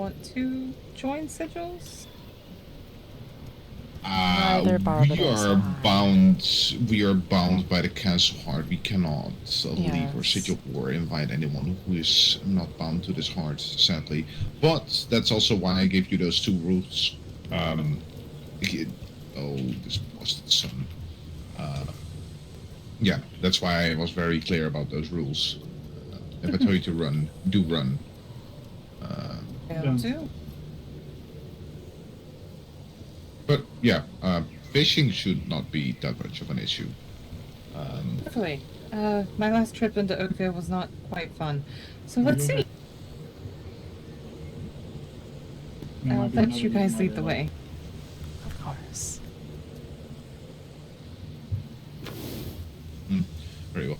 want to join sigils? Neither We are bound by the castle heart. We cannot leave or sigil or invite anyone who is not bound to this heart, sadly. But that's also why I gave you those 2 rules. This busted son. Yeah, that's why I was very clear about those rules. If I tell you to run, do run. Do. But yeah, fishing should not be that much of an issue. Definitely. My last trip into Oakville was not quite fun. So let's see. I'll let you guys lead the way. Of course. Very well.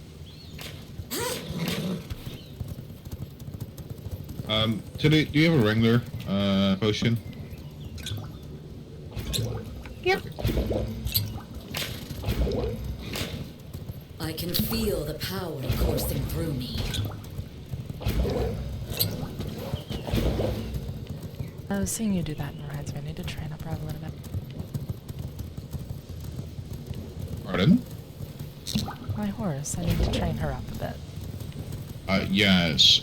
Tilly, do you have a Wrangler potion? Yep. I can feel the power coursing through me. I was seeing you do that in rides, so I need to train up Rev a little bit. Pardon? My horse, I need to train her up a bit. Yes.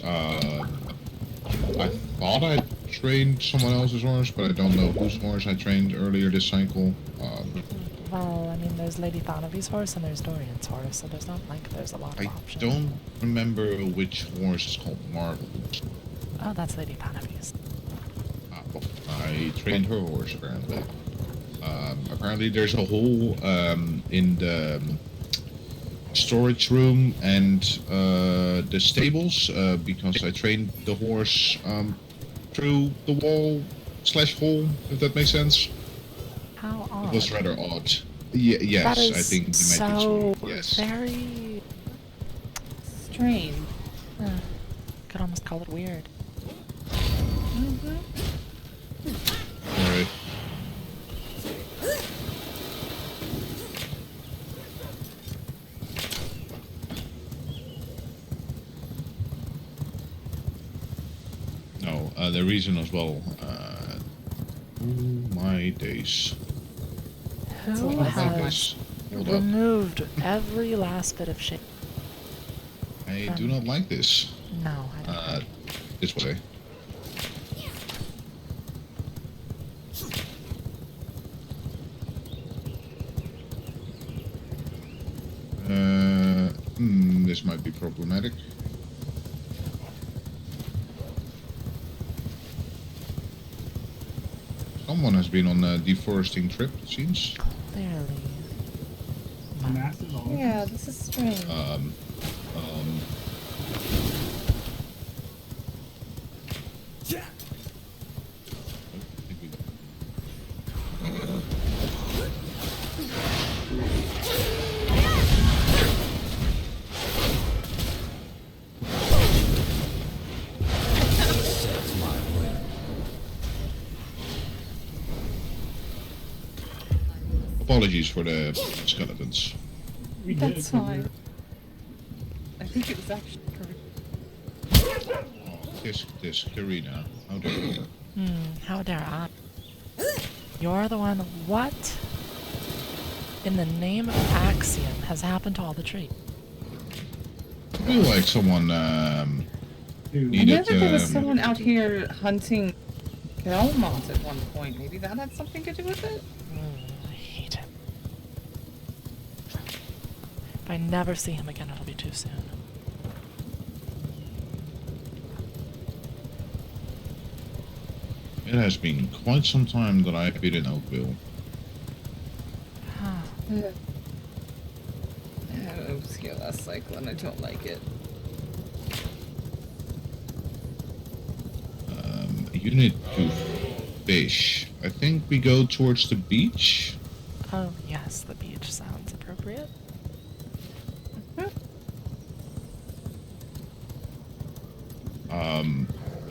I thought I trained someone else's horse, but I don't know whose horse I trained earlier this cycle. Well, I mean, there's Lady Thanavi's horse and there's Dorian's horse, so there's not like there's a lot of options. I don't remember which horse is called Marvel. Oh, that's Lady Thanavi's. Well, I trained her horse, apparently. Apparently there's a hole in the storage room and the stables, because I trained the horse through the wall/hole, if that makes sense. How odd. It was rather odd. Yes, That is I think you so might be yes. very Strange. could almost call it weird. Alright. No, the reason as well. Oh my days. Who has Hold up. removed every last bit of shit? I do not like this. No, I don't. This way. This might be problematic. Someone has been on a deforesting trip, it seems. Clearly. Yeah, this is strange. Apologies for the skeletons. That's fine. I think it was actually This, Karina. How dare you? How dare I? You're the one. What in the name of Axiom has happened to all the trees? I feel like someone I needed. know that there was someone out here hunting Belmont at one point. Maybe that had something to do with it? I hate him. If I never see him again, it'll be too soon. It has been quite some time that I've been in Oakville. It was here last cycle and I don't like it. Unit to fish. I think we go towards the beach. Oh, yes, the beach sounds appropriate.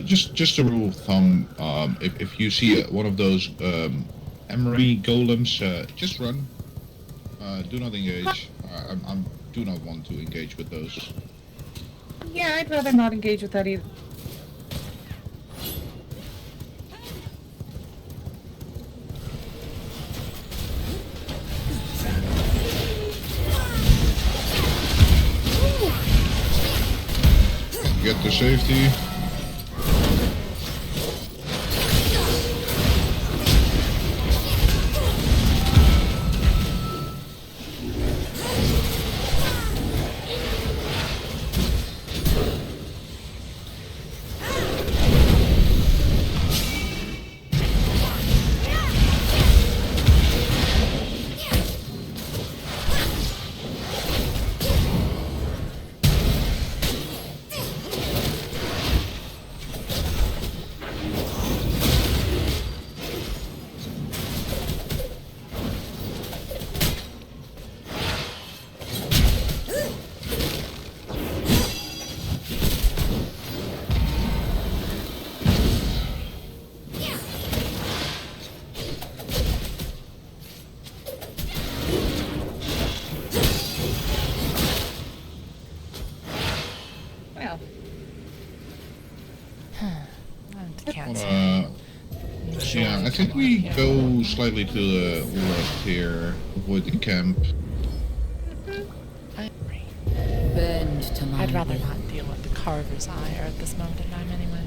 Just a rule of thumb, if you see one of those emery golems, just run. Do not engage. I do not want to engage with those. Yeah, I'd rather not engage with that either. get to safety. Well, I can't say. Yeah, I think we go slightly to the left here, avoid the camp. I agree. Bend to my I'd rather will. not deal with the Carver's Eye at this moment in time anyway.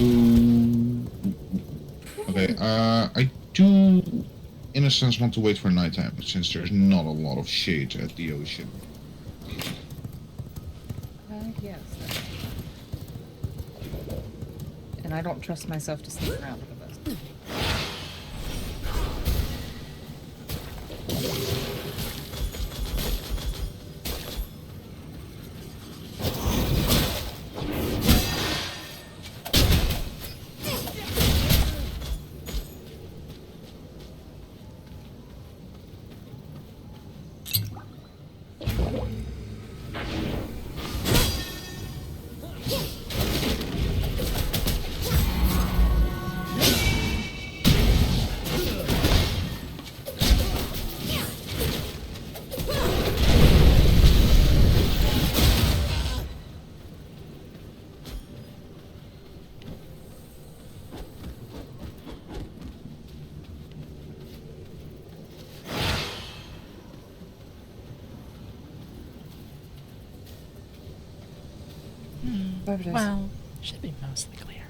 Ooh. Okay, I do, in a sense, want to wait for nighttime, since there's not a lot of shade at the ocean. yes. And I don't trust myself to sneak around with this. Well, should be mostly clear.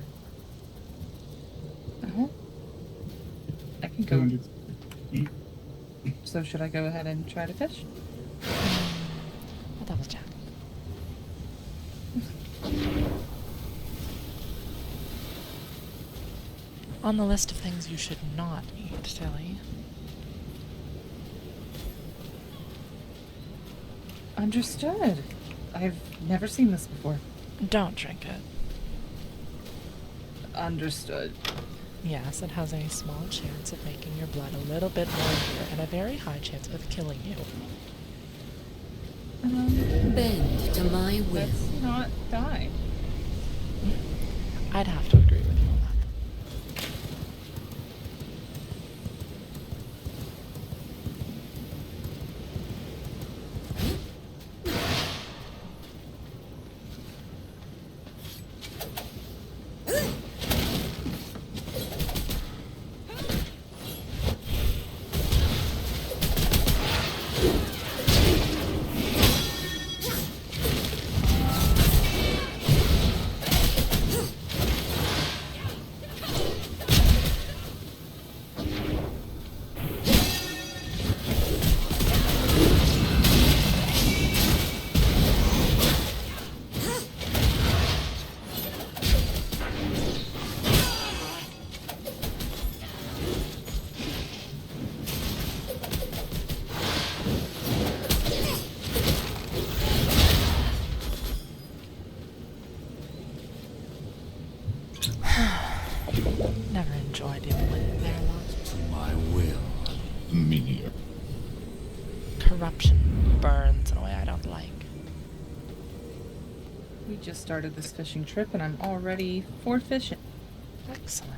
Uh-huh. I can go. So should I go ahead and try to fish? I'll double check. On the list of things you should not eat, Tilly. Understood. I've never seen this before. Don't drink it. Understood. Yes, it has a small chance of making your blood a little bit more pure and a very high chance of killing you. Bend to my will. Let's not die. I'd have to agree with you on that. Never enjoyed dealing with their lot. To my will. Me neither. Corruption burns in a way I don't like. We just started this fishing trip and I'm already for fishing. Excellent.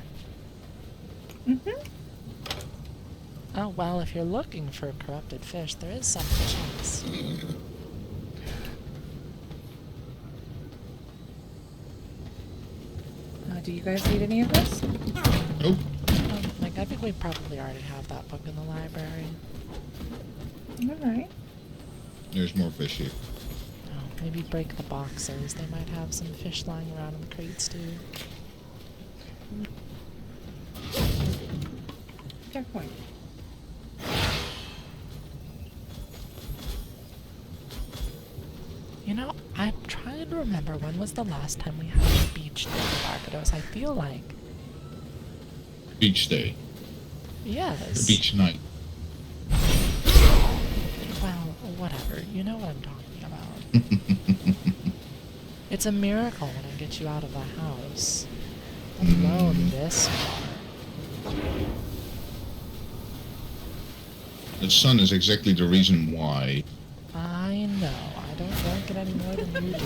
Mm-hmm. Oh, well, if you're looking for corrupted fish, there is some chance. Do you guys need any of this? Nope. Like, I think we probably already have that book in the library. Alright. There's more fish here. Oh, maybe break the boxes. They might have some fish lying around in the crates, too. Fair point. You know, I'm trying to remember when was the last time we had a beach day at Barbados. I feel like... Beach day. Yes. Beach night. Well, whatever. You know what I'm talking about. It's a miracle when I get you out of the house. Alone this far. The sun is exactly the reason why. I know. I don't like it any more than you do.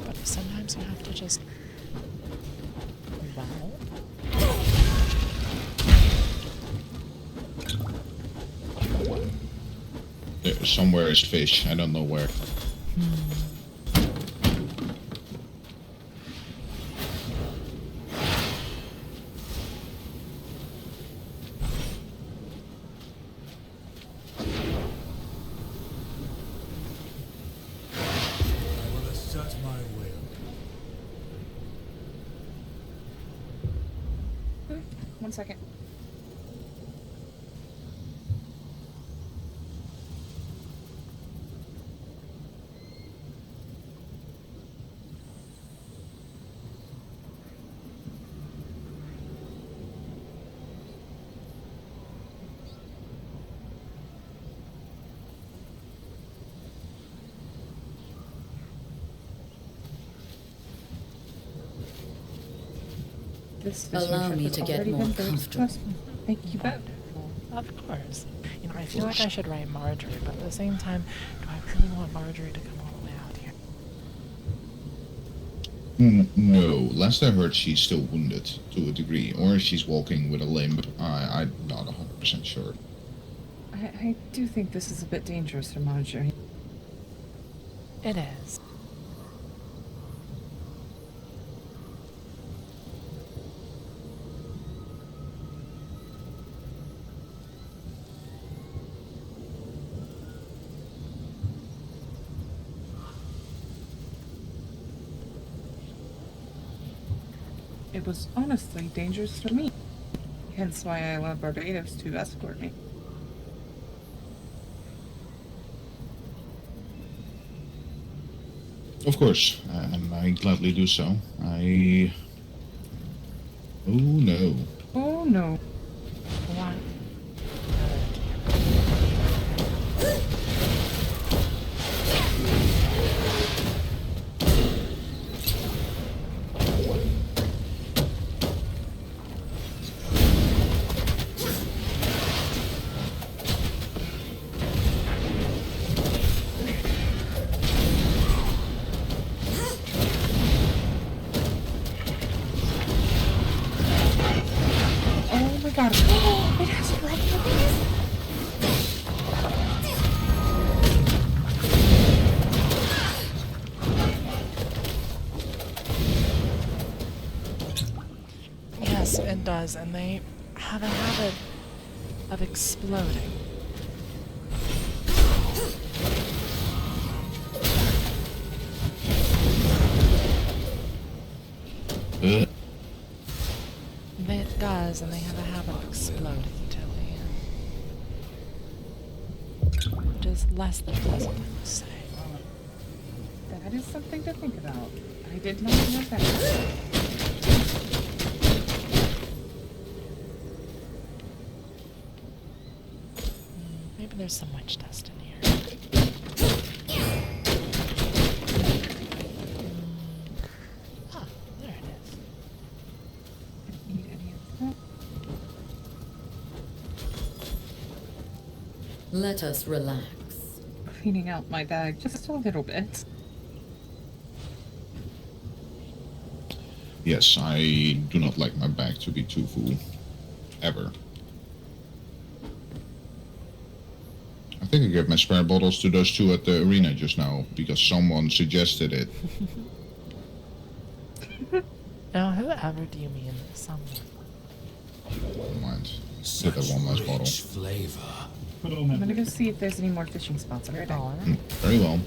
But sometimes you have to just... Well... Somewhere is fish. I don't know where. I will assert my will. One second. This Allow fishing me trip to has get already more been very comfortable. successful. Thank you both. Of course. You know, I feel like I should write Marjorie, but at the same time, do I really want Marjorie to come all the way out here? No. Last I heard, she's still wounded to a degree, or she's walking with a limp. I'm not 100% sure. I do think this is a bit dangerous for Marjorie. It is. It was honestly dangerous for me. Hence why I allowed Barbados to escort me. Of course, and I gladly do so. Oh no. Oh no. What? Oh my god. Oh, it has rubber. Yes, it does, and they have a habit of exploding. Uh, It does, and they have a habit of exploding, Tilly. Which is less than pleasant, I must say. That is something to think about. I did not know that. Maybe there's some witch dust in here. Ah, there it is. Need any of that? Let us relax. Cleaning out my bag just a little bit. yes, I do not like my bag to be too full. Ever. I think I gave my spare bottles to those two at the arena just now because someone suggested it. Now, whoever do you mean someone? Never mind. Such that one last bottle. rich flavor. I'm gonna go see if there's any more fishing spots. I'll be right back. Oh, Very well.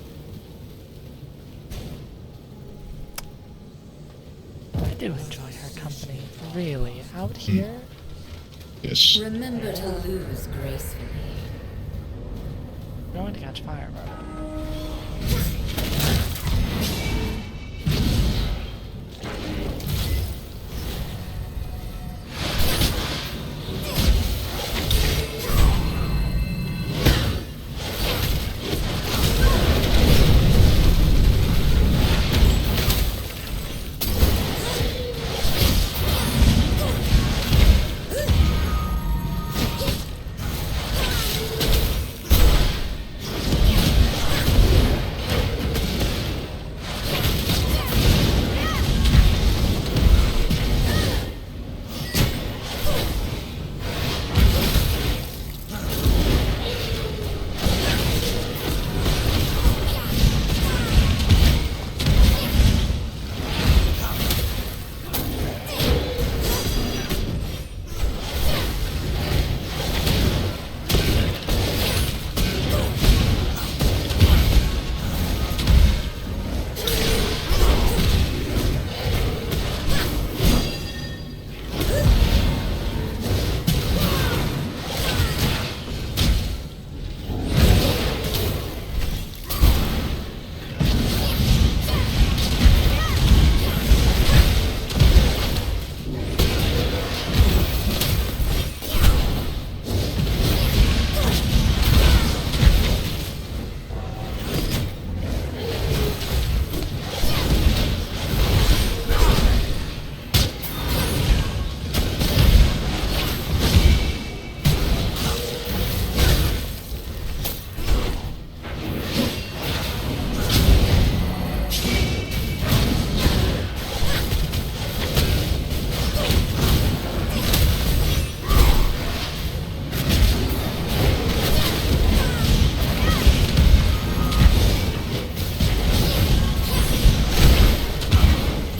I do enjoy her company. Really, out here? Yes. Remember to lose gracefully. We're going to catch fire, bro.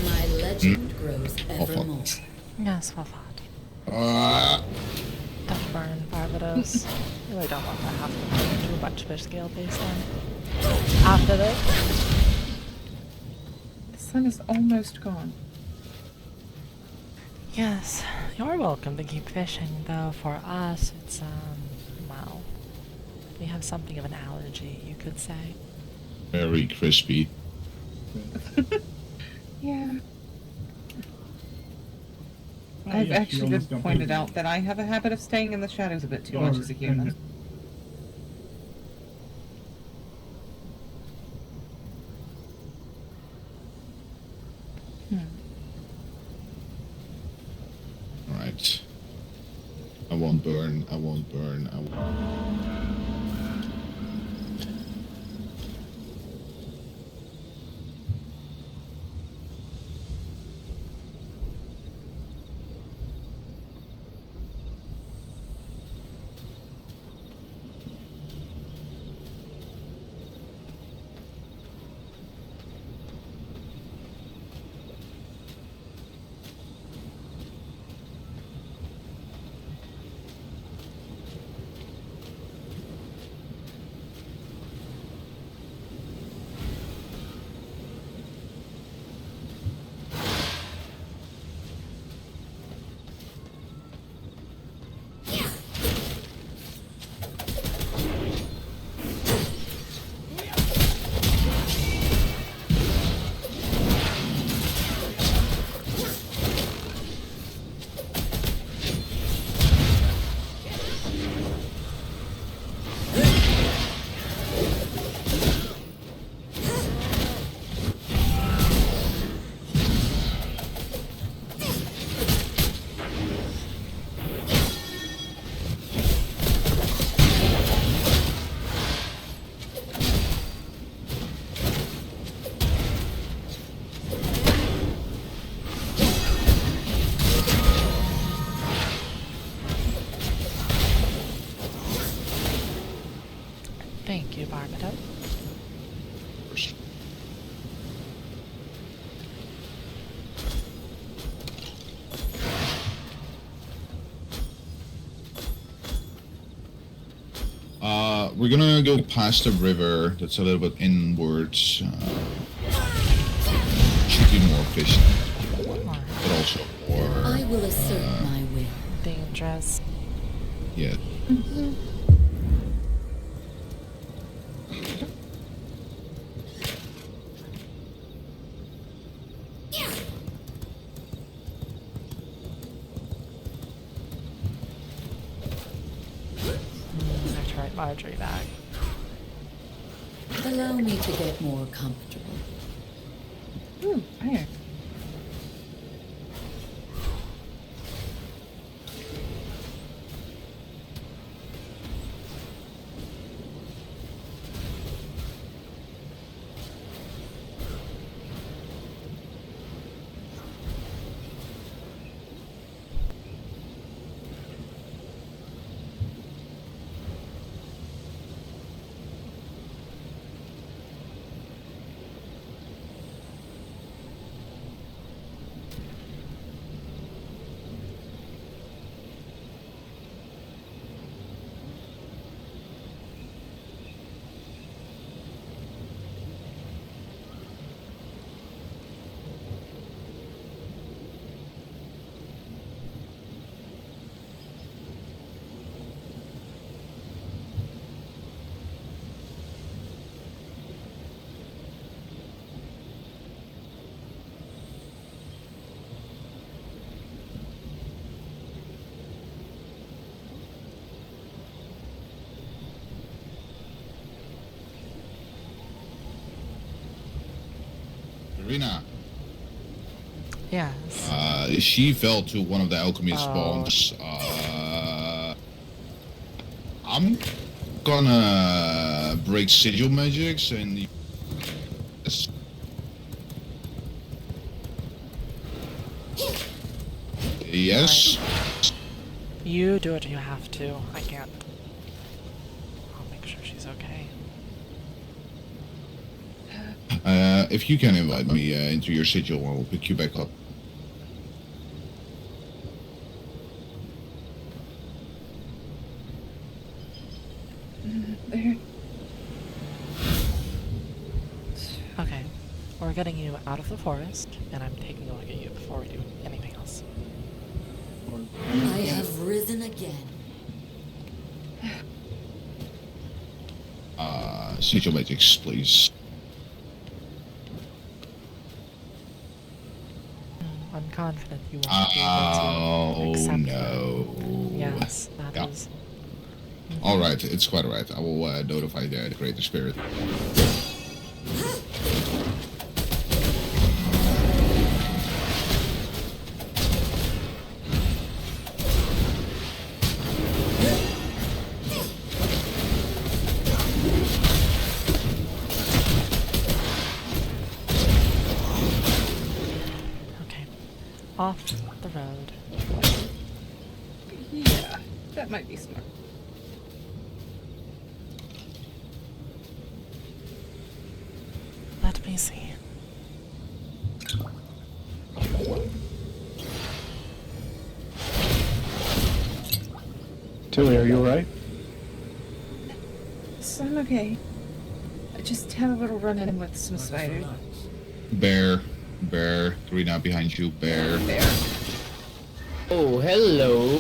My legend grows evermore. Yes, well thought. Don't burn, Barbados. Really don't want that half to turn into a bunch fish scale based on. After this, The sun is almost gone. yes, you're welcome to keep fishing, though for us, it's, well, we have something of an allergy, you could say. Very crispy. Yeah. I've actually been pointed out that I have a habit of staying in the shadows a bit too much as a human. Alright. I won't burn, I won't burn, I won't. we're gonna go past the river. That's a little bit inwards. Should be more efficient, but also more. I will assert my will. Dangerous. Yeah. I tried Marjorie back. Allow me to get more comfortable. Ooh, iron. Rena. Yes. She fell to one of the alchemy Oh. spawns. I'm gonna break sigil magics and. Yes. You do what you have to. I can't. I'll make sure she's okay. If you can invite me into your sigil, I'll pick you back up. There. Okay. We're getting you out of the forest, and I'm taking a look at you before we do anything else. I have risen again. Sigil magics, please. I'm confident you won't be able to accept no. that. Yes, that is. Alright, it's quite alright. I will notify the Greater Spirit. Okay. Off the road. Yeah, that might be smart. Let me see. Tilly, are you alright? So I'm okay. I just had a little run-in with some spiders. Bear. Rena behind you, bear. There. Oh, hello.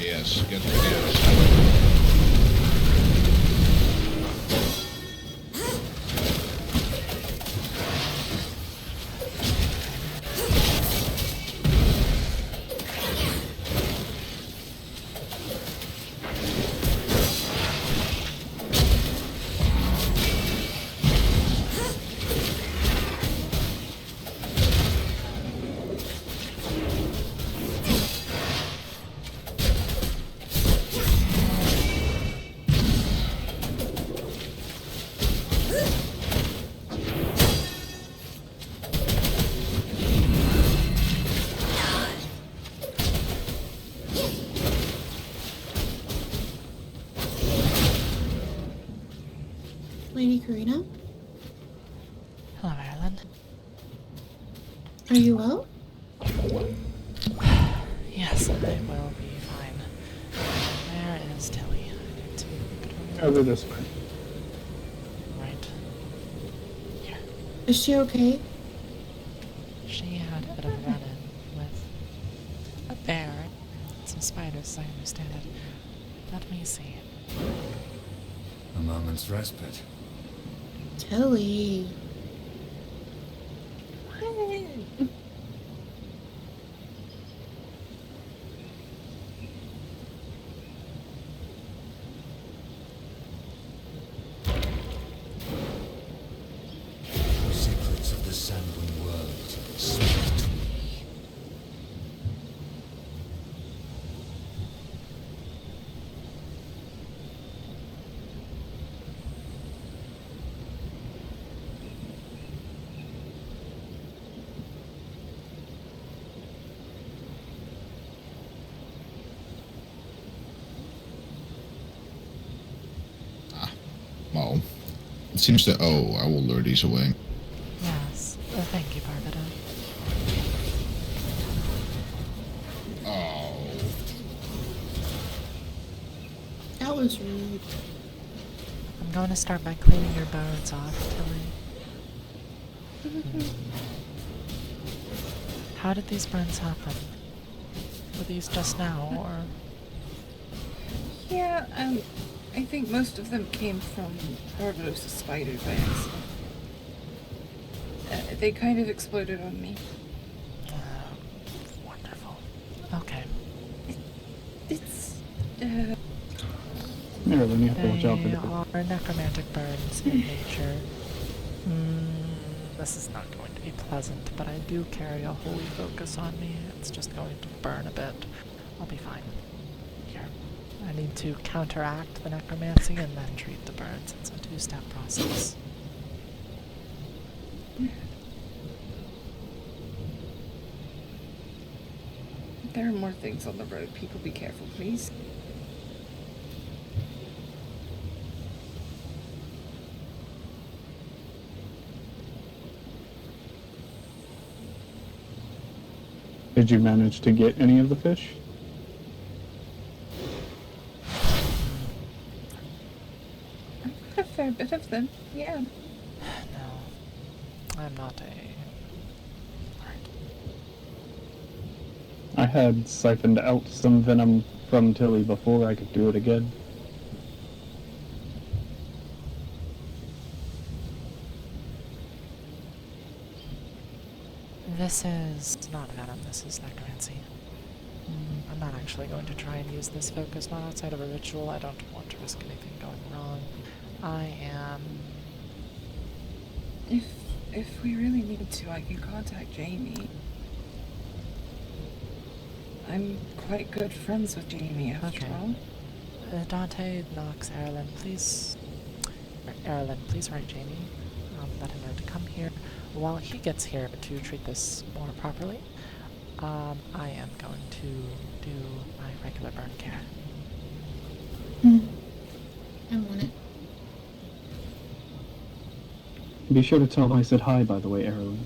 Yes, get ready. Lady Karina, Hello, Marilyn. are you well? Yes, I will be fine. Over this way. Right. Here. Is she okay? She had a bit of a run-in with a bear and some spiders, as I understand it. Let me see. A moment's respite. Tilly. Secrets of the sanguine world speak to me. Well, it seems that. Oh, I will lure these away. Yes. Thank you, Barbara. Oh. That was rude. I'm going to start by cleaning your bones off, Tilly. How did these burns happen? Were these just now, or...? Yeah, I think most of them came from Barbarossa's spider by accident. They kind of exploded on me. Wonderful. Okay. It's, Marilyn, you have to watch out for They the are necromantic burns in nature. This is not going to be pleasant, but I do carry a holy focus on me. It's just going to burn a bit. I'll be fine. Here. I need to counteract the necromancy and then treat the burns. It's a two-step process. there are more things on the road. People be careful, please. Did you manage to get any of the fish? I've got a fair bit of them, yeah. No. I'm not a... Alright. I had siphoned out some venom from Tilly before I could do it again. This is not venom, this is necromancy. I'm not actually going to try and use this focus, not outside of a ritual. I don't want to risk anything going wrong. I am... If we really need to, I can contact Jamie. I'm quite good friends with Jamie, after Okay. all. Dante, Knox, Erlen, please... Erlen, please write Jamie. Let him know to come here. While he gets here to treat this more properly, I am going to do my regular burn care. I'm on it. Be sure to tell him I said hi, by the way, Erlen.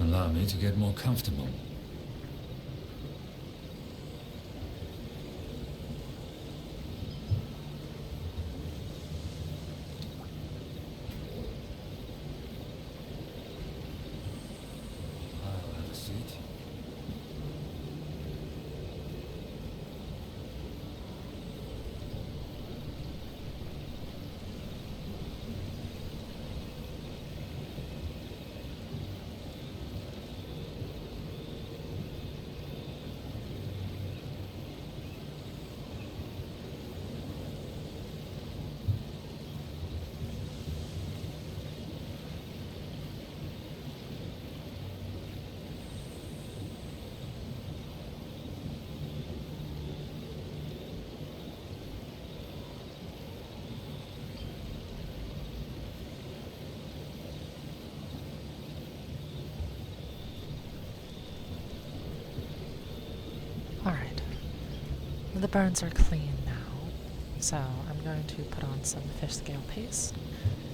Allow me to get more comfortable. I'll have a seat. Alright. The burns are clean now, so I'm going to put on some fish scale paste.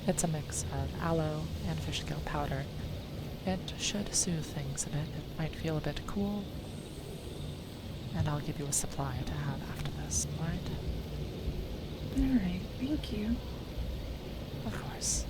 It's a mix of aloe and fish scale powder. It should soothe things a bit. It might feel a bit cool. and I'll give you a supply to have after this, alright? Alright, thank you. Of course.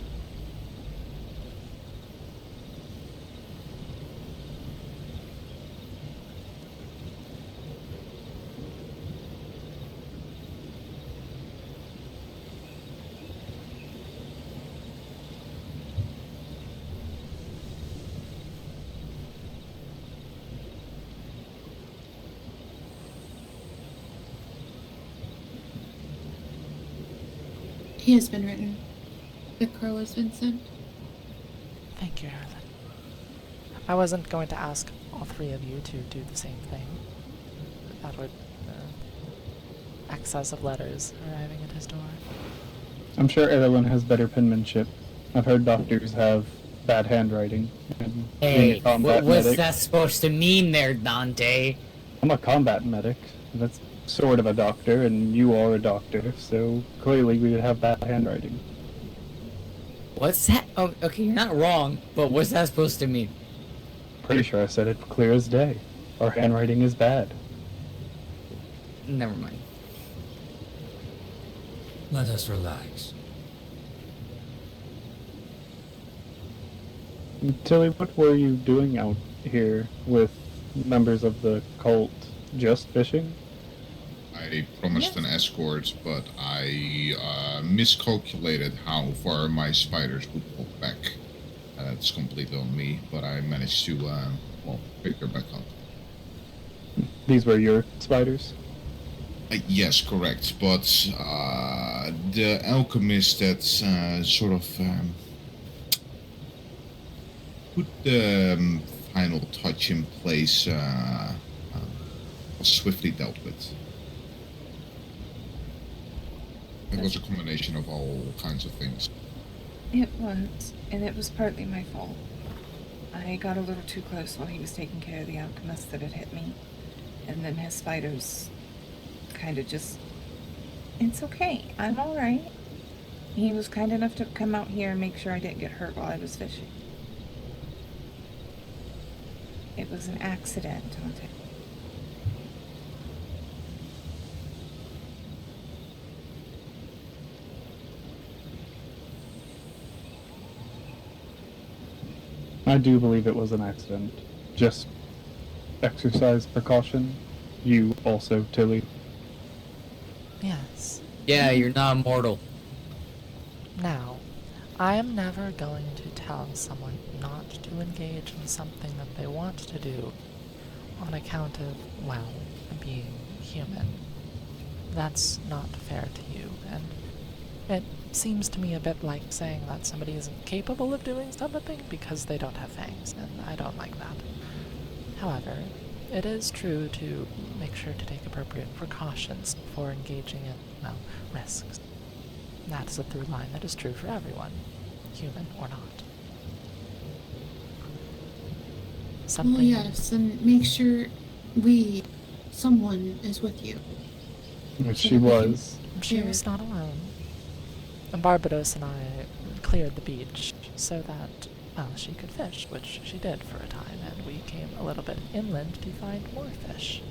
He has been written. The crow has been sent. Thank you, Erlen. I wasn't going to ask all three of you to do the same thing. That would... excess of letters arriving at his door. I'm sure everyone has better penmanship. I've heard doctors have bad handwriting. And being Hey, a combat what's medic, that supposed to mean there, Dante? I'm a combat medic. That's sort of a doctor, and you are a doctor, so clearly we would have bad handwriting. What's that? Oh, okay, you're not wrong, but what's that supposed to mean? Pretty sure I said it clear as day. Our handwriting is bad. Never mind. Let us relax. Tilly, what were you doing out here with members of the cult? Just fishing? I promised an escort, but I miscalculated how far my spiders would walk back. That's completely on me, but I managed to, pick her back up. These were your spiders? Yes, correct. But the alchemist that sort of put the final touch in place was swiftly dealt with. It was a combination of all kinds of things. It was, and it was partly my fault. I got a little too close while he was taking care of the alchemist that had hit me. And then his spiders kind of just... It's okay, I'm alright. He was kind enough to come out here and make sure I didn't get hurt while I was fishing. It was an accident, Dante. I do believe it was an accident. Just exercise precaution. You also, Tilly. Yes. Yeah, you're not immortal. Now, I am never going to tell someone not to engage in something that they want to do on account of, well, being human. That's not fair to you, and it seems to me a bit like saying that somebody isn't capable of doing something because they don't have fangs, and I don't like that. However, it is true to make sure to take appropriate precautions before engaging in, well, risks. That is a through line that is true for everyone, human or not. Something... Well, yes, and make sure someone is with you. Which she was. She was not alone. And Barbados and I cleared the beach so that, well, she could fish, which she did for a time, and we came a little bit inland to find more fish.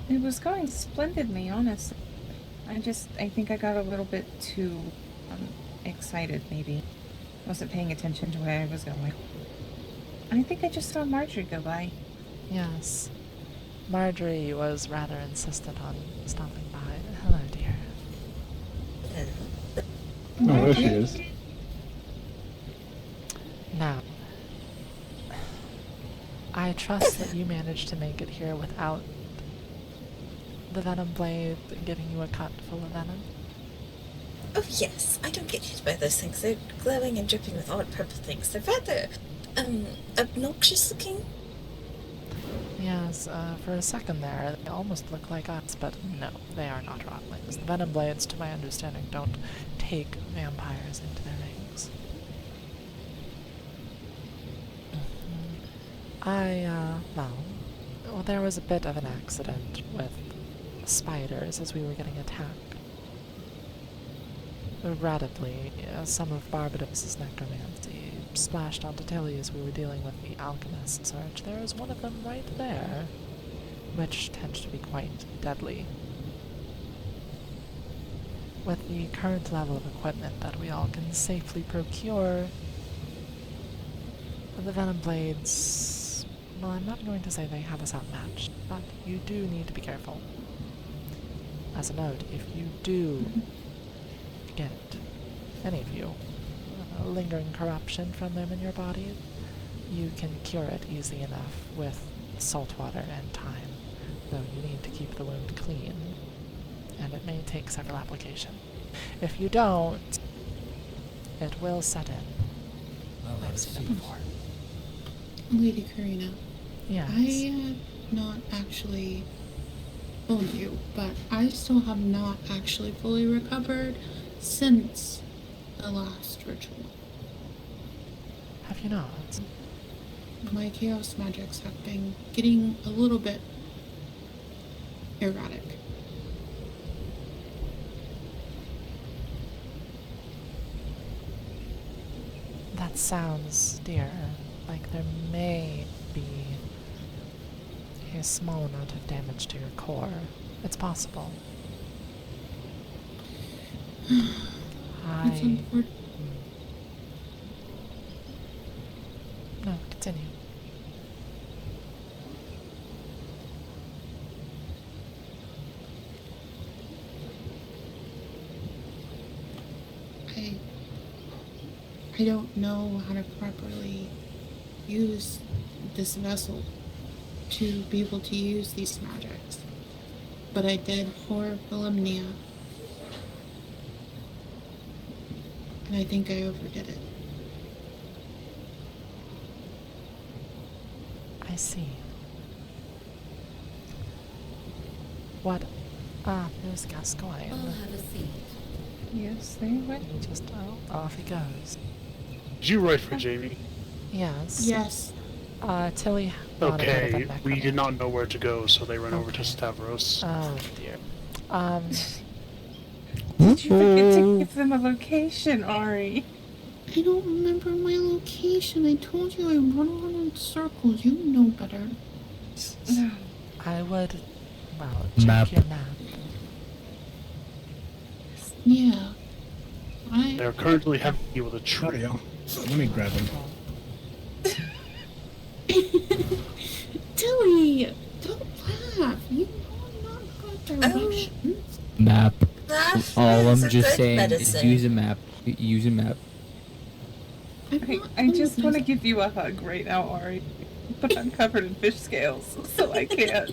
It was going splendidly, honestly. I think I got a little bit too excited, maybe. Wasn't paying attention to where I was going. I think I just saw Marjorie go by. Yes. Marjorie was rather insistent on stopping by. Hello, dear. Oh, there she is. Now, I trust that you managed to make it here without the venom blade giving you a cut full of venom. Oh yes, I don't get hit by those things. They're glowing and dripping with odd purple things. They're rather, obnoxious looking. Yes, for a second there, they almost look like us, but no, they are not rotlings. The venom blades, to my understanding, don't take vampires into their rings. Well, there was a bit of an accident with spiders as we were getting attacked. Regrettably, some of Barbados's necromancy splashed onto Tilly as we were dealing with the alchemist search. There is one of them right there. which tend to be quite deadly. With the current level of equipment that we all can safely procure, the venom blades, well, I'm not going to say they have us outmatched, but you do need to be careful. As a note, if you do get, any of you, lingering corruption from them in your body, you can cure it easy enough with salt water and thyme, though you need to keep the wound clean, and it may take several applications. If you don't, it will set in. I've seen it before. Lady Karina, Yes. I not actually told you, but I still have not actually fully recovered since the last ritual. Have you not? My chaos magics have been getting a little bit erratic. That sounds, dear, like there may be a small amount of damage to your core. It's possible. It's unfortunate. No, continue. I don't know how to properly use this vessel to be able to use these magics. But I did horror Philomnia. And I think I overdid it. I see. What? There's Gascoigne. I'll have a seat. Yes, they went. He just, off he goes. Did you write for Jamie? Yes. Yes. Tilly brought a bit of Okay, a we did necromancy. not know where to go, so they ran over to Okay. Stavros. Oh dear. Did you forget to give them a location, Ari? I don't remember my location. I told you I run around in circles. You know better. No. I would, well, check Map. your map. Yeah. They're currently having to deal with a tree. Mario, let me grab him. Tilly! Don't laugh. You know I'm not good at directions. Map. That All I'm is a just good saying medicine. is use a map. Use a map. I'm Okay, not I good just with want to this. give you a hug right now, Ari. But I'm covered in fish scales, so I can't.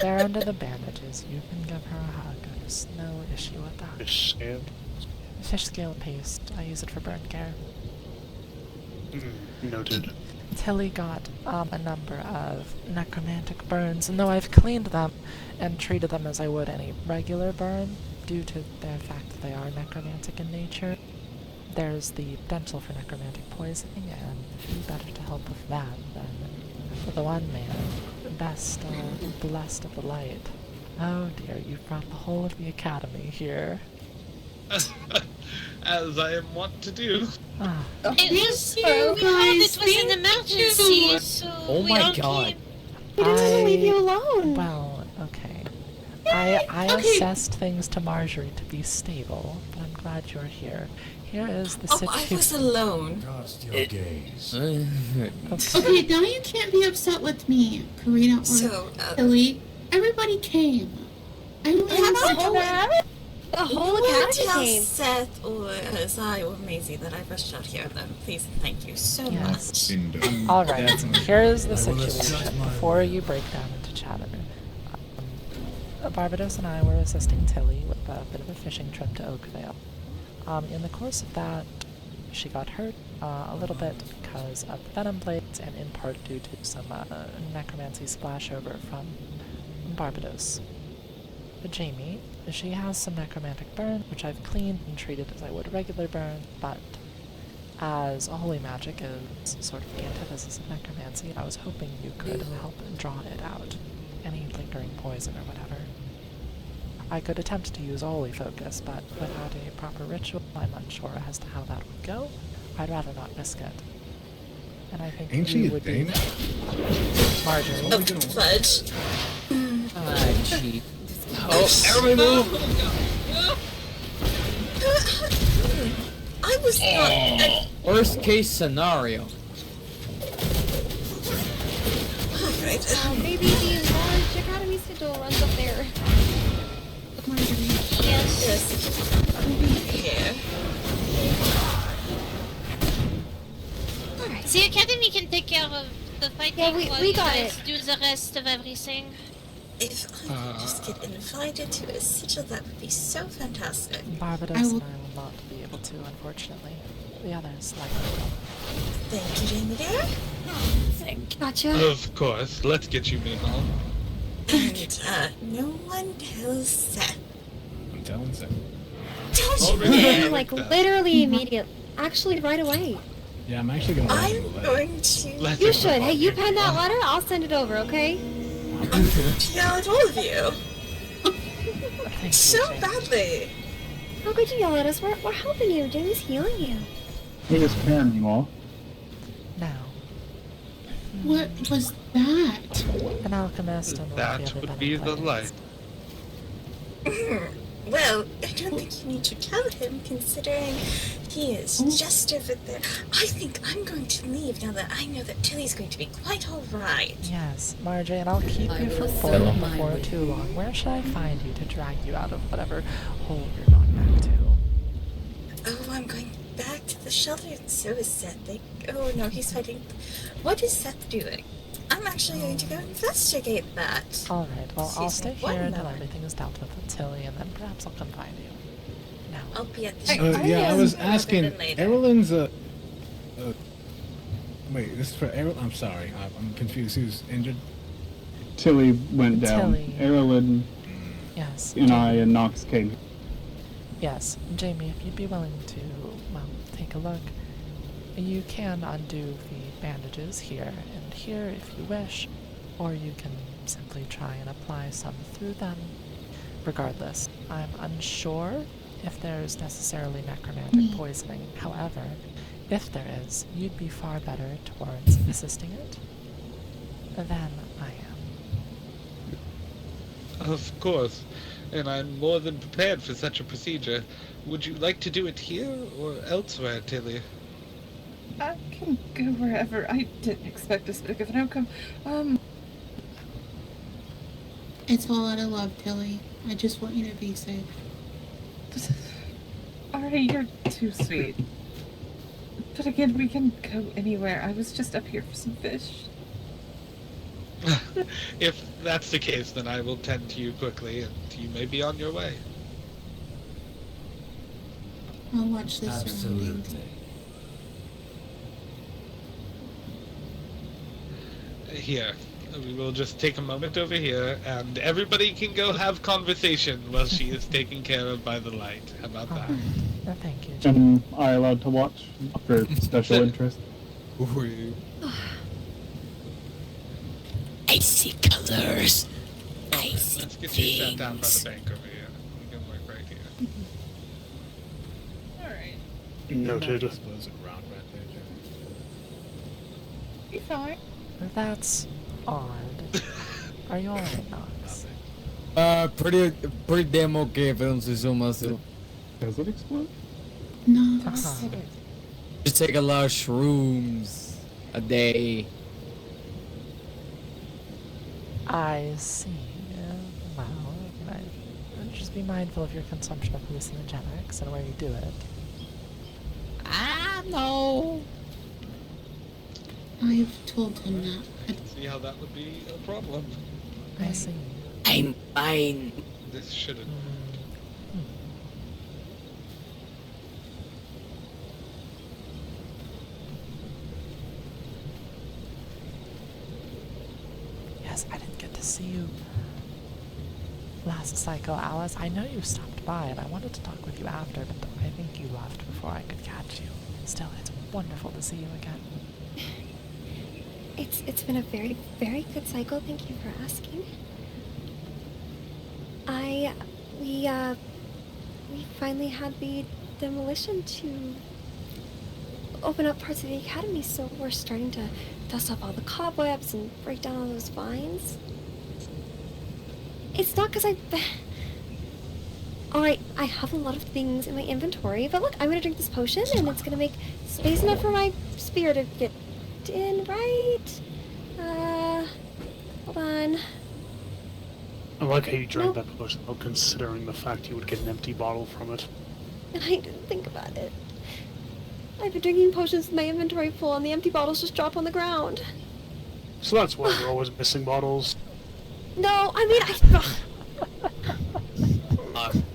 They're under the bandages. You can give her a hug. There's no issue with that. Fish scale. Fish scale paste. I use it for burn care. Noted. Tilly got a number of necromantic burns, and though I've cleaned them and treated them as I would any regular burn, due to the fact that they are necromantic in nature, there's the potential for necromantic poisoning, and who better to help with that than the one man, best blessed of the light. Oh dear, you've brought the whole of the academy here. As I am wont to do. Ah, Thank We you, heard this was an thank emergency, you. so Oh we my all God. came. We didn't leave you I- alone. well, okay. I Okay. assessed things to Marjorie to be stable, but I'm glad you're here. Here is the Oh, I was situation. alone. Cast your gaze. Okay, now you can't be upset with me, Karina or So, Tilly. Everybody came. I only Yeah, have but such hold The whole you want to academy tell came. Seth or Zai or Maisie that I rushed out here, then please and thank you so Yes. much. Alright, here's the I will assert situation my before will. you break down into chatter. Barbados and I were assisting Tilly with a bit of a fishing trip to Oakvale. In the course of that, she got hurt a little bit because of the venom blades and in part due to some necromancy splashover from Barbados. Jamie, she has some necromantic burn, which I've cleaned and treated as I would a regular burn, but as a holy magic is sort of the antithesis of necromancy, I was hoping you could help draw it out. Any lingering poison or whatever. I could attempt to use holy focus, but without a proper ritual, I'm unsure as to how that would go. I'd rather not risk it. And I think Ain't you she a would be dame? Marjorie. Oh, fudge. Gee. Oh, everybody move! I was not. Worst case scenario. Alright. Maybe the large Academy schedule runs up there. Yes. Here. Alright. The Academy can take care of the fighting Yeah, while we you got guys it. do the rest of everything. If I could just get invited to a sigil, that would be so fantastic. Barbados I will- and I will not be able to, unfortunately. The others likely will. Thank you, Jamie dear. Gotcha. Of course. Let's get you Mihal. And, no one tells Seth. I'm telling Seth. Don't you Already. dare! Like literally immediate. Actually, right away. Yeah, I'm actually gonna write you a I'm letter. going to Let's You should. Hey, you pen that letter. I'll send it over. Okay. yell at all of you. Thank you, So Jamie. badly. How could you yell at us? We're helping you. Jamie's healing you. He is carrying you all. Now, What was that? an alchemist and That one of the would other be the players. light. Well, I don't think you need to tell him, considering he is just over there. I think I'm going to leave now that I know that Tilly's going to be quite alright. Yes, Marjorie, and I'll keep I you from will falling serve my before way. too long. Where should I find you to drag you out of whatever hole you're going back to? Oh, I'm going back to the shelter, and so is Seth. Oh no, he's fighting. What is Seth doing? I'm actually going to go investigate that. Alright, well, I'll Excuse me, stay one here until moment. everything is dealt with with Tilly, and then perhaps I'll come find you. Now, I'll be at the shelter. Yeah, I was sooner rather asking. than later. Erlen's wait, this is for Erlen. I'm sorry, I'm confused. Who's injured? Tilly went down. Tilly. Erlen yes. and I Jamie- and Nox came. Yes, Jamie, if you'd be willing to, well, take a look, you can undo the bandages here and here if you wish, or you can simply try and apply some through them. Regardless, I'm unsure if there's necessarily necromantic poisoning. However, if there is, you'd be far better towards assisting it than I am. Of course. And I'm more than prepared for such a procedure. Would you like to do it here or elsewhere, Tilly? I can go wherever. I didn't expect this big of an outcome. It's all out of love, Tilly. I just want you to be safe. Ari, you're too sweet. But again, we can go anywhere. I was just up here for some fish. If that's the case, then I will tend to you quickly, and you may be on your way. I'll watch the surroundings. Absolutely. Here. We will just take a moment over here, and everybody can go have conversation while she is taken care of by the light. How about that? Thank you, Jamie. Am I allowed to watch for special interest? I see colors. I see Let's get you sat down by the things. bank over here. You can work right here. Alright. Noted. Suppose it round right there, Jamie. Be fine. That's odd. Are you alright, Nox? Pretty damn okay if I don't say so myself. Does it explode? No. Uh-huh. Just take a lot of shrooms a day. I see. Well, just be mindful of your consumption of hallucinogenics and where you do it. Ah, no. I've told him that. See how that would be a problem. I see. I'm fine. This shouldn't. Yes, I didn't get to see you last cycle, Alice. I know you stopped by, and I wanted to talk with you after, but I think you left before I could catch you. Still, it's wonderful to see you again. It's been a very, very good cycle. Thank you for asking. We finally had the demolition to open up parts of the academy, so we're starting to dust off all the cobwebs and break down all those vines. It's not because I... Alright, I have a lot of things in my inventory, but look, I'm gonna drink this potion, and it's gonna make space enough for my spear to fit in, right? Hold on. I like how you drank Nope. that potion, though, considering the fact you would get an empty bottle from it. And I didn't think about it. I've been drinking potions with my inventory full, and the empty bottles just drop on the ground. So that's why we're always missing bottles. No, I mean,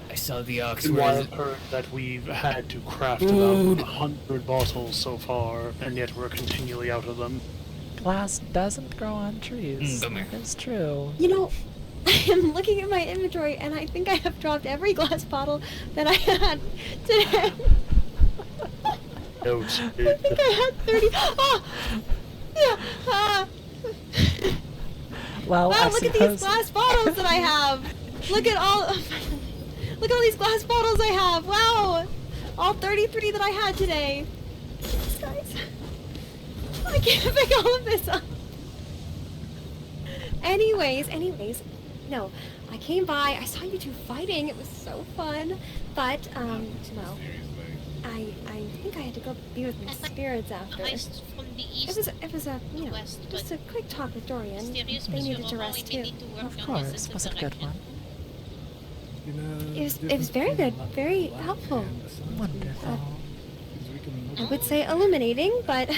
I saw the ox. And Where why is I've it? heard that we've had to craft Food. about 100 bottles so far, and yet we're continually out of them. Glass doesn't grow on trees. Come here. It's true. You know, I am looking at my inventory, and I think I have dropped every glass bottle that I had today. Note. I think I had 30. Oh! Yeah. Well, Wow, I look at suppose... these glass bottles that I have. Look at all. Look at all these glass bottles I have. Wow. All 33 that I had today. Jeez, guys. I can't pick all of this up. Anyways. No, I came by. I saw you two fighting. It was so fun. But, well, I think I had to go be with my spirits after. Heist from the east. It was a, you know, west, just a quick talk with Dorian. Mysterious They needed to Monsieur rest Roman, too. we need to work Of on course, this was a good direction. one. You know, It was difference very between good, light very and helpful. the sun. Wonderful. 'Cause we can look I would say illuminating, but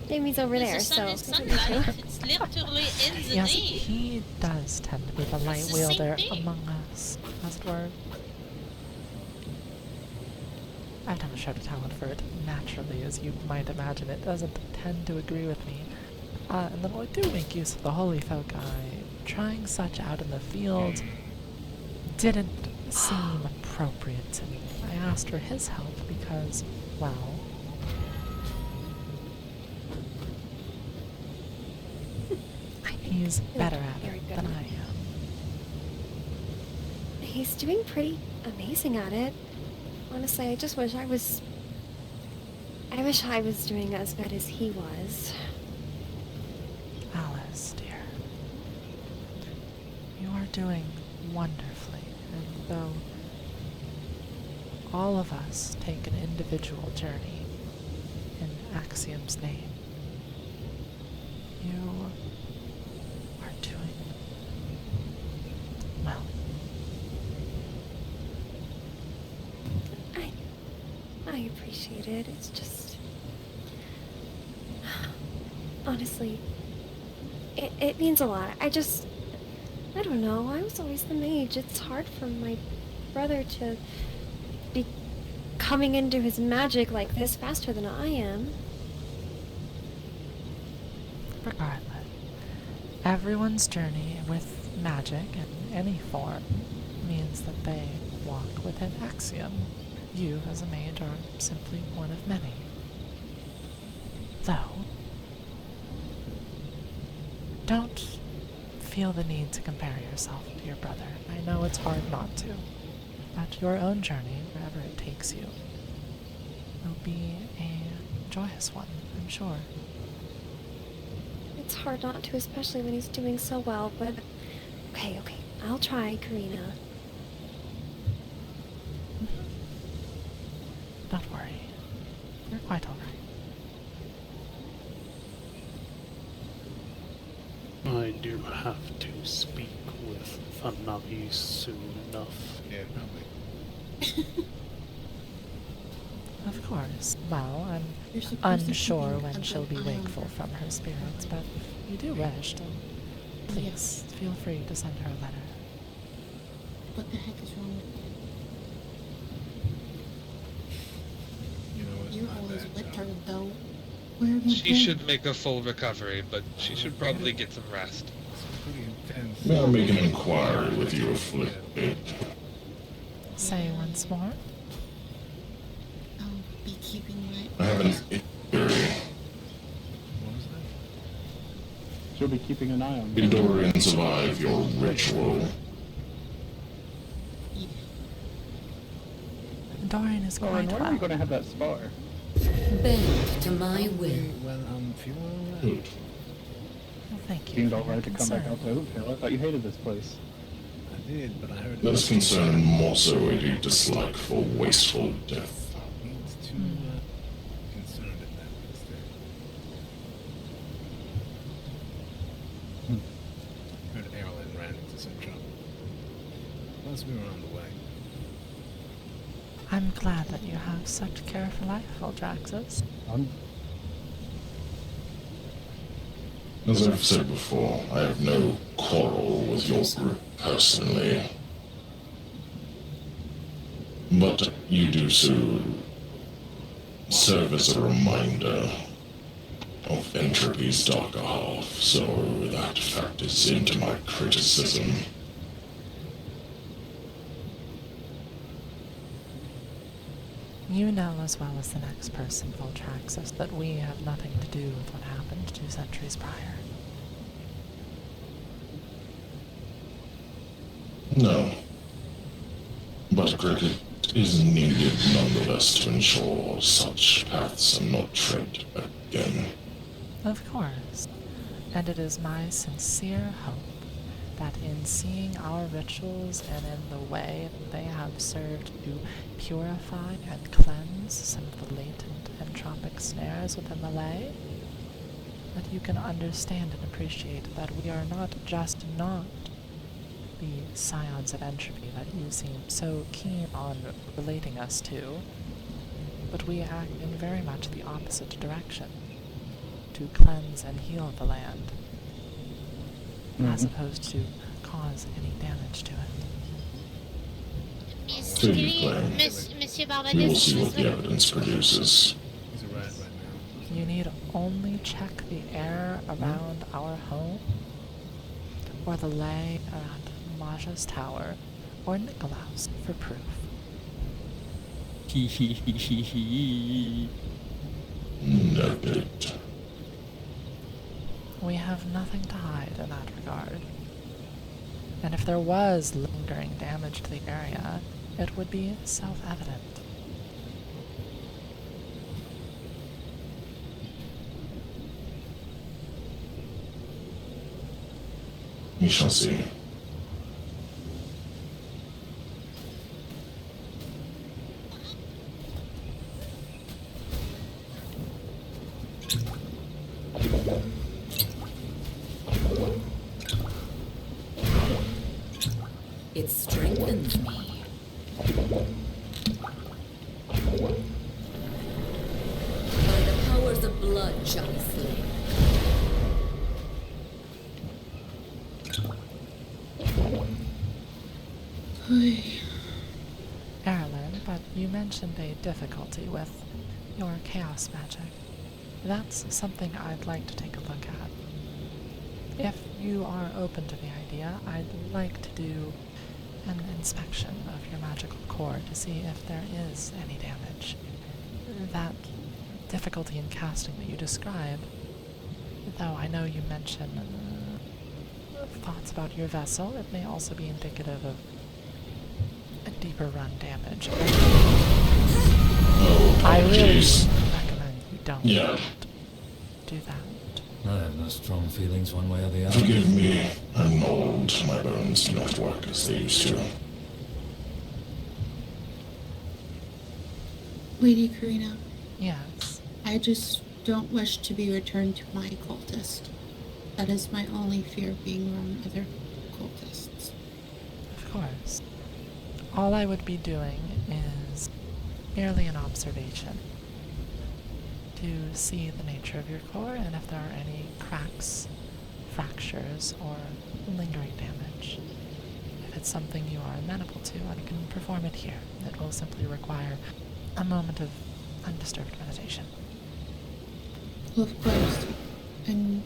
Jamie's over there, The sun so is sunlight. It's literally in the Yes, name. he does tend to be the light the same wielder thing. among us, as it were. I don't have a shout of talent for it naturally, as you might imagine. It doesn't tend to agree with me. And then when I do make use of the holy folk, trying such out in the field didn't seem appropriate to me. I asked for his help because, well, he's better at very it good. than I am. He's doing pretty amazing at it. Honestly, I just wish I was doing as good as he was. Alice, dear, you are doing wonderfully, and though all of us take an individual journey in Axiom's name, you are doing well. I appreciate it. It's just... Honestly, it means a lot. I don't know. I was always the mage. It's hard for my brother to be coming into his magic like this faster than I am. Regardless, everyone's journey with magic in any form means that they walk within Axiom. You, as a mage, are simply one of many. Though, don't feel the need to compare yourself to your brother. I know it's hard not to, but your own journey, wherever it takes you, will be a joyous one, I'm sure. It's hard not to, especially when he's doing so well, but... Okay. I'll try, Karina. Don't worry. You're quite alright. I do have to speak with Thanavi soon enough. Yeah, probably. Of course. Well, I'm You're supposed to unsure keep when an she'll be eye on wakeful her. from her spirits, but if you do wish to, please feel free to send her a letter. What the heck is wrong with You know, it's you? You're not always that with her, tough. though. Where have you She been? should make a full recovery, but she should probably get some rest. it's pretty intense. May I make an inquiry with you afflicted? Say once more. I'll be keeping my I have an inquiry. What was that? She'll be keeping an eye on you. Did Dorian survive your ritual? Dorian is Lauren, quite when are you well. going to have that spar? Bend to my will. Well, I'm feeling alright. Good. Well, thank you Seemed for your alright to come back concern. out to Oakdale. I thought you hated this place. I did, but I heard it That's concerned more so a deep dislike for wasteful death. He's too concerned at that mistake. Heard Erlen ran into some trouble. Plus, we were on the way. I'm glad that you have such care for life, Aldraxis. As I've said before, I have no quarrel with your group personally. But you do so serve as a reminder of entropy's darker half, so that factors into my criticism. You know as well as the next person, Voltraxis, that we have nothing to do with what happened 2 centuries prior. No. But cricket is needed nonetheless to ensure such paths are not tread again. Of course. And it is my sincere hope that in seeing our rituals and in the way that they have served to purify and cleanse some of the latent entropic snares within the lay, that you can understand and appreciate that we are not just not the scions of entropy that you seem so keen on relating us to, but we act in very much the opposite direction, to cleanse and heal the land, as opposed to cause any damage to it. To be plain, Monsieur we will see what Barbadis, the evidence produces. He's a rat right now. You need only check the air around our home, or the lay around Maja's tower, or Nikolaus for proof. Noted. We have nothing to hide in that regard. And if there was lingering damage to the area, it would be self-evident. We shall see. It strengthens me. By the powers of blood shall we slay. Erlen, but you mentioned a difficulty with your chaos magic. That's something I'd like to take a look at. If you are open to the idea, I'd like to do an inspection of your magical core to see if there is any damage. That difficulty in casting that you described, though I know you mentioned thoughts about your vessel, it may also be indicative of a deeper run damage. I really recommend you don't do that. I have no strong feelings one way or the other. Forgive me, I'm old. My bones do not work as they used to. Lady Karina, Yes. I just don't wish to be returned to my cultist. That is my only fear, being around other cultists. Of course. All I would be doing is merely an observation to see the nature of your core and if there are any cracks, fractures, or lingering damage. If it's something you are amenable to, I can perform it here. It will simply require a moment of undisturbed meditation. Well, of course. And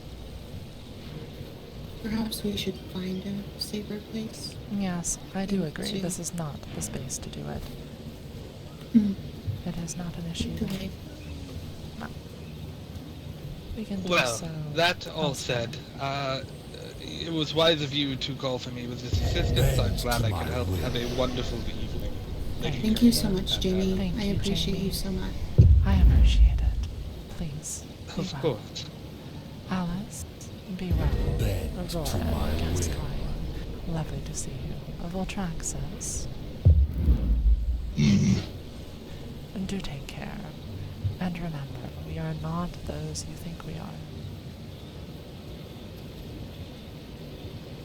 perhaps we should find a safer place. Yes, I do agree. to- This is not the space to do it. Mm. It is not an issue. Okay. No. We can do Well, so. that all said, it was wise of you to call for me with this assistance. I'm glad I could help. Have a wonderful evening. Thank you so much, Jamie. Thank I you, appreciate Jamie. you so much. I appreciate it. Please. Be Of well. course. Alice, be well. Bend to Aurora, my Gascoigne, will. lovely to see you. Voltraxis. And do take care. And remember, we are not those you think we are.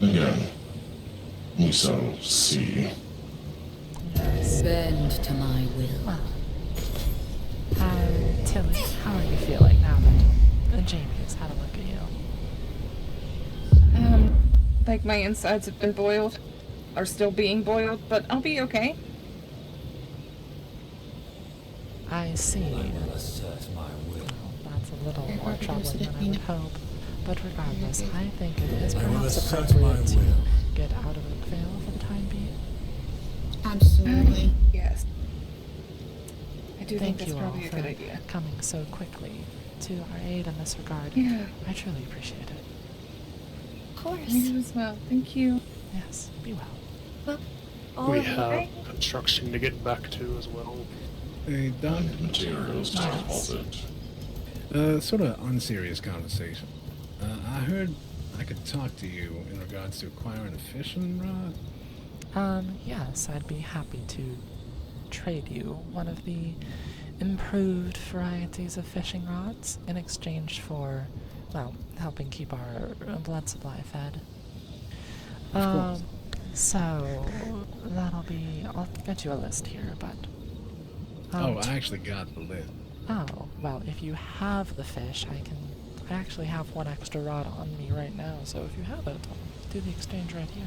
Again, we shall see. Yes. Bend to my will. Well, Tilly, how are you feeling now that Jamie's had a look at you? Like my insides have been boiled, are still being boiled, but I'll be okay. I see. Assert my will. That's a little more troubling than I would hope. But regardless, I think it is I will perhaps assert my appropriate to will. get out of Oakvale for the time being. Absolutely. Yes. I do think Thank that's you all probably a for good idea. coming so quickly to our aid in this regard. Yeah. I truly appreciate it. Of course. You as well. Thank you. Yes, be well. All We of you. have construction to get back to as well. Hey, Doc. Materials to deposit. Sort of unserious conversation. I heard I could talk to you in regards to acquiring a fishing rod. Yes, I'd be happy to trade you one of the improved varieties of fishing rods in exchange for, well, helping keep our blood supply fed. Of course. So that'll be, I'll get you a list here, but... I actually got the list. Oh, well, if you have the fish, I actually have one extra rod on me right now, so if you have it, I'll do the exchange right here.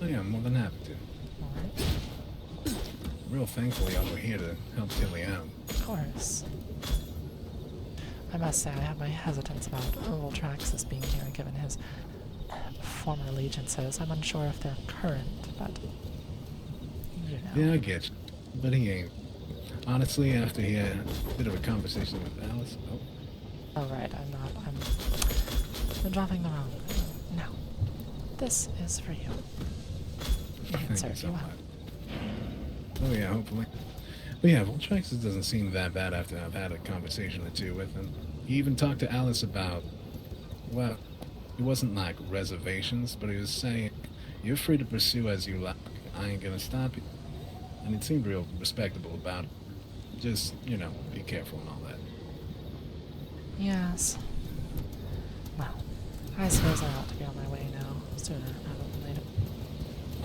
Oh yeah, I'm more than happy to. Alright. Real thankfully, I'm here to help Tilly out. Of course. I must say, I have my hesitance about Voltraxis being here, given his former allegiances. I'm unsure if they're current, but... you know. Yeah, I get you. But he ain't. Honestly, after he had a bit of a conversation with Alice... Oh, right, I'm dropping the wrong... No. This is for you. Thank you Serve so you much. well. Oh yeah, hopefully. But yeah, Voltraxis doesn't seem that bad after I've had a conversation or two with him. He even talked to Alice about... Well, it wasn't like reservations, but he was saying, you're free to pursue as you like. I ain't gonna stop you. And it seemed real respectable about it. Just, you know, be careful and all that. Yes. Well, I suppose I ought to be on my way now, sooner rather than later.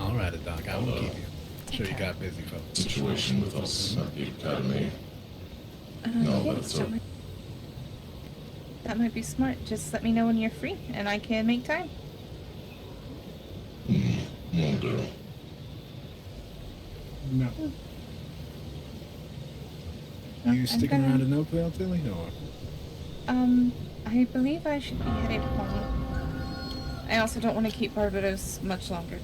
Alright, Doc, I won't keep you. Take Sure you care. got busy, folks. Situation with us at the academy. No, yes, that's all. that might be smart. Just let me know when you're free, and I can make time. Will do. No. You I'm sticking gonna- around in Oakvale, Tilly, or? I believe I should be headed home. I also don't want to keep Barbados much longer.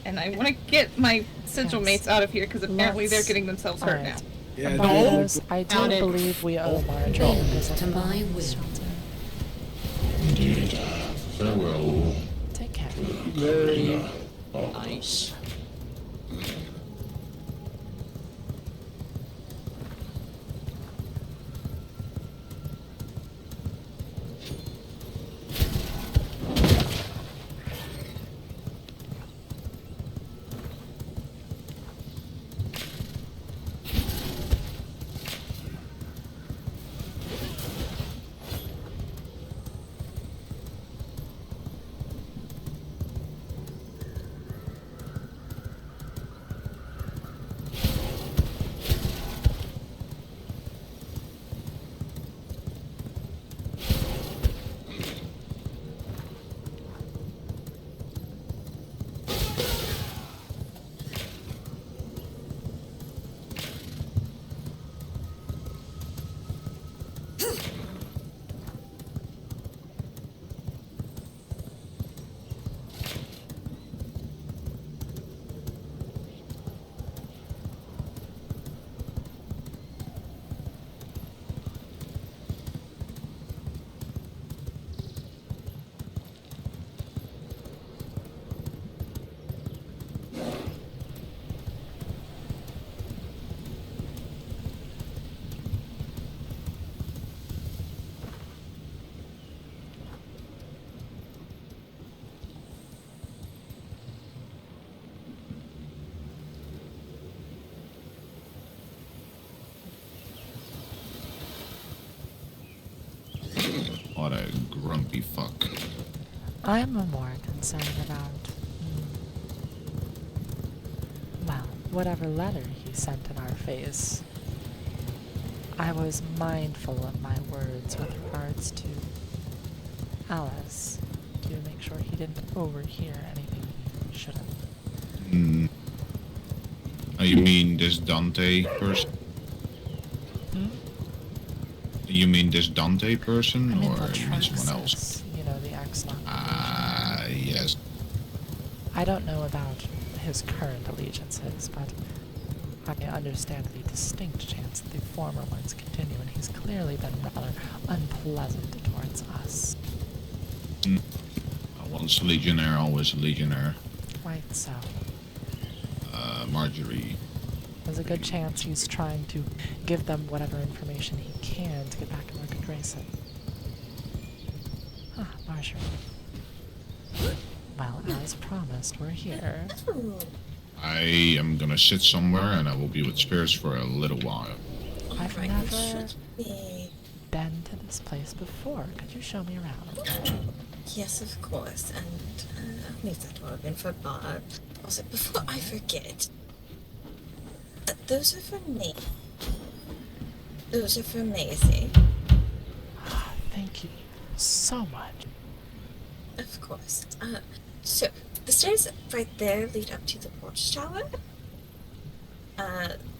And I want to get my central Yes. mates out of here, because apparently they're Let's- getting themselves hurt Alright. now. Yeah, Barbados, I do Found it. believe we owe Marjorie a visit to my will. shelter. Indeed. Farewell. Take care. Karina Barbados. jumpy fuck. I'm more concerned about, well, whatever letter he sent in our face. I was mindful of my words with regards to Alice, to make sure he didn't overhear anything he shouldn't. Hmm. Oh, you mean this Dante person? You mean this Dante person, I mean or you mean someone else? Latraxis, you know, the ex-Nocturne. Ah, yes. I don't know about his current allegiances, but I understand the distinct chance that the former ones continue, and he's clearly been rather unpleasant towards us. Once a legionnaire, always a legionnaire. Quite so. Marjorie. There's a good chance he's trying to give them whatever information he can to get back to Market Grayson. Ah, Marjorie. Well, as promised, we're here. I am gonna sit somewhere and I will be with spirits for a little while. I've never been to this place before. Could you show me around? Yes, of course, and I'll leave that door open for Bob. Also, before I forget, those are for me. Those are for Maisie. Thank you so much. Of course. So, the stairs right there lead up to the porch tower.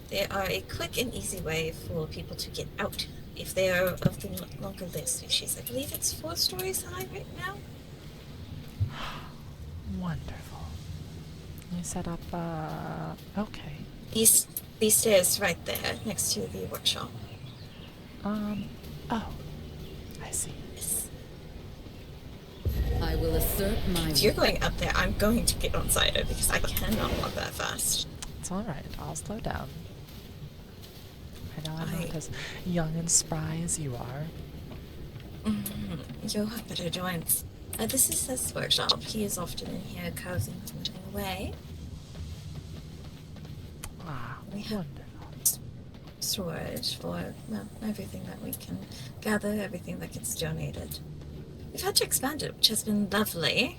They are a quick and easy way for people to get out if they are of the longer lived species. I believe it's 4 stories high right now. Wonderful. You set up, okay. These stairs right there, next to the workshop. Oh. I see. Yes. I will assert my... If you're going up there, I'm going to get on Cider because I cannot walk that fast. It's alright, I'll slow down. I know I'm not as young and spry as you are. You'll have better joints. This is his workshop. He is often in here causing and putting away. We have storage for, well, everything that we can gather, everything that gets donated. We've had to expand it, which has been lovely.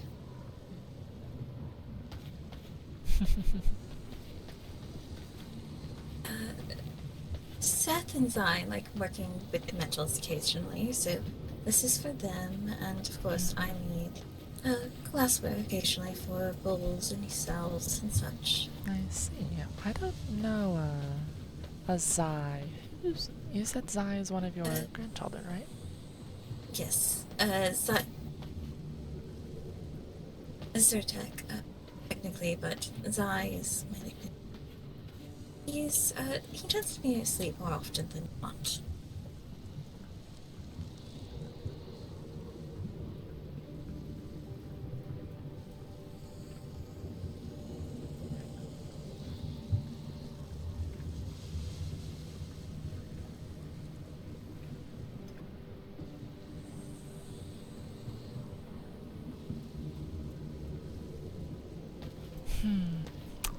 Seth and Zai like working with the metals occasionally, so this is for them, and of course I need glassware occasionally for bowls and cells and such. I see. I don't know, a Zai. You said Zai is one of your grandchildren, right? Yes. Zai... Zyrtec, technically, but Zai is my nickname. He tends to be asleep more often than not.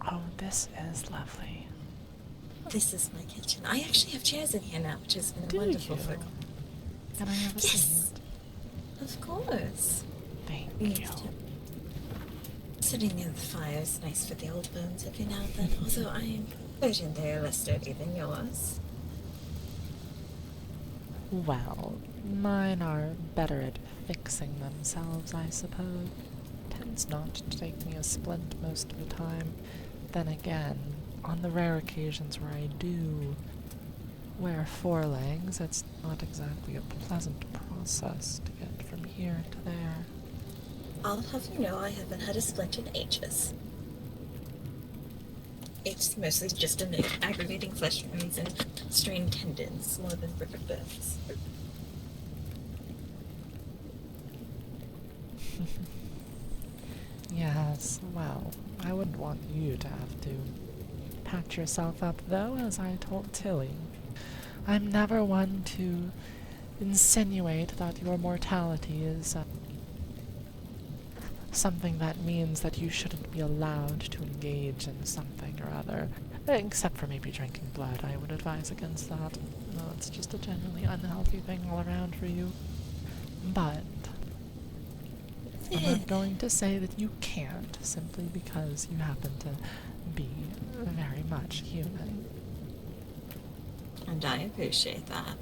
Oh, this is lovely. This is my kitchen. I actually have chairs in here now, which has been wonderful for... Can I have a seat? Of course. Thank you. Sitting near the fire is nice for the old bones every now and then, although I am certain they are less sturdy than yours. Well, mine are better at fixing themselves, I suppose. Tends not to take me a splint most of the time. Then again, on the rare occasions where I do wear 4 legs, it's not exactly a pleasant process to get from here to there. I'll have you know I haven't had a splint in ages. It's mostly just aggravating flesh wounds and strained tendons more than ripped bits. Yes, well, I wouldn't want you to have to patch yourself up, though, as I told Tilly. I'm never one to insinuate that your mortality is something that means that you shouldn't be allowed to engage in something or other. Except for maybe drinking blood, I would advise against that. No, it's just a generally unhealthy thing all around for you. But I'm not going to say that you can't, simply because you happen to be very much human. And I appreciate that.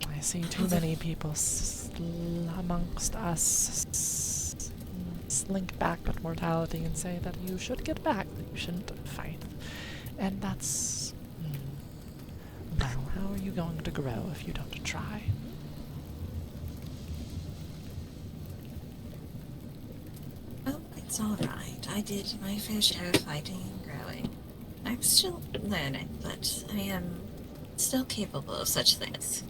I see too many people amongst us slink back at mortality and say that you should get back, that you shouldn't fight. And that's... well, how are you going to grow if you don't try? Oh, it's alright. I did my fair share of fighting and growing. I'm still learning, but I am still capable of such things.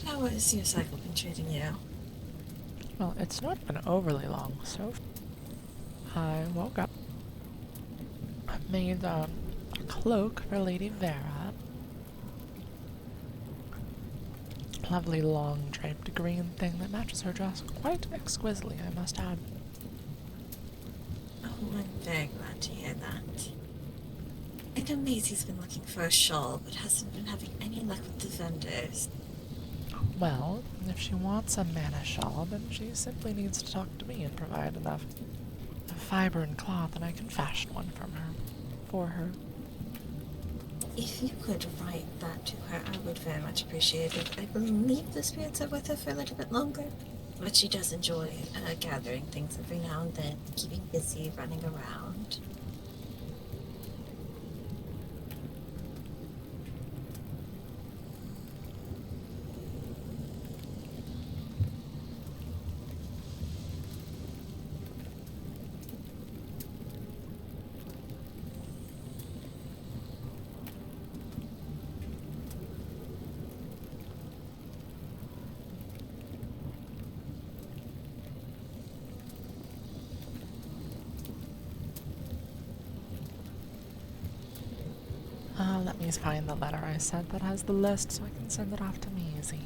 How has your cycle been treating you? Well, it's not been overly long, so I woke up, made a cloak for Lady Vera. Lovely long draped green thing that matches her dress quite exquisitely, I must add. Oh, I'm very glad to hear that. I know Maisie's been looking for a shawl, but hasn't been having any luck with the vendors. Well, if she wants a mana shawl, then she simply needs to talk to me and provide enough fiber and cloth, and I can fashion one for her. If you could write that to her, I would very much appreciate it. I believe the spirits are with her for a little bit longer, but she does enjoy gathering things every now and then, keeping busy, running around. Let me find the letter I sent that has the list so I can send it off to Maisie.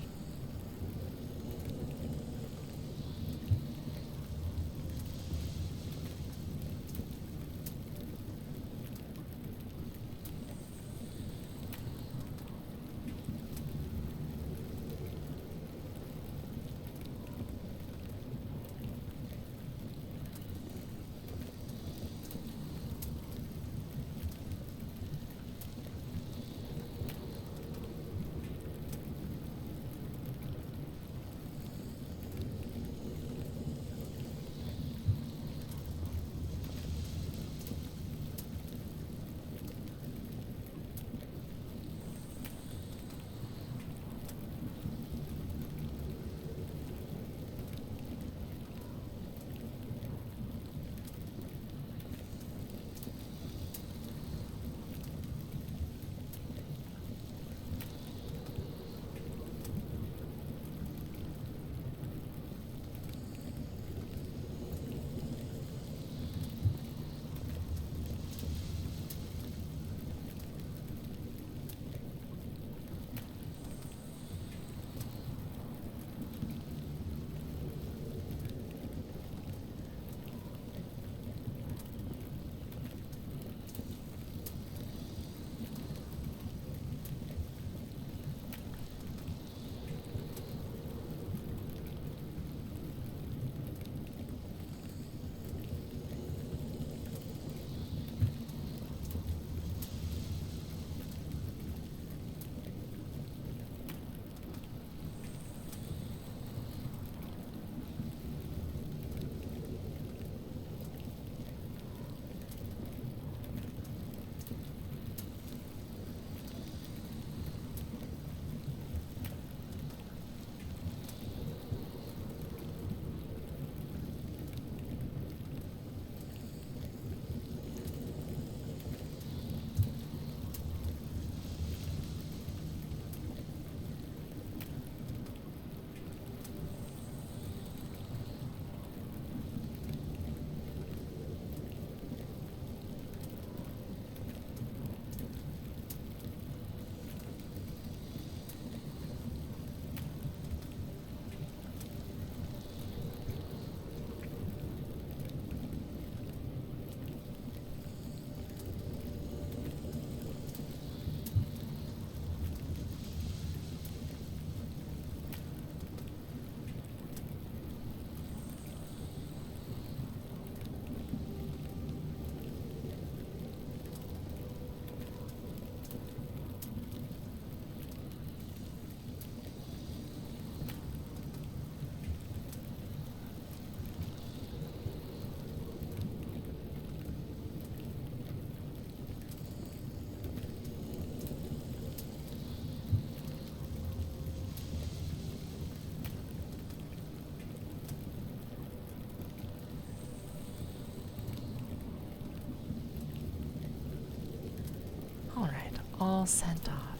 all sent off.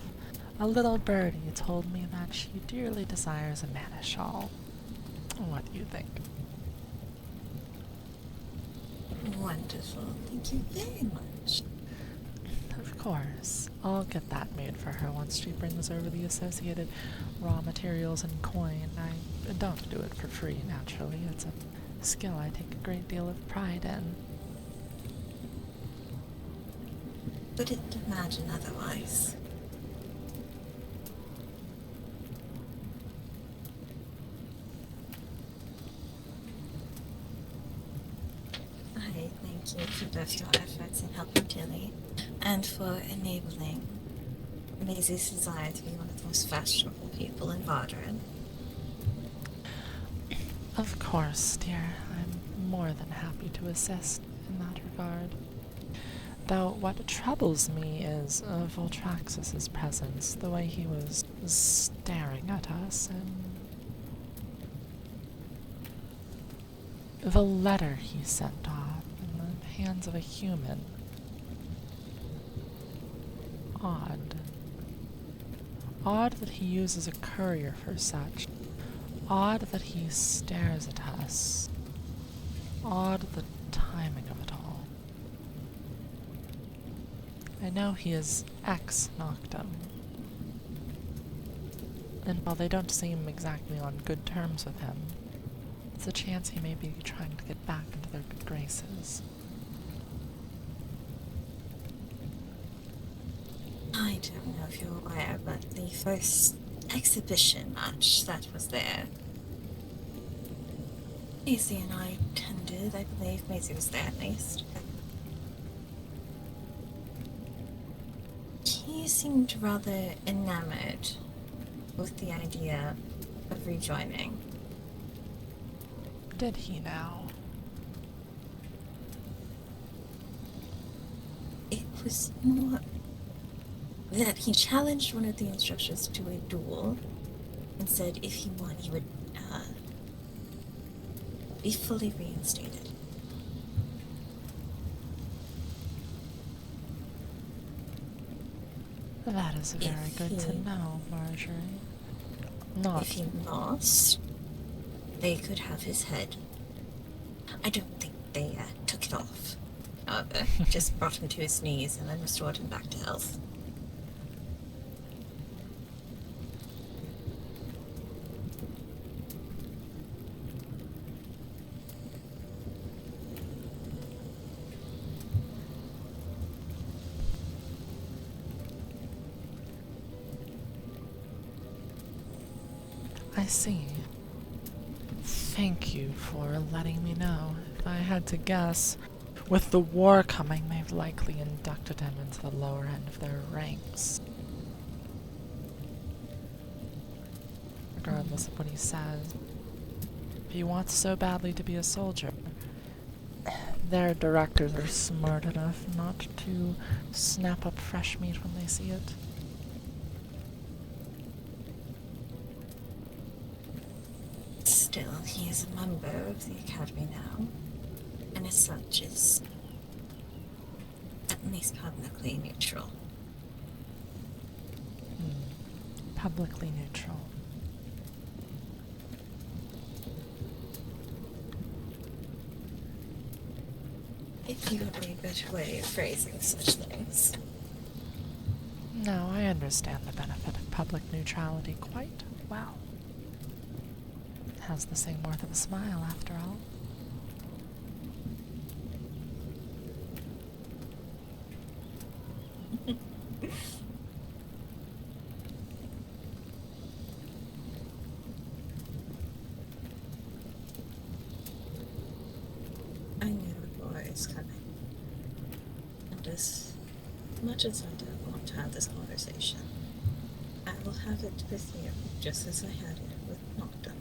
A little birdie told me that she dearly desires a mana shawl. What do you think? Wonderful. Thank you very much. Of course. I'll get that made for her once she brings over the associated raw materials and coin. I don't do it for free, naturally. It's a skill I take a great deal of pride in. Couldn't imagine otherwise. I thank you for both your efforts in helping Tilly and for enabling Maisie's desire to be one of the most fashionable people in Vardren. Of course, dear. I'm more than happy to assist in that regard. Though what troubles me is Voltraxis's presence, the way he was staring at us, and the letter he sent off in the hands of a human. Odd. Odd that he uses a courier for such. Odd that he stares at us. Odd the timing of it all. I know he is ex-Noctum. And while they don't seem exactly on good terms with him, it's a chance he may be trying to get back into their good graces. I don't know if you're aware, but the first exhibition match that was there, Maisie and I attended. I believe Maisie was there at least. He seemed rather enamored with the idea of rejoining. Did he now? It was more that he challenged one of the instructors to a duel and said if he won, he would be fully reinstated. That is very good to know, Marjorie. Not. If he lost, they could have his head. I don't think they took it off. However, just brought him to his knees and then restored him back to health. I see. Thank you for letting me know. If I had to guess, with the war coming, they've likely inducted him into the lower end of their ranks. Regardless of what he says, if he wants so badly to be a soldier, their directors are smart enough not to snap up fresh meat when they see it. Still, he is a member of the Academy now, and as such is at least publicly neutral. Publicly neutral. If you would be a better way of phrasing such things. No, I understand the benefit of public neutrality quite well. It has the same worth of a smile, after all. I knew the war is coming. And as much as I don't want to have this conversation, I will have it with you, just as I had it with Noctum.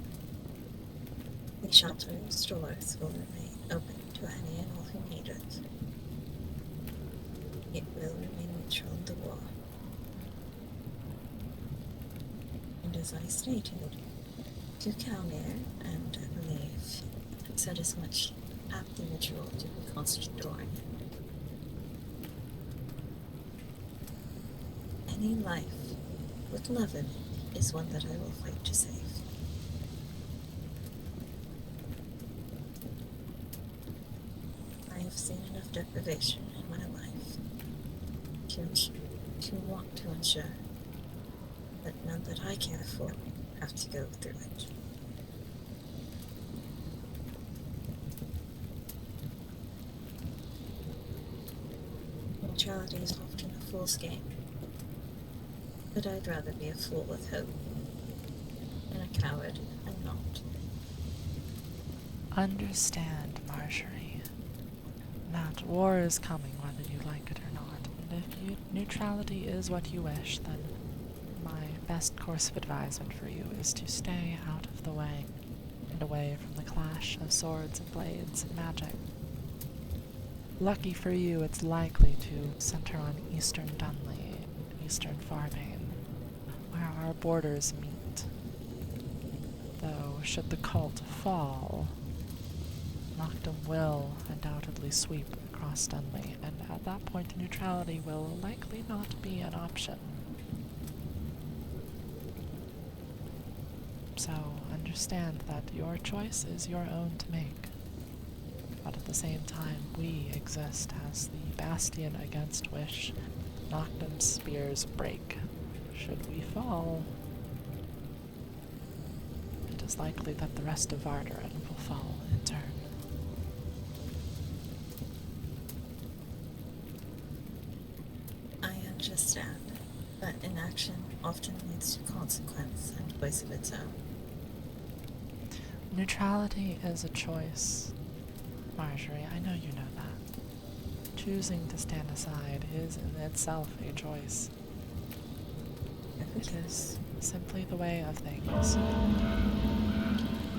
The shelter's doors will remain open to any and all who need it. It will remain neutral in the war. And as I stated, to Kalmir, and I believe said as much at the ritual to be constant during. I any life with love in it is one that I will fight to save. I have seen enough deprivation in my life to want to ensure that none that I care for have to go through it. Neutrality is often a fool's game, but I'd rather be a fool with hope than a coward and not. Understand, Marjorie, that war is coming whether you like it or not, and if neutrality is what you wish, then my best course of advisement for you is to stay out of the way, and away from the clash of swords and blades and magic. Lucky for you, it's likely to center on eastern Dunley and eastern Farbane, where our borders meet. Though, should the cult fall, Noctum will undoubtedly sweep across Dunley, and at that point neutrality will likely not be an option. So understand that your choice is your own to make. But at the same time, we exist as the bastion against which Noctum's spears break. Should we fall, it is likely that the rest of Vardaran will fall in turn. I understand that inaction often leads to consequence and voice of its own. Neutrality is a choice. Marjorie, I know you know that. Choosing to stand aside is in itself a choice. It is simply the way of things.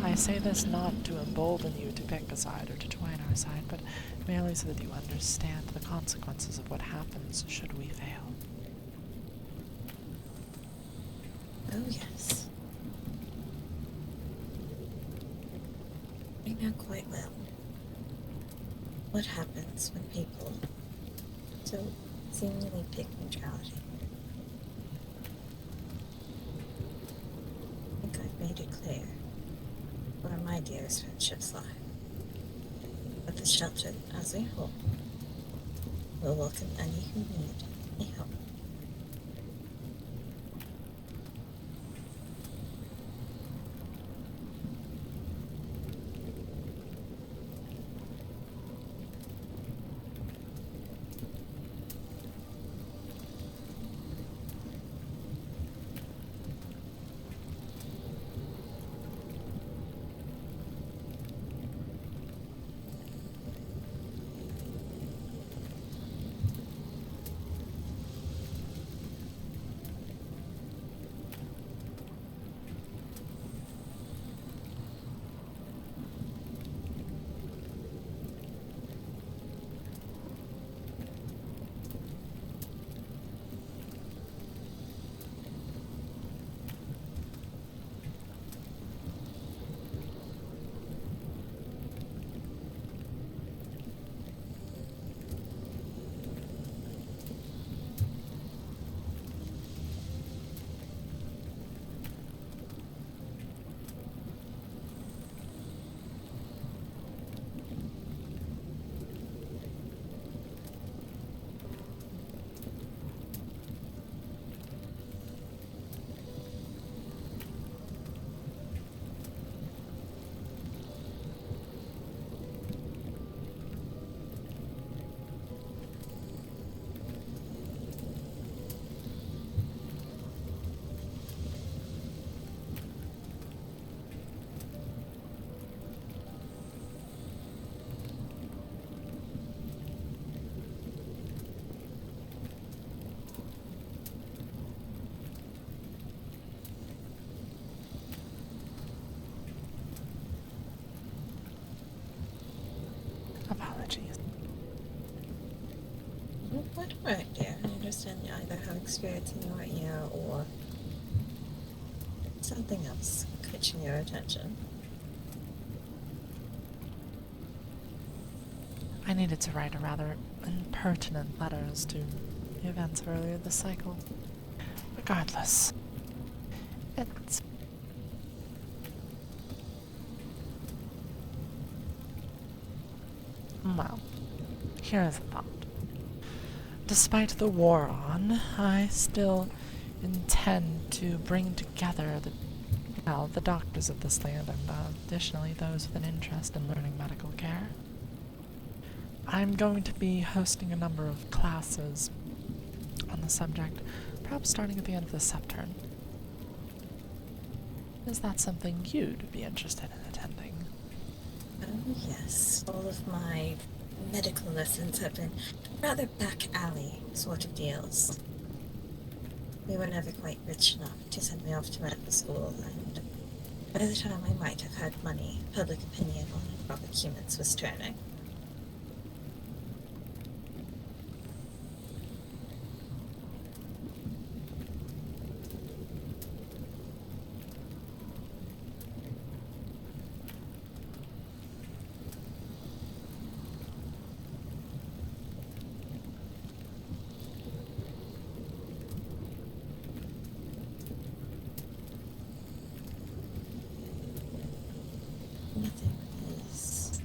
I say this not to embolden you to pick a side or to join our side, but merely so that you understand the consequences of what happens should we fail. Oh, yes. I know quite well what happens when people so seemingly pick neutrality. I think I've made it clear where my dearest friendships lie. But the shelter, as a whole, will welcome any who need a home. Apologies. Quite right, dear. I understand you either have experience in your ear or something else catching your attention. I needed to write a rather impertinent letter as to the events of earlier this cycle. regardless, it's... Well, here's a thought. Despite the war on, I still intend to bring together the doctors of this land and additionally those with an interest in learning medical care. I'm going to be hosting a number of classes on the subject, perhaps starting at the end of this subterm. Is that something you'd be interested in attending? Oh, yes. All of my medical lessons have been rather back alley sort of deals. We were never quite rich enough to send me off to medical school, and by the time I might have had money, public opinion on proper humans was turning. Nothing is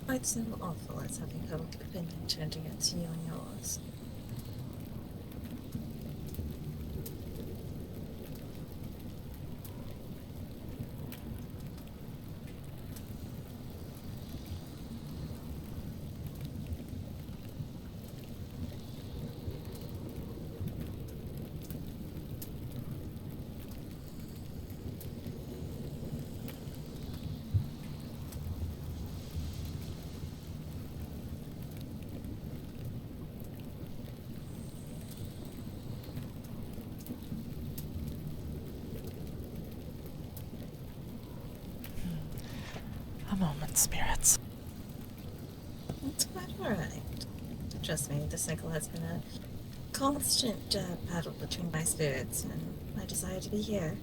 quite so awful as having public opinion turned against you and yours. A moment, spirits. It's quite alright. Trust me, the cycle has been a constant battle between my spirits and my desire to be here.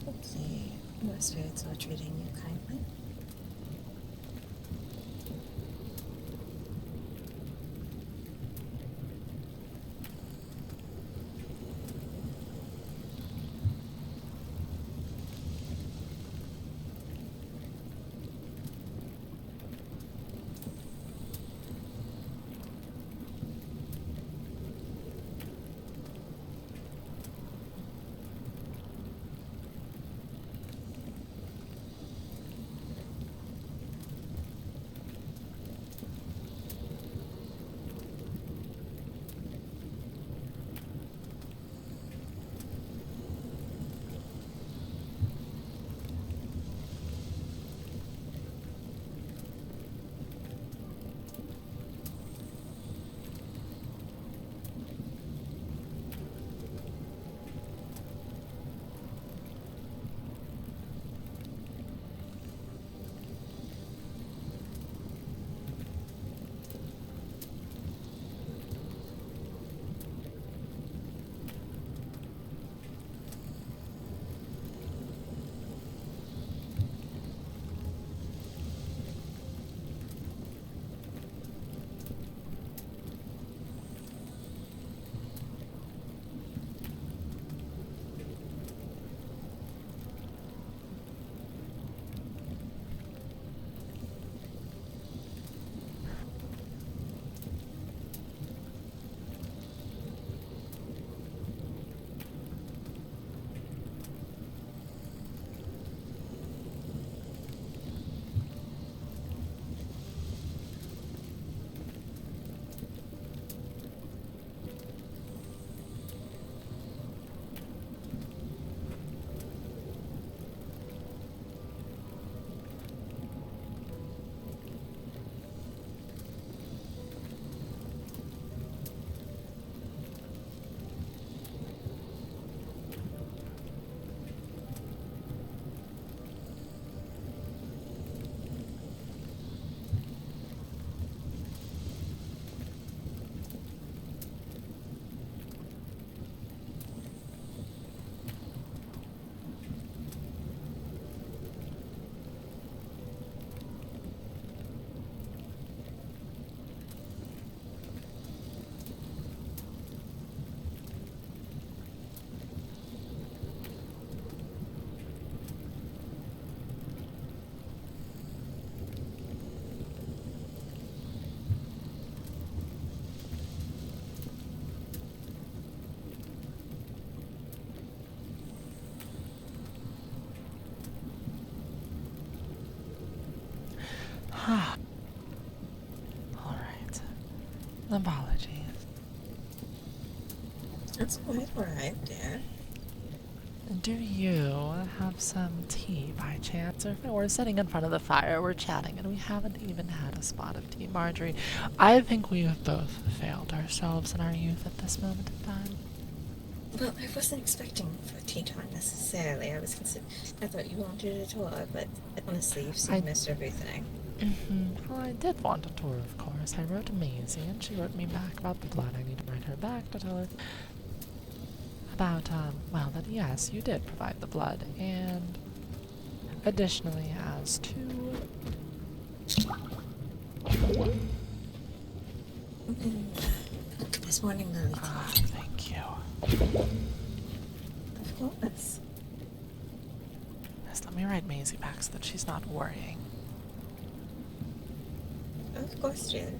Hopefully, your spirits are treating you kindly. That's quite alright, dear. Do you have some tea by chance? Or we're sitting in front of the fire, we're chatting, and we haven't even had a spot of tea. Marjorie, I think we have both failed ourselves in our youth at this moment in time. Well, I wasn't expecting for tea time necessarily. I thought you wanted a tour, but honestly, you've seen most everything. Well, I did want a tour, of course. I wrote to Maisie, and she wrote me back about the blood. I need to write her back to tell her about, well, that yes, you did provide the blood, and additionally as to... This morning, Lily. Thank you. Of course. Yes, let me write Maisie back so that she's not worrying. Of course, dear.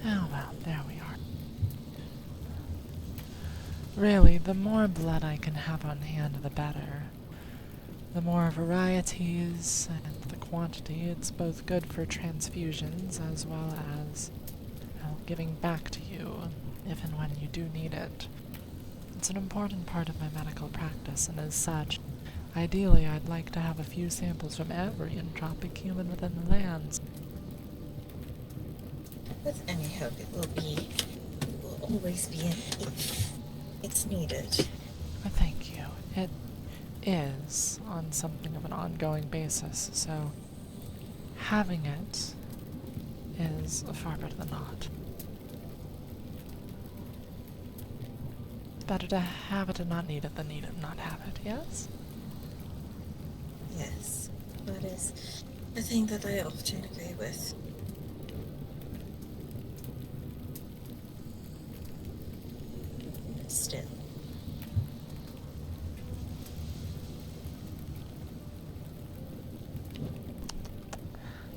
Oh, well, there we are. Really, the more blood I can have on hand, the better. The more varieties and the quantity, it's both good for transfusions as well as, well, giving back to you if and when you do need it. It's an important part of my medical practice, and as such, ideally I'd like to have a few samples from every entropic human within the lands. With any hope, it will always be an if it's needed. Thank you. It is on something of an ongoing basis, so having it is far better than not. It's better to have it and not need it than need it and not have it, yes? Yes, that is a thing that I often agree with. Still.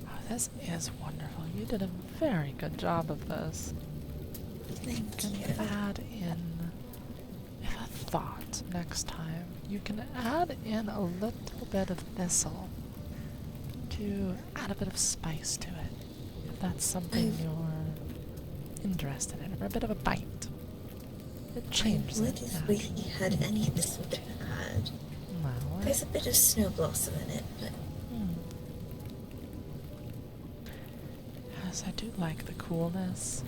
Oh, this is wonderful. You did a very good job of this. Thank you. Add in, if a thought next time, you can add in a little bit of thistle to add a bit of spice to it. If that's something you're interested in, or a bit of a bite. It changes I it. would if we had any of this to add. Well, There's a bit of snow blossom in it, but Yes, I do like the coolness.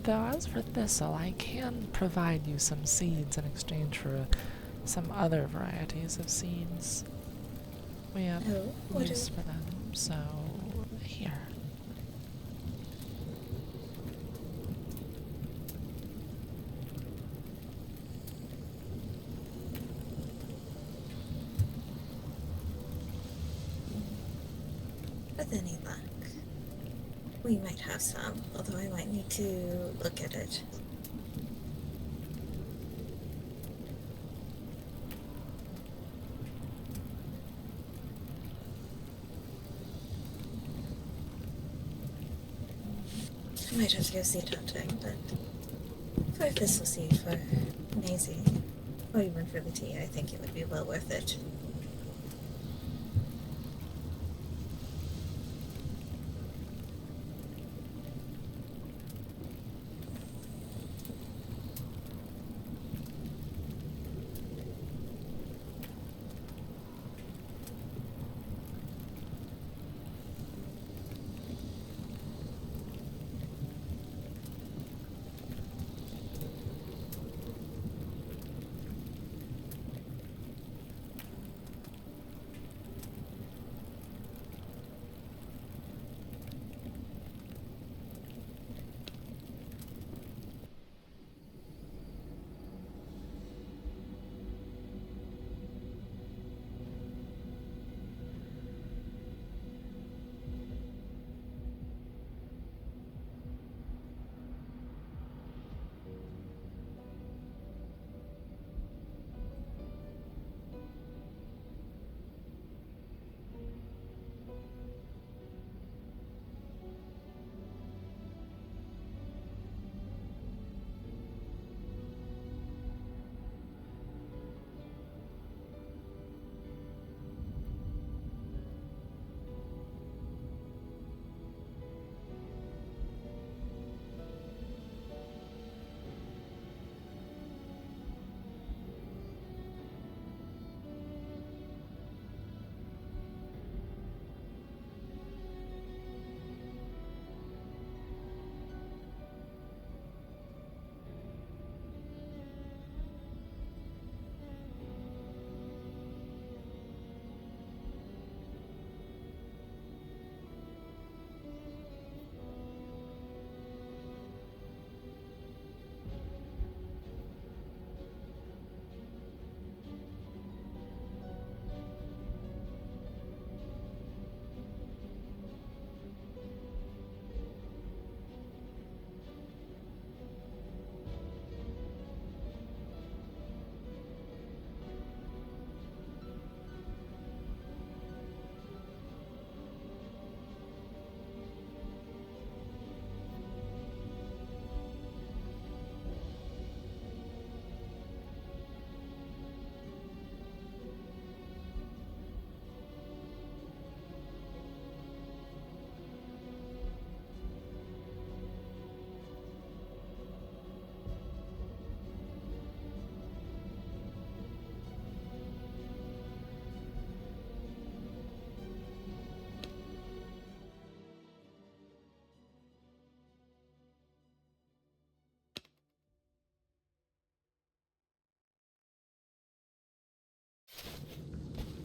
Though, as for thistle, I can provide you some seeds in exchange for some other varieties of seeds. We have use for them, so here. With any luck, we might have some, although I might need to look at it. I might have to go seed hunting, but for thistle seed, for Maisie, or even for the tea, I think it would be well worth it.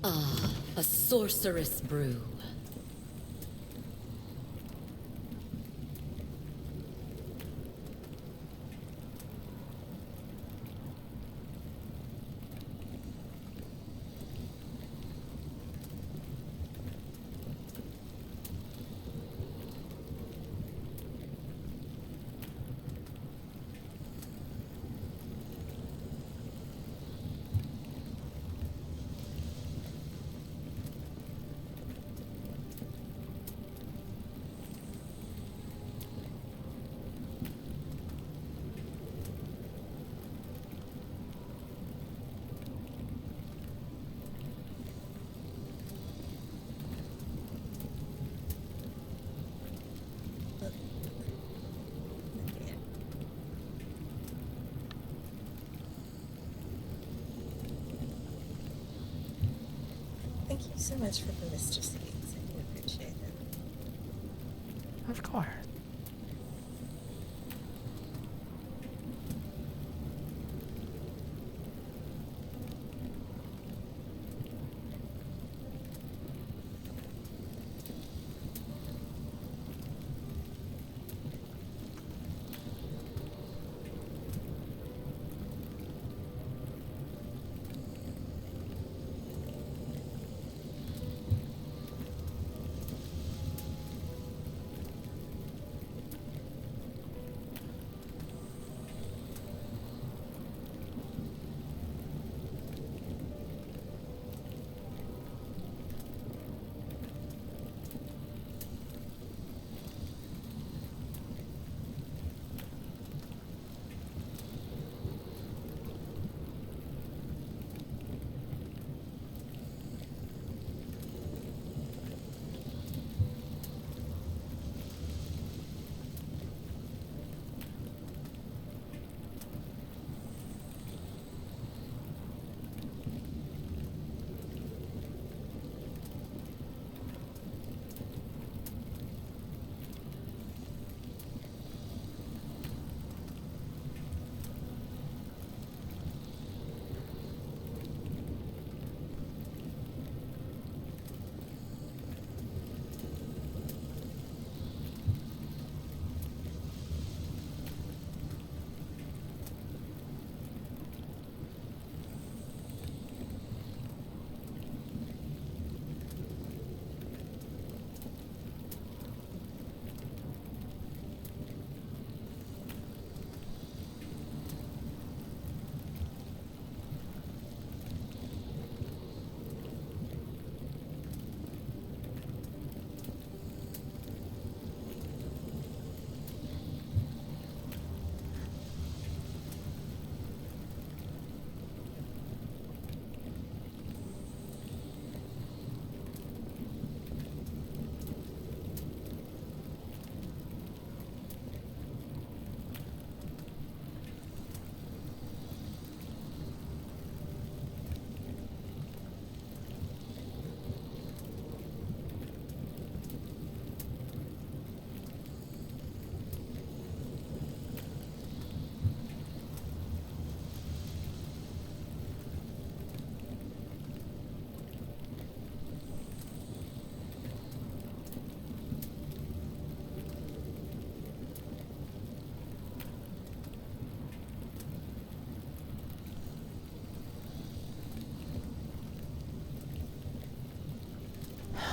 Ah, a sorceress brew. Thank you so much for the list of seeds. I do appreciate it. Of course.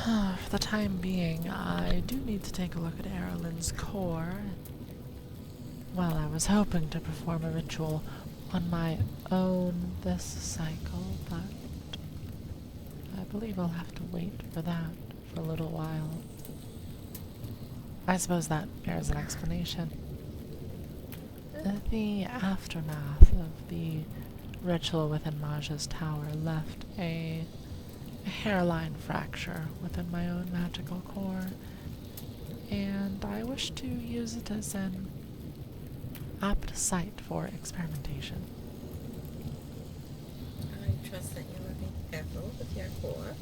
For the time being, I do need to take a look at Erlen's core. Well, I was hoping to perform a ritual on my own this cycle, but I believe I'll have to wait for that for a little while. I suppose that bears an explanation. The aftermath of the ritual within Maja's tower left a hairline fracture within my own magical core, and I wish to use it as an apt site for experimentation. I trust that you are being careful with your core.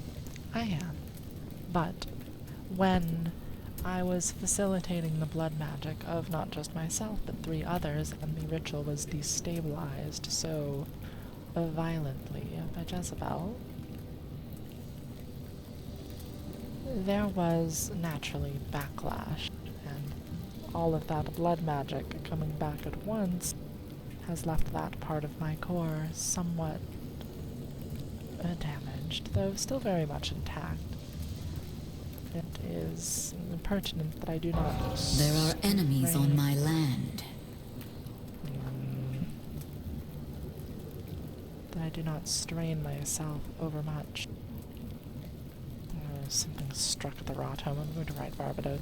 I am, but when I was facilitating the blood magic of not just myself, but 3 others, and the ritual was destabilized so violently by Jezebel, there was naturally backlash, and all of that blood magic coming back at once has left that part of my core somewhat damaged, though still very much intact. It is pertinent that I do not... There are enemies on my land. That I do not strain myself overmuch. Something struck at the raw tome. I'm going to write Barbados.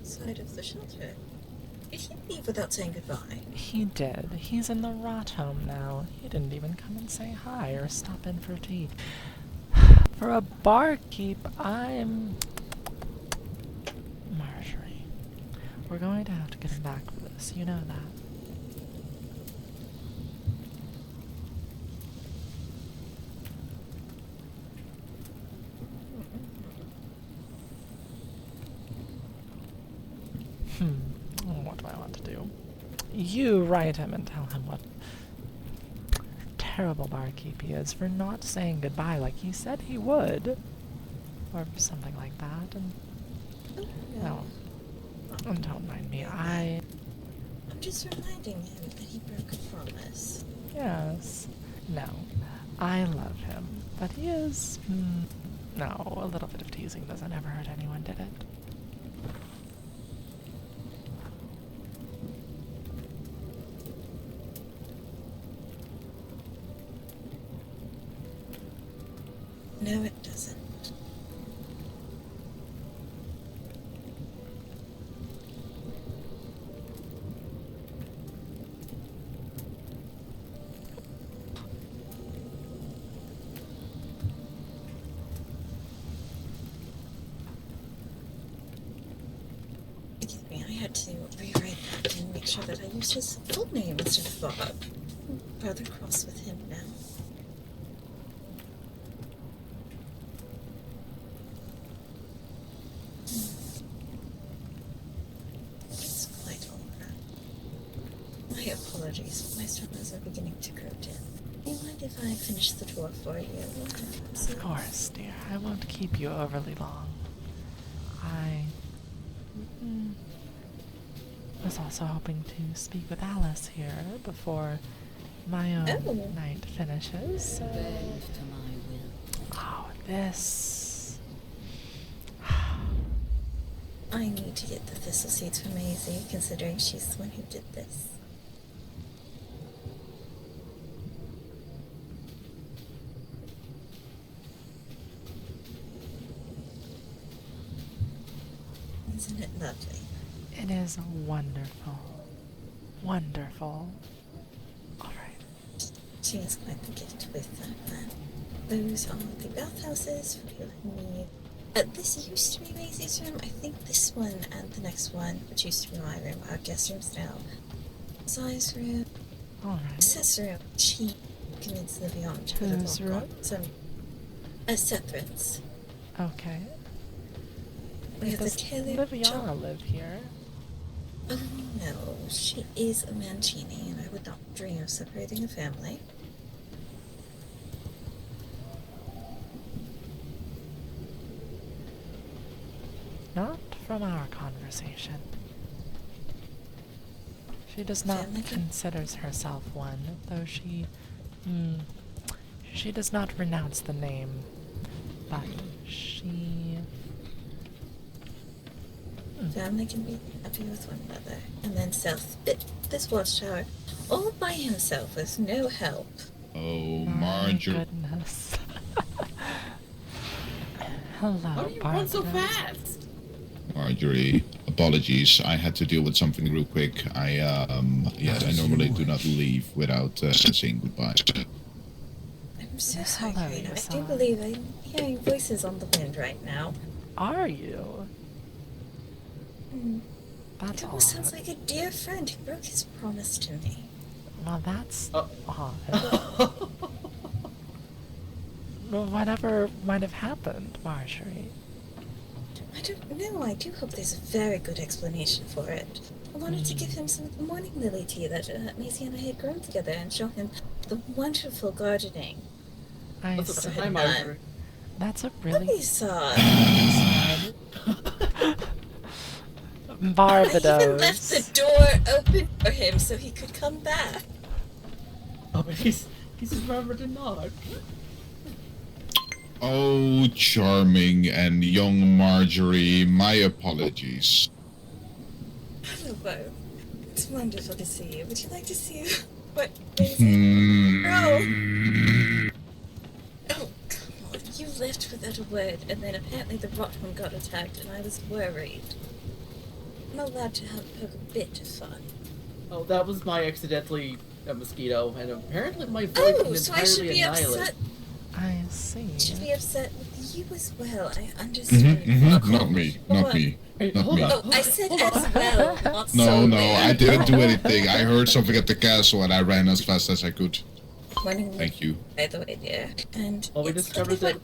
outside of the shelter. Did he leave without saying goodbye? He did. He's in the rot home now. He didn't even come and say hi or stop in for tea. For a barkeep, I'm... Marjorie. We're going to have to get him back for this. You know that. What do I want to do? You write him and tell him what terrible barkeep he is for not saying goodbye like he said he would. Or something like that. And no. And don't mind me. I'm just reminding him that he broke a promise. Yes. No. I love him. But he is... no, a little bit of teasing doesn't ever hurt anyone, did it? No, it doesn't. Excuse me, I had to rewrite that and make sure that I used his full name instead of Bob. I'm rather cross with him now. My apologies, my struggles are beginning to grow dim. Do you mind if I finish the tour for you? Of course, dear. I won't keep you overly long. I was also hoping to speak with Alice here before my own night finishes. So... oh, this... I need to get the thistle seeds for Maisie, considering she's the one who did this. Isn't it lovely? It is wonderful. Wonderful. Alright. She has quite the gift with that plan. Those are the bathhouses for you and me. This used to be Maisie's room. I think this one and the next one, which used to be my room, are guest rooms now. Zai's room. Alright. Seth's room. She convinced the beyond to Whose room? Some Sethrin's. Okay. We have the Does Taylor Liviana live here? Oh no, she is a Mancini, and I would not dream of separating a family. Not from our conversation. She does not considers herself one, though she... she does not renounce the name, but she... Family can be happy with one another, and then Seth bit this watchtower all by himself with no help. Oh, My Marjorie. goodness. Hello, How do you run so fast? Marjorie, apologies. I had to deal with something real quick. Yes, I normally do not leave without saying goodbye. I'm so sorry, Karina. I do believe I'm hearing voices on the wind right now. Are you? That's It odd. almost sounds like a dear friend who broke his promise to me. Well, that's odd. Well, whatever might have happened, Marjorie. I don't know. I do hope there's a very good explanation for it. I wanted to give him some of the morning lily tea that Maisie and I had grown together and show him the wonderful gardening. I see. That's a really sad. Barbados. I even left the door open for him so he could come back. Oh, but he's remembered to knock. Oh, charming and young Marjorie, my apologies. Hello, Bo. It's wonderful to see you. Would you like to see what Maisie... Oh, come on. You left without a word, and then apparently the rot one got attacked, and I was worried. I'm allowed to have a bit of fun. Oh, that was my accidentally a mosquito, and apparently my voice Oh, is so I should entirely be annihilated. upset. I see. I should be upset with you as well. I understand. Not me. Not me. Not me. Oh, I said as well, not No, so no, bad. I didn't do anything. I heard something at the castle and I ran as fast as I could. Running Thank you. by the way, dear. And Well, we it's discovered that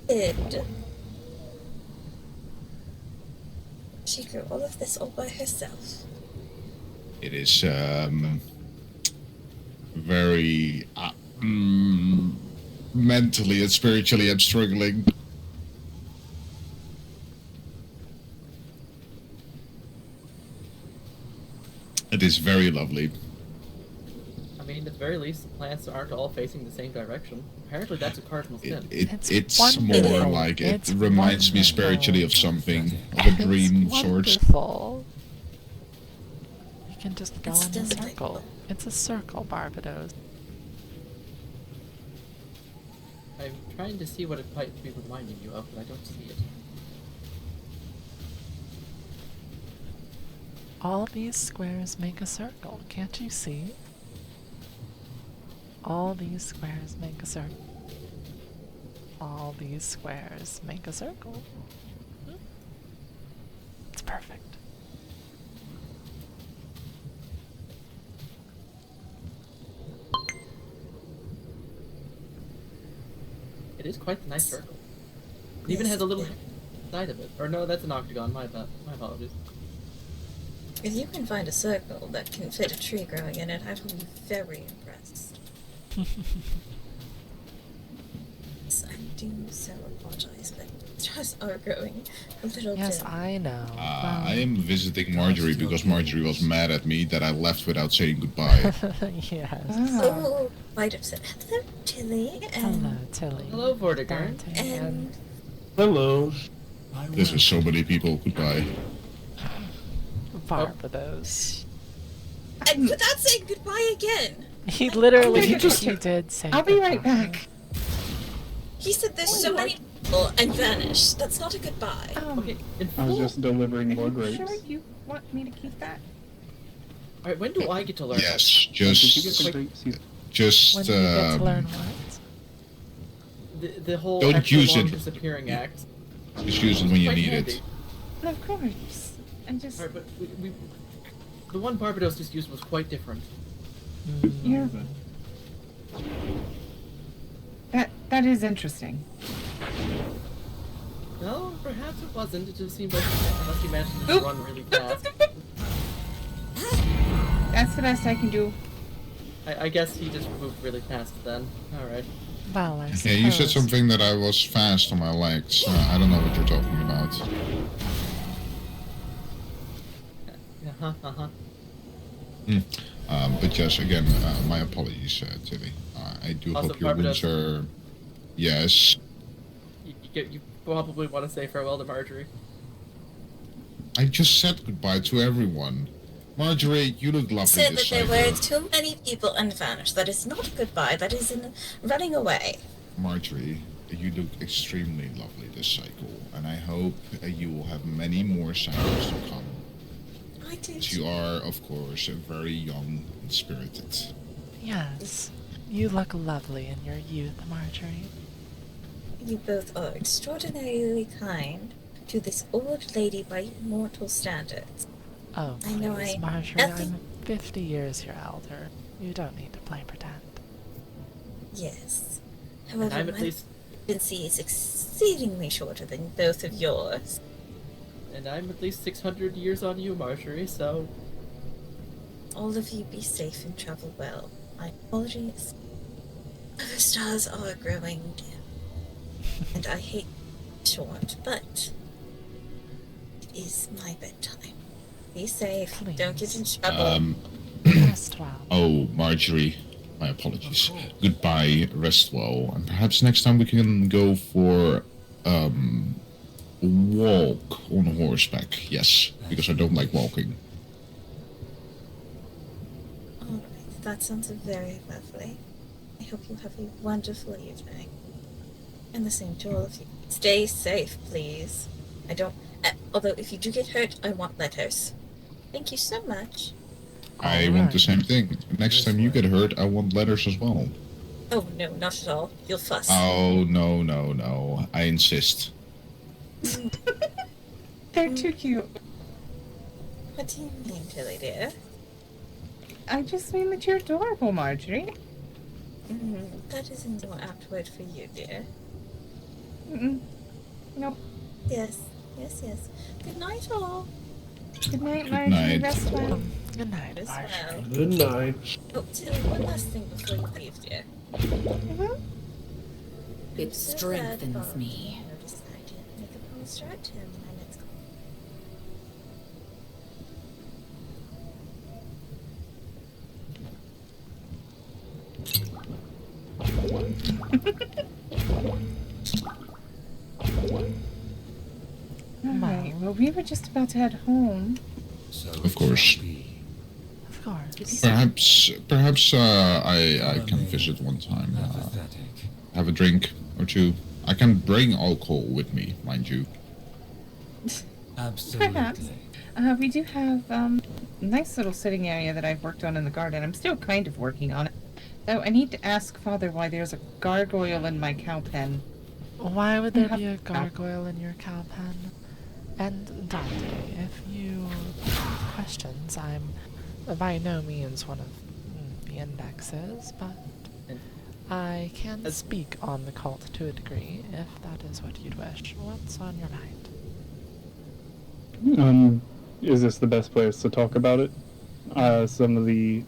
did. She grew all of this all by herself. It is very mentally and spiritually I'm struggling. It is very lovely. I mean, at the very least, the plants aren't all facing the same direction. Apparently, that's a cardinal sin. It's more wonderful. like it It's reminds me spiritually of something, of a dream of sorts. Wonderful. You can just go It's in a still circle. It's a circle, Barbados. I'm trying to see what it might be reminding you of, but I don't see it. All these squares make a circle. Can't you see? All these squares make a circle. All these squares make a circle. It's perfect. It is quite a nice circle. It even has a little side of it. Or no, that's an octagon. My apologies. If you can find a circle that can fit a tree growing in it, I will be very impressed. Yes, I do so apologize, but stars are growing a little Yes, dim. I know. I am visiting Marjorie because Marjorie was mad at me that I left without saying goodbye. Yes. Oh, quite upset. Hello, Tilly. Hello, Tilly. Hello, Vortigern. And Hello. This is so many people. Goodbye. Barbados. without saying goodbye again. He literally He just- he did say I'll be right goodbye. back. He said there's so many people and vanished. That's not a goodbye. Okay, I was just delivering more grapes. Sure you want me to keep that? Alright, when do I get to learn? Yes, Did you get just the grapes? When just do you get to learn what? The whole Don't extra use long it. disappearing act. just use it when you Quite need handy. it. Of course. And just Alright, but we the one Barbados just used was quite different. you're that is interesting. No, perhaps it wasn't. It just seemed like unless you managed to just run really fast. That's the best I can do. I guess he just moved really fast then. Alright. Well, I Yeah, you said suppose. something that I was fast on my legs. I don't know what you're talking about. Uh-huh. But yes, again, my apologies, Tilly. I do Also, hope your wounds Barbados. are... Yes. You probably want to say farewell to Marjorie. I just said goodbye to everyone. Marjorie, you look lovely Said this that there cycle. were too many people and vanished. That is not a goodbye. That is in running away. Marjorie, you look extremely lovely this cycle, and I hope you will have many more cycles to come. I do. You are, of course, very young and spirited. Yes. You look lovely in your youth, Marjorie. You both are extraordinarily kind to this old lady by mortal standards. Oh, I know please, I- Marjorie, nothing- I'm 50 years your elder. You don't need to play pretend. Yes. And However, I'm at my least pregnancy is exceedingly shorter than both of yours. 600 years on you, Marjorie, so All of you be safe and travel well. My apologies. The stars are growing dim. And I hate short, but it is my bedtime. Be safe. Don't get in trouble. Rest well. Oh, Marjorie, my apologies. Goodbye, rest well, and perhaps next time we can go for a walk on horseback. Yes, because I don't like walking. Alright, that sounds very lovely. I hope you have a wonderful evening. And the same to all of you. Stay safe, please. I don't. Although, if you do get hurt, I want letters. Thank you so much. I want the same thing. Next time you get hurt, I want letters as well. Oh, no, not at all. You'll fuss. Oh, no. I insist. They're too cute. What do you mean, Tilly dear? I just mean that you're adorable, Marjorie. That isn't the more apt word for you, dear. Nope. Yes. Good night, all. Good night, Good Marjorie. night. Rest well. Good night, As Marjorie. well. Good night. Oh, Tilly, one last thing before you leave, dear. It strengthens me. Notice that I didn't make a promise to write to him when I next call. Alright, well, we were just about to head home. Of course. Of course. Perhaps I can visit one time. Have a drink or two. I can bring alcohol with me, mind you. Perhaps. We do have a nice little sitting area that I've worked on in the garden. I'm still kind of working on it. Though I need to ask Father why there's a gargoyle in my cow pen. Why would there be a gargoyle in your cow pen? And Dante, if you have questions, I'm by no means one of the indexes, but I can speak on the cult to a degree, if that is what you'd wish. What's on your mind? Is this the best place to talk about it? Some of the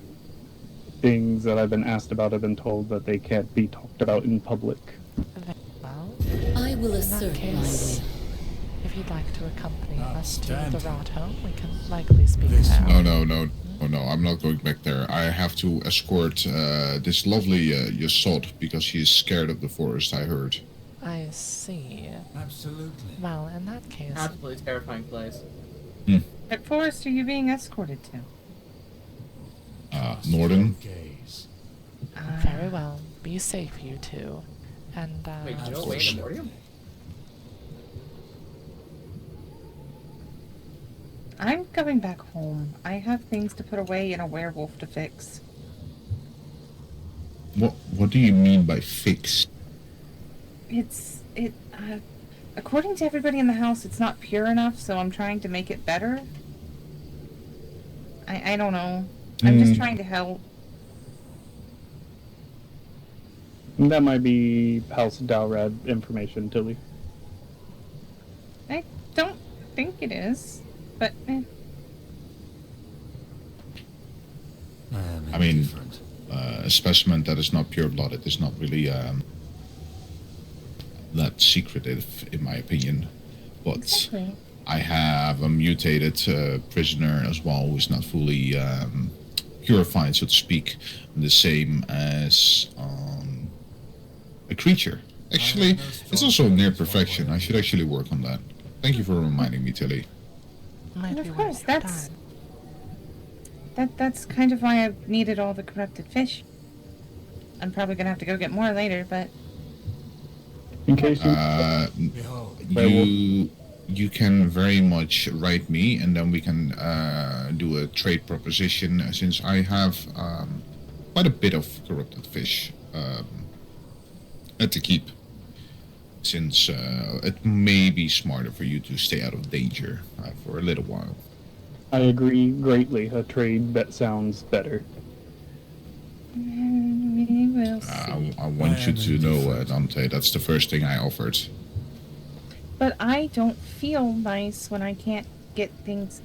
things that I've been asked about have been told that they can't be talked about in public. Well, I will in that assert my case, will. if you'd like to accompany us to the rat home, we can likely speak there. No, I'm not going back there. I have to escort this lovely Yasod because he is scared of the forest, I heard. I see. Absolutely. Well, in that case... Absolutely terrifying place. What forest are you being escorted to? Norden. Very well. Be safe, you two. And, Wait, you know Wayne Memoriam? I'm going back home. I have things to put away and a werewolf to fix. What do you mean by fix? According to everybody in the house, it's not pure enough, so I'm trying to make it better. I don't know. I'm just trying to help. That might be House Dalrad information, Tilly. I don't think it is, but I mean, a specimen that is not pure-blooded is not really that secretive, in my opinion. But exactly. I have a mutated prisoner as well, who is not fully purified, so to speak, the same as a creature. Actually, it's also near perfection. I should actually work on that. Thank you for reminding me, Tilly. Might And be of worth course, your time. that's kind of why I've needed all the corrupted fish. I'm probably gonna have to go get more later, but In case you can very much write me, and then we can do a trade proposition, since I have quite a bit of corrupted fish to keep, since it may be smarter for you to stay out of danger for a little while. I agree greatly. A trade that sounds better. we will see. I want you to know, Dante, that's the first thing I offered. But I don't feel nice when I can't get things.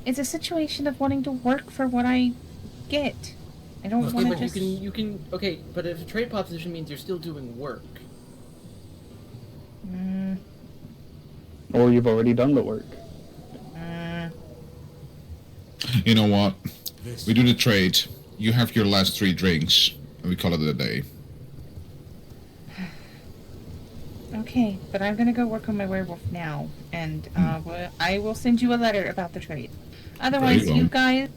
It's a situation of wanting to work for what I get. I don't Okay, want to but just. you can. Okay, but if a trade proposition means you're still doing work. Or you've already done the work. You know what? We do the trade. You have your last 3 drinks, and we call it a day. Okay, but I'm gonna go work on my werewolf now, and I will send you a letter about the trade. Otherwise, There you you go.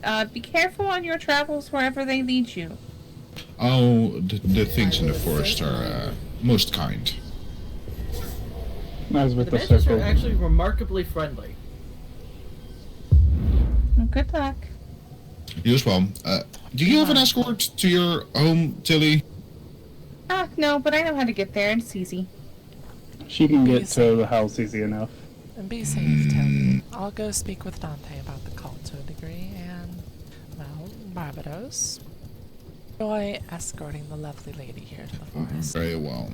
guys, be careful on your travels wherever they lead you. Oh, the things in the forest are most kind. As with The the Banshees circle. are actually remarkably friendly. Well, good luck. You as well. Do you have an escort to your home, Tilly? No, but I know how to get there. It's easy. She can get to the house easy enough. And be safe, Tilly. I'll go speak with Dante about the cult to a degree, and, well, Barbados. Enjoy escorting the lovely lady here to the forest. Very well.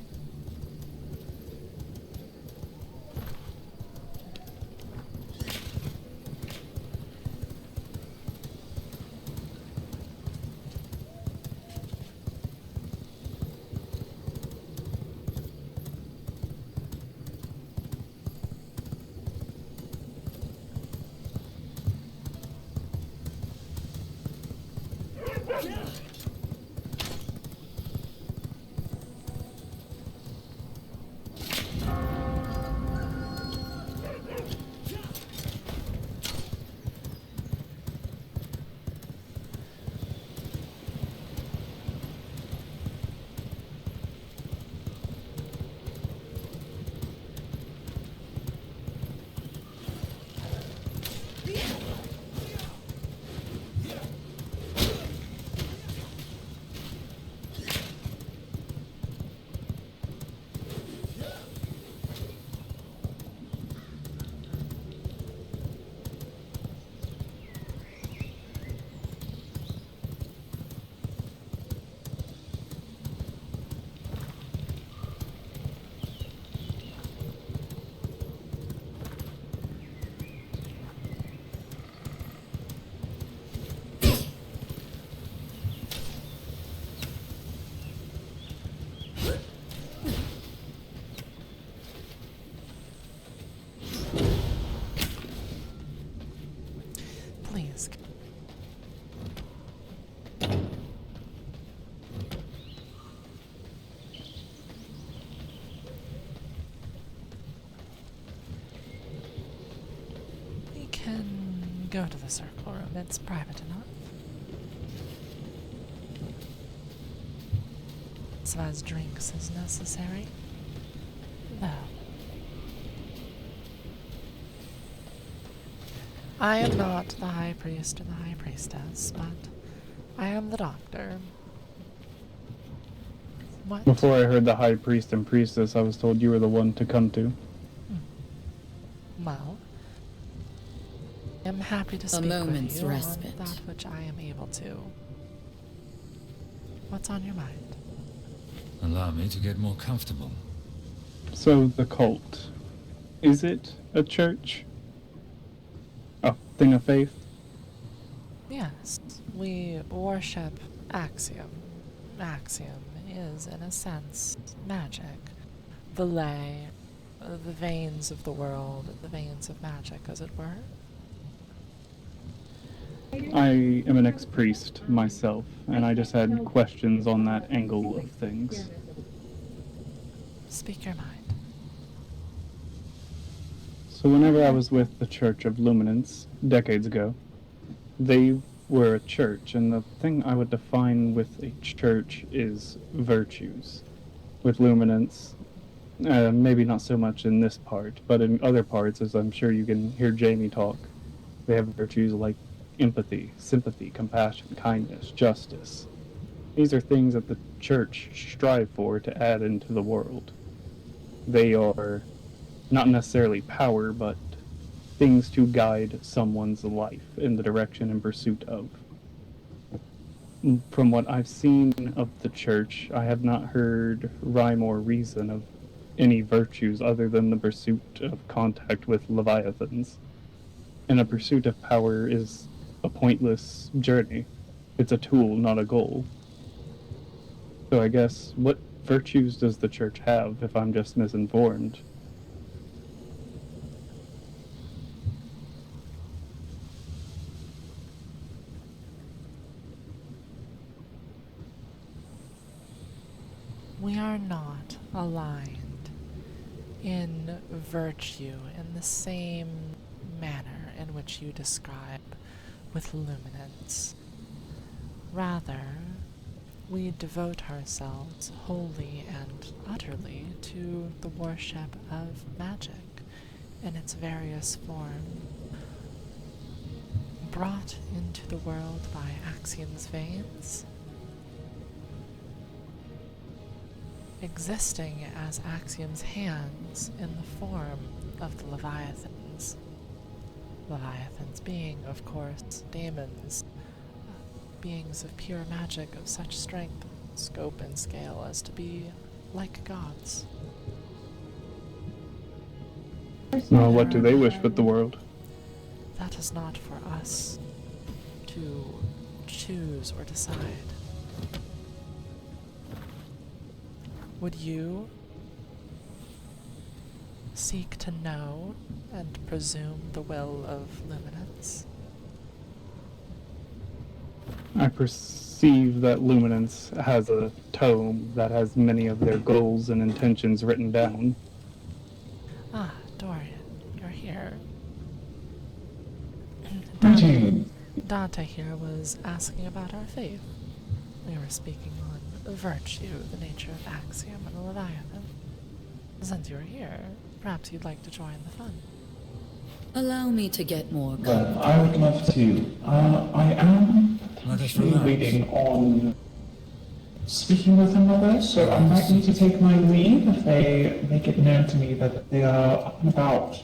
Please. We can go to the circle room. It's private enough. So as drinks as necessary. No. I am not the high priest or the high priestess, but I am the doctor. What? Before I heard the high priest and priestess, I was told you were the one to come to. Well, I'm happy to speak moment's with you respite. on that which I am able to. What's on your mind? Allow me to get more comfortable. So, the cult. Is it a church? A thing of faith? Yes, we worship Axiom. Axiom is, in a sense, magic. The ley, the veins of the world, the veins of magic, as it were. I am an ex-priest myself, and I just had questions on that angle of things. Speak your mind. So whenever I was with the Church of Luminance, decades ago, they were a church, and the thing I would define with a church is virtues. With Luminance, maybe not so much in this part, but in other parts, as I'm sure you can hear Jamie talk, they have virtues like empathy, sympathy, compassion, kindness, justice. These are things that the church strive for to add into the world. They are not necessarily power, but things to guide someone's life in the direction and pursuit of. From what I've seen of the church, I have not heard rhyme or reason of any virtues other than the pursuit of contact with leviathans. And a pursuit of power is a pointless journey. It's a tool, not a goal. So I guess, what virtues does the church have if I'm just misinformed? We are not aligned in virtue in the same manner in which you describe with luminance. Rather, we devote ourselves wholly and utterly to the worship of magic in its various forms, brought into the world by Axiom's veins, existing as Axiom's hands in the form of the Leviathans. Leviathans being, of course, daemons, beings of pure magic of such strength, scope, and scale as to be like gods. Well, what do they wish with the world? That is not for us to choose or decide. Would you seek to know and presume the will of Luminance? I perceive that Luminance has a tome that has many of their goals and intentions written down. Ah, Dorian, you're here. Dante here was asking about our faith. We were speaking on virtue, the nature of Axiom and the Leviathan. Since you're here, perhaps you'd like to join the fun. Allow me to get more Well, I would love to. I am actually waiting on speaking with another, so I might need to take my leave if they make it known to me that they are up and about.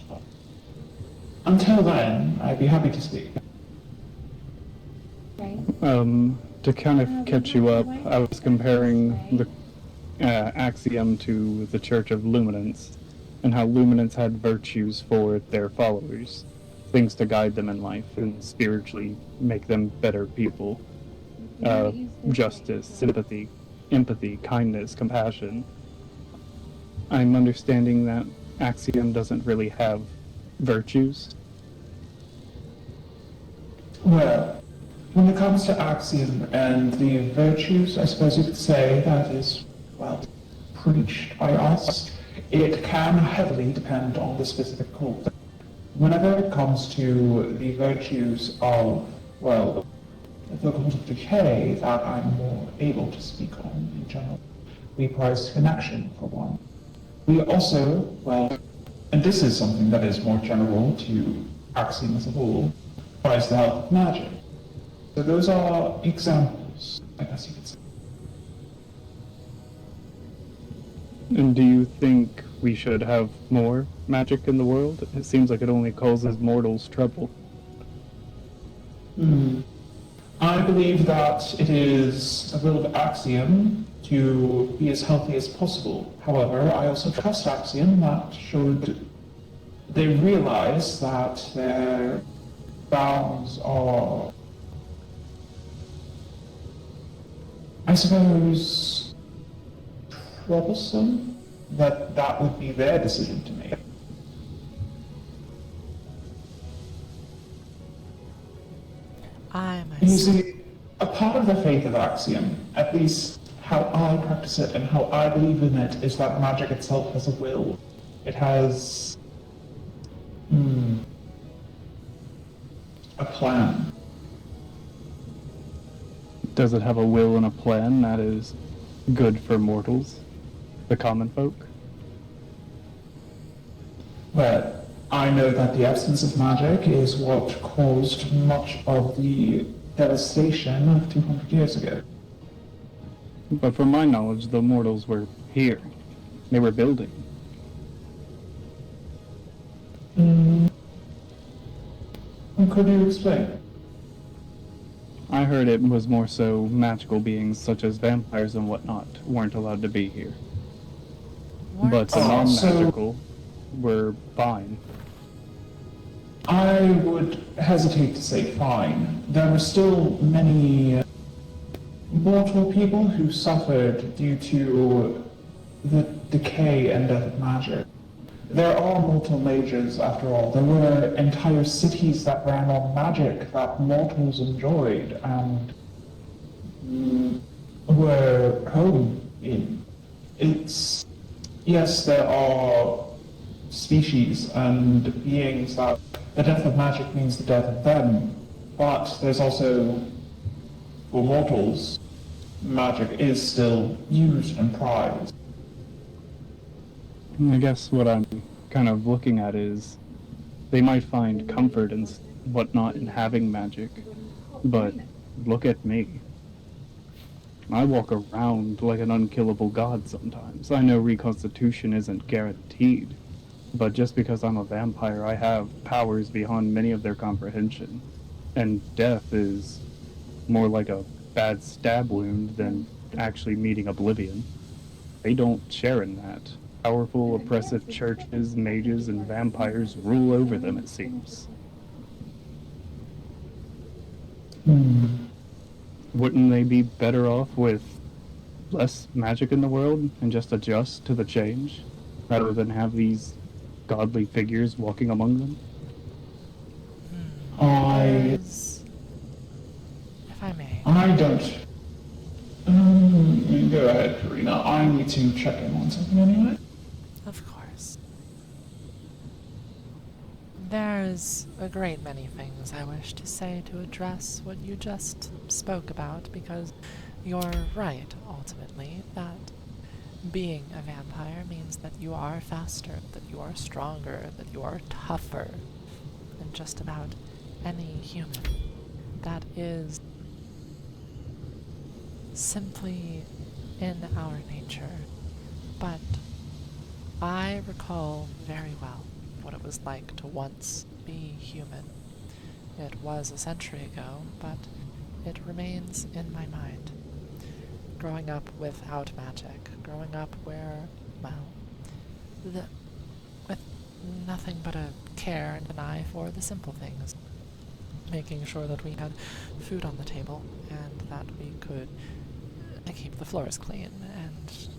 Until then, I'd be happy to speak. To kind of catch you up, I was comparing the Axiom to the Church of Luminance, and how Luminance had virtues for their followers, things to guide them in life and spiritually make them better people. Justice, sympathy, empathy, kindness, compassion. I'm understanding that Axiom doesn't really have virtues. Well, when it comes to Axiom and the virtues, I suppose you could say that is, well, preached by us. It can heavily depend on the specific cult. Whenever it comes to the virtues of, well, the cult of decay, that I'm more able to speak on in general. We prize connection, for one. We also, well, and this is something that is more general to Axiom as a whole, prize the health of magic. So those are examples, I guess you could say. And do you think we should have more magic in the world? It seems like it only causes mortals trouble. I believe that it is a will of Axiom to be as healthy as possible. However, I also trust Axiom that should they realize that their bounds are, I suppose, troublesome, that would be their decision to make. You see, a part of the faith of Axiom, at least how I practice it and how I believe in it, is that magic itself has a will. It has a plan. Does it have a will and a plan that is good for mortals, the common folk? Well, I know that the absence of magic is what caused much of the devastation of 200 years ago. But from my knowledge, the mortals were here. They were building. Could you explain? I heard it was more so magical beings such as vampires and whatnot weren't allowed to be here. But the non-magical were fine. I would hesitate to say fine. There were still many mortal people who suffered due to the decay and death of magic. There are mortal mages, after all. There were entire cities that ran on magic that mortals enjoyed and were home in. It's, yes, there are species and beings that the death of magic means the death of them, but there's also, for mortals, magic is still used and prized. I guess what I'm kind of looking at is they might find comfort in whatnot and having magic, but look at me. I walk around like an unkillable god sometimes. I know reconstitution isn't guaranteed, but just because I'm a vampire, I have powers beyond many of their comprehension. And death is more like a bad stab wound than actually meeting oblivion. They don't share in that. Powerful, oppressive churches, mages, and vampires rule over them, it seems. Wouldn't they be better off with less magic in the world and just adjust to the change, rather than have these godly figures walking among them? If I may. I don't. Go ahead, Karina. I need to check in on something anyway. Of course. There's a great many things I wish to say to address what you just spoke about, because you're right, ultimately, that being a vampire means that you are faster, that you are stronger, that you are tougher than just about any human. That is simply in our nature. But I recall very well what it was like to once be human. It was a century ago, but it remains in my mind. Growing up without magic, growing up where, well, with nothing but a care and an eye for the simple things. Making sure that we had food on the table and that we could keep the floors clean and,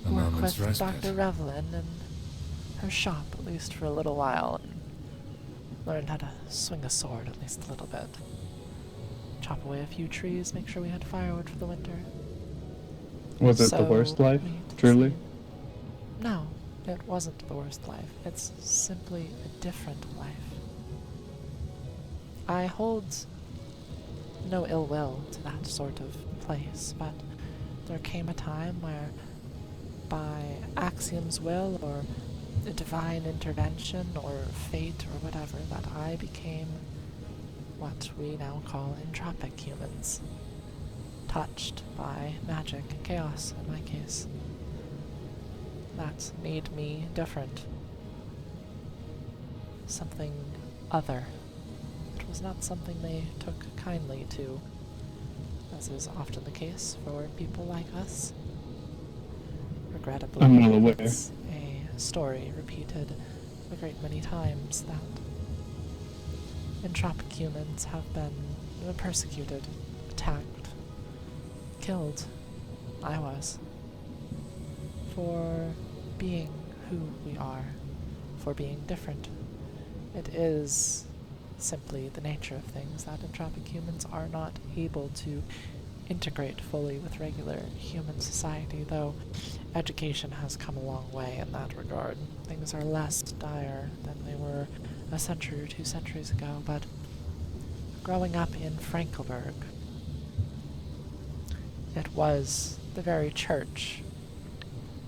well, work with Dr. Revlin and her shop at least for a little while and learn how to swing a sword at least a little bit. Chop away a few trees, make sure we had firewood for the winter. Was it the worst life, truly? No, it wasn't the worst life. It's simply a different life. I hold no ill will to that sort of place, but there came a time where, by Axiom's will, or a divine intervention, or fate, or whatever, that I became what we now call entropic humans. Touched by magic, chaos in my case. That made me different. Something other. It was not something they took kindly to, as is often the case for people like us. Regrettably, I'm well aware. it's a story repeated a great many times that entropic humans have been persecuted, attacked, killed. I was. For being who we are, for being different. It is simply the nature of things that entropic humans are not able to integrate fully with regular human society, though education has come a long way in that regard. Things are less dire than they were a century or 2 centuries ago, but growing up in Frankelberg, it was the very church,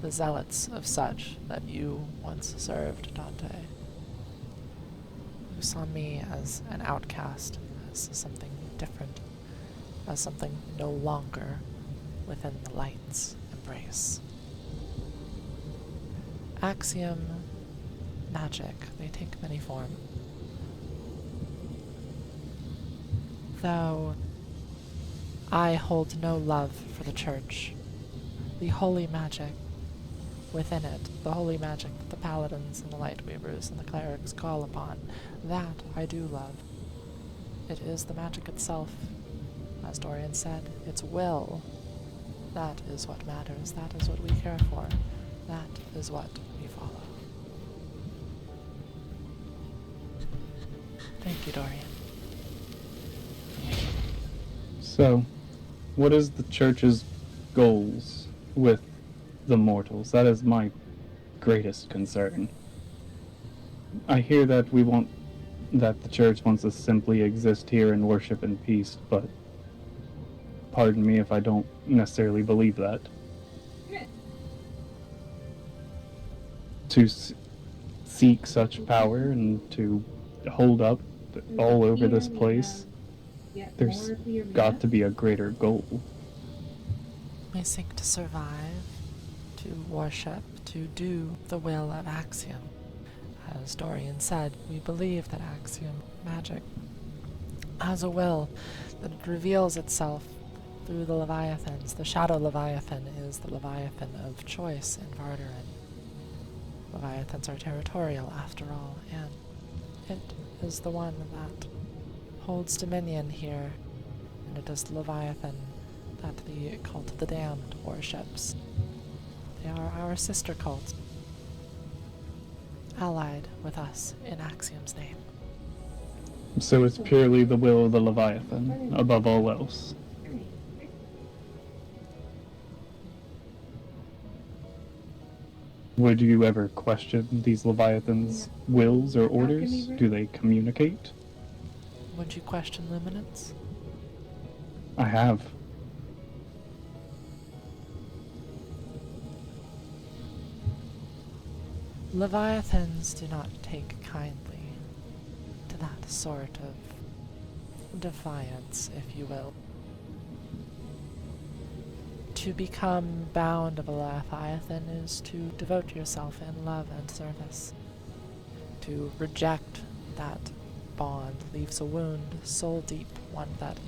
the zealots of such, that you once served, Dante, who saw me as an outcast, as something different, as something no longer within the light's embrace. Axiom, magic, they take many forms. Though I hold no love for the church, the holy magic within it, the holy magic that the paladins and the lightweavers and the clerics call upon, that I do love. It is the magic itself, as Dorian said, its will. That is what matters, that is what we care for, that is what we follow. Thank you, Dorian. So, what is the church's goals with the mortals? That is my greatest concern. I hear that that the church wants to simply exist here and worship in peace, but pardon me if I don't necessarily believe that. To seek such power and to hold up all over this place, there's got to be a greater goal. We seek to survive, to worship, to do the will of Axiom. As Dorian said, we believe that Axiom magic has a will that reveals itself through the Leviathans. The Shadow Leviathan is the Leviathan of choice in Vardaran. Leviathans are territorial, after all, and it is the one that holds dominion here, and it is the Leviathan that the Cult of the Damned worships. They are our sister cult, allied with us in Axiom's name. So it's purely the will of the Leviathan, above all else. Would you ever question these Leviathans' wills or orders? Do they communicate? Would you question Luminance? I have. Leviathans do not take kindly to that sort of defiance, if you will. To become bound of a Leviathan is to devote yourself in love and service. To reject that bond leaves a wound soul deep, one that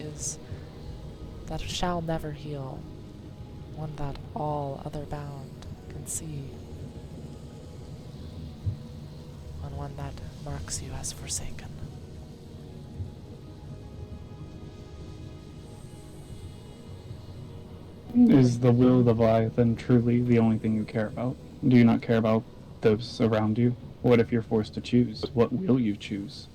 shall never heal, one that all other bound can see, and one that marks you as forsaken. Is the will of the Leviathan truly the only thing you care about? Do you not care about those around you? What if you're forced to choose? What will you choose?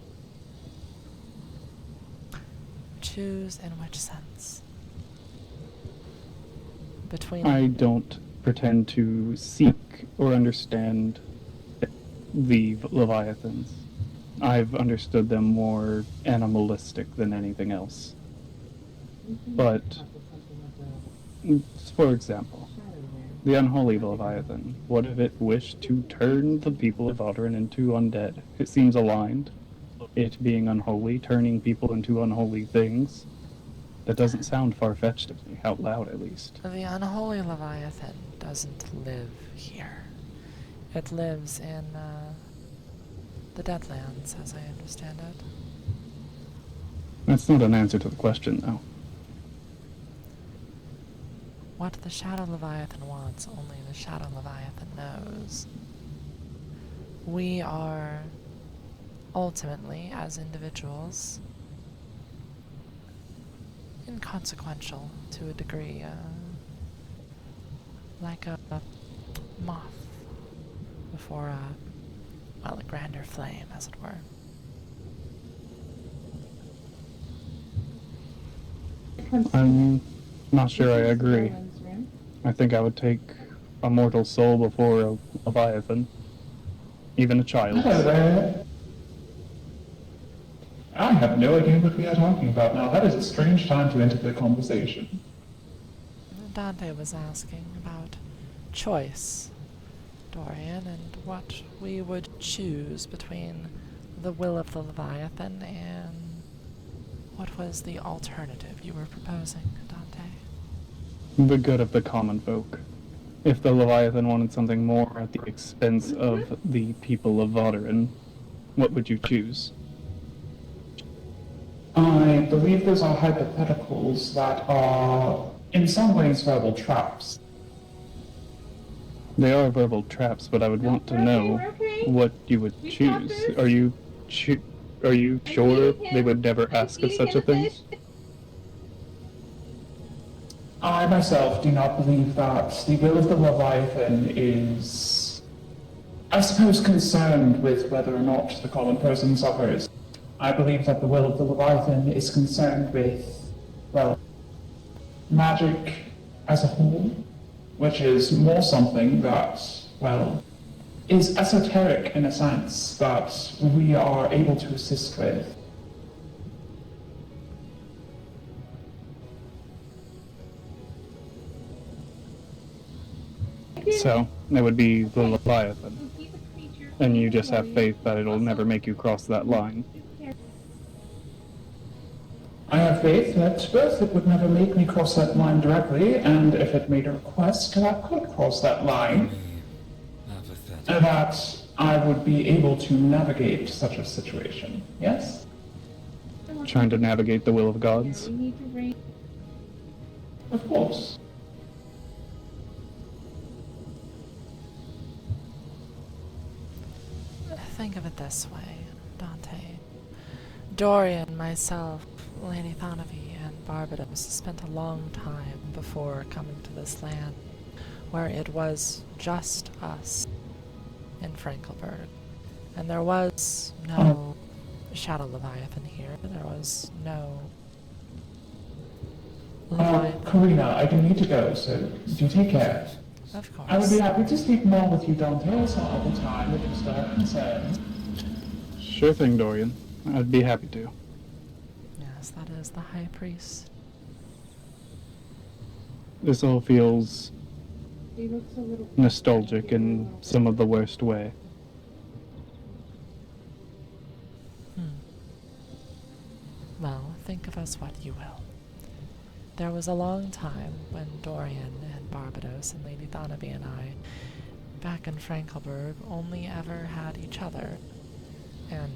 Choose in which sense? Between I don't pretend to seek or understand the Leviathans. I've understood them more animalistic than anything else. But, for example, the unholy Leviathan, what if it wished to turn the people of Alderaan into undead? It seems aligned. It being unholy, turning people into unholy things. That doesn't sound far-fetched to me, out loud at least. The unholy Leviathan doesn't live here. It lives in the Deadlands, as I understand it. That's not an answer to the question, though. What the Shadow Leviathan wants, only the Shadow Leviathan knows. We are, ultimately, as individuals, inconsequential to a degree, like a moth before a grander flame, as it were. I'm not sure I agree. I think I would take a mortal soul before a Leviathan. Even a child. Hello there. I have no idea what we are talking about now. That is a strange time to enter the conversation. Dante was asking about choice, Dorian, and what we would choose between the will of the Leviathan and what was the alternative you were proposing, Dante? The good of the common folk. If the Leviathan wanted something more at the expense of the people of Vardaran, what would you choose? I believe those are hypotheticals that are, in some ways, verbal traps. They are verbal traps, but I would want to know what you would choose. Are you sure they would never ask us such a thing? I myself do not believe that the will of the Leviathan is, I suppose, concerned with whether or not the common person suffers. I believe that the will of the Leviathan is concerned with, well, magic as a whole, which is more something that, well, is esoteric in a sense that we are able to assist with. So, it would be the Leviathan. And you just have faith that it'll never make you cross that line. I have faith that both it would never make me cross that line directly, and if it made a request that could cross that line, that I would be able to navigate such a situation. Yes? Trying to navigate the will of gods. Of course. Think of it this way, Dante. Dorian, myself, Lady Thanavi, and Barbados spent a long time before coming to this land, where it was just us in Frankelberg. And there was no Shadow Leviathan here. There was no Leviathan. Karina, I do need to go, so do take care. Of course. I would be happy to speak more with you, Dante, some other time if you still have concerns. Sure thing, Dorian. I'd be happy to. Yes, that is the High Priest. This all feels nostalgic in some of the worst way. Well, think of us what you will. There was a long time when Dorian and Barbados and Lady Thanavi and I, back in Frankelberg, only ever had each other. And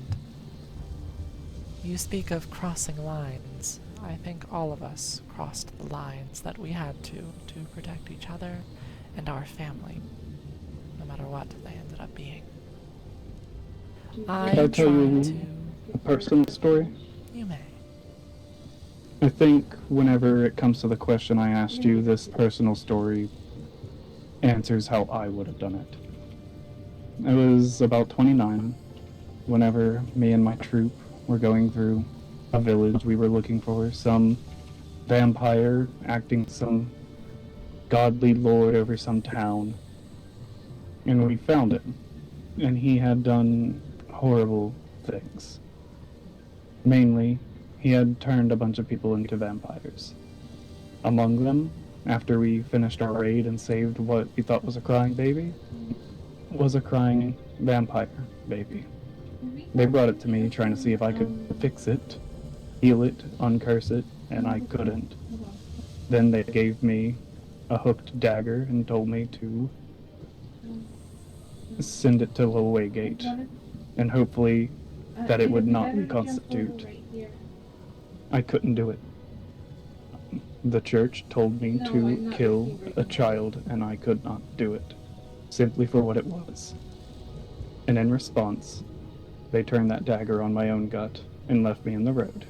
you speak of crossing lines. I think all of us crossed the lines that we had to protect each other and our family, no matter what they ended up being. Could I tell you a personal story? You may. I think whenever it comes to the question I asked you, this personal story answers how I would have done it. I was about 29 whenever me and my troop were going through a village. We were looking for some vampire acting some godly lord over some town. And we found him. And he had done horrible things. Mainly, he had turned a bunch of people into vampires. Among them, after we finished our raid and saved what we thought was a crying baby, was a crying vampire baby. They brought it to me trying to see if I could fix it, heal it, uncurse it, and I couldn't. Then they gave me a hooked dagger and told me to send it to Lowway Gate, and hopefully that it would not reconstitute. I couldn't do it. The church told me to kill a child, and I could not do it, simply for what it was. And in response, they turned that dagger on my own gut and left me in the road.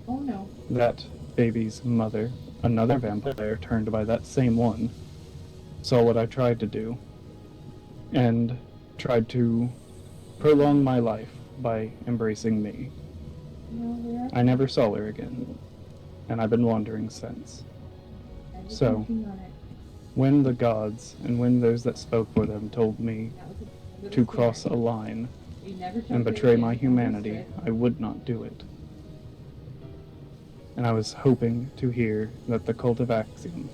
Oh no. That baby's mother, another vampire turned by that same one, saw what I tried to do, and tried to prolong my life by embracing me. I never saw her again, and I've been wandering since. So, when the gods and when those that spoke for them told me to cross a line and betray my humanity, I would not do it. And I was hoping to hear that the cult of Axiom,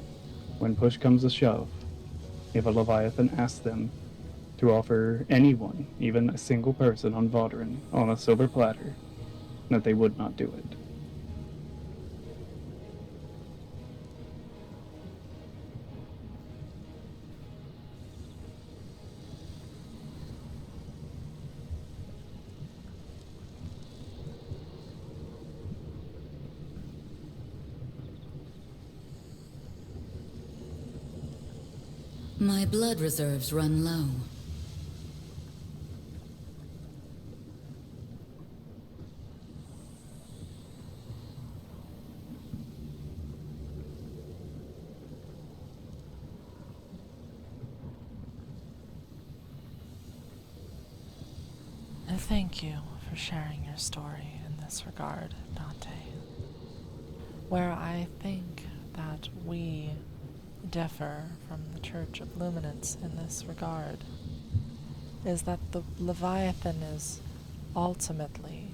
when push comes to shove, if a Leviathan asked them to offer anyone, even a single person on Vaudren, on a silver platter, that they would not do it. My blood reserves run low. Thank you for sharing your story in this regard, Dante. Where I think that we differ from the Church of Luminance in this regard is that the Leviathan is ultimately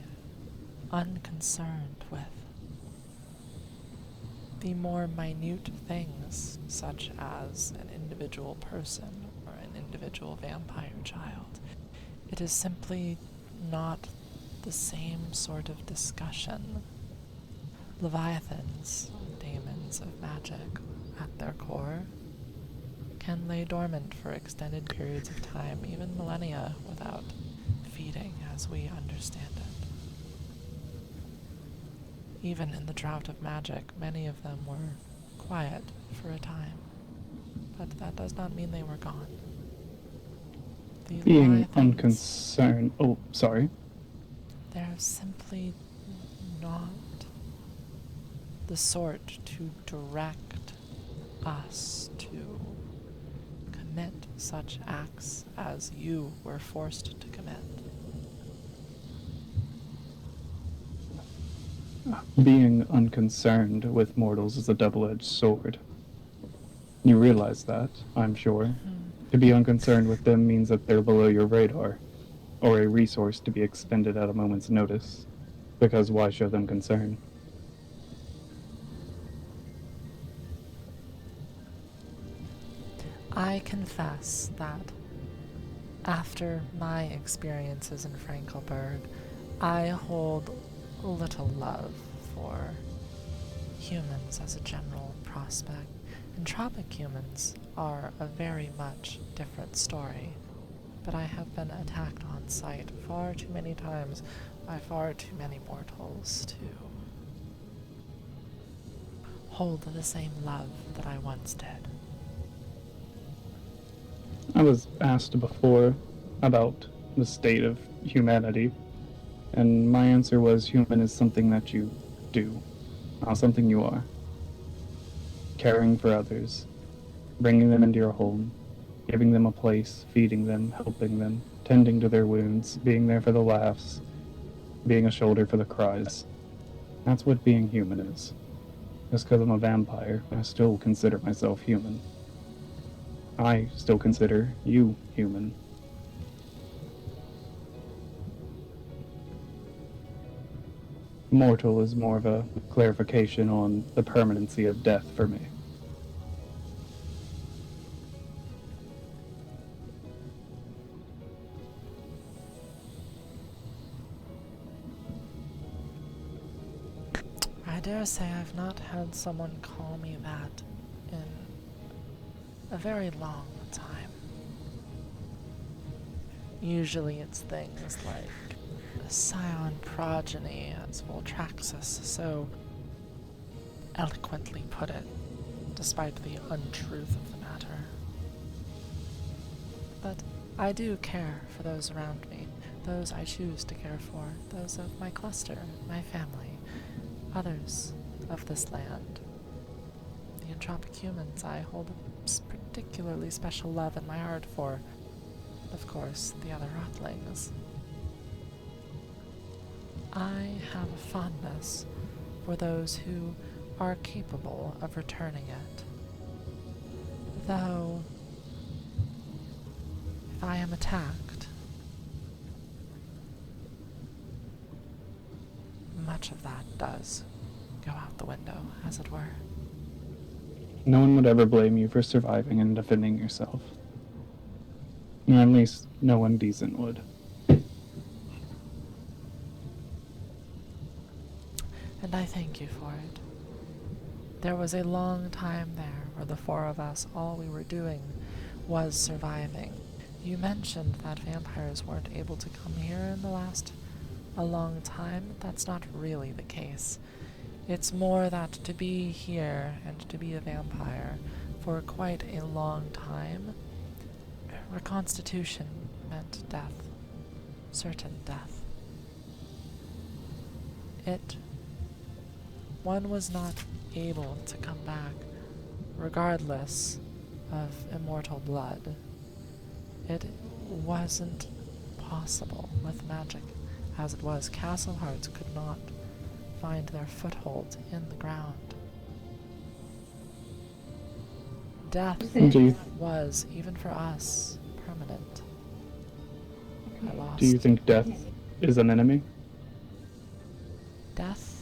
unconcerned with the more minute things, such as an individual person or an individual vampire child. It is simply not the same sort of discussion. Leviathans, daemons of magic at their core, can lay dormant for extended periods of time, even millennia, without feeding as we understand it. Even in the drought of magic, many of them were quiet for a time, but that does not mean they were gone. The Being Leviathans, unconcerned. Oh, sorry. they're simply not the sort to direct us to commit such acts as you were forced to commit. Being unconcerned with mortals is a double-edged sword. You realize that, I'm sure. To be unconcerned with them means that they're below your radar, or a resource to be expended at a moment's notice. Because why show them concern? I confess that after my experiences in Frankelberg, I hold little love for humans as a general prospect. Entropic humans are a very much different story, but I have been attacked on sight far too many times by far too many mortals to hold the same love that I once did. I was asked before about the state of humanity, and my answer was human is something that you do, not something you are. Caring for others, bringing them into your home, giving them a place, feeding them, helping them, tending to their wounds, being there for the laughs, being a shoulder for the cries. That's what being human is. Just because I'm a vampire, I still consider myself human. I still consider you human. Mortal is more of a clarification on the permanency of death for me. I dare say I've not had someone call me that in a very long time. Usually it's things like a scion progeny, as Voltraxis so eloquently put it, despite the untruth of the matter. But I do care for those around me, those I choose to care for, those of my cluster, my family, others of this land. The entropic humans I hold a particularly special love in my heart for, and of course, the other rotlings. I have a fondness for those who are capable of returning it. Though, if I am attacked, much of that does go out the window, as it were. No one would ever blame you for surviving and defending yourself. Or at least no one decent would. And I thank you for it. There was a long time there where the four of us, all we were doing was surviving. You mentioned that vampires weren't able to come here in the last a long time. That's not really the case. It's more that to be here and to be a vampire for quite a long time, reconstitution meant death. Certain death. One was not able to come back, regardless of immortal blood. It wasn't possible with magic as it was. Castle hearts could not find their foothold in the ground. Death was, even for us, permanent. I lost. Do you think death is an enemy? Death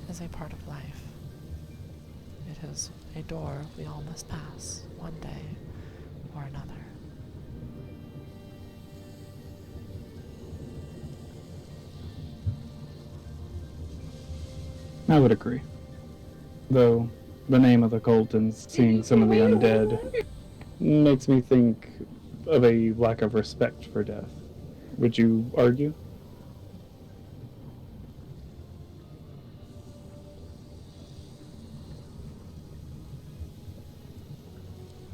is a part of life. It is a door we all must pass, one day or another. I would agree. Though, the name of the cult and seeing some of the undead makes me think of a lack of respect for death. Would you argue?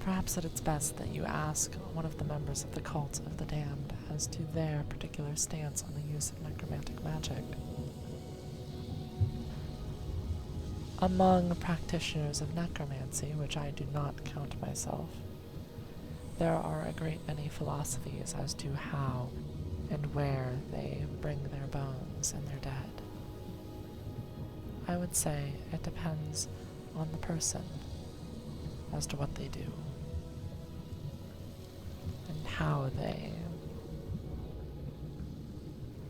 Perhaps that it's best that you ask one of the members of the Cult of the Damned as to their particular stance on the use of necromantic magic. Among practitioners of necromancy, which I do not count myself, there are a great many philosophies as to how and where they bring their bones and their dead. I would say it depends on the person as to what they do and how they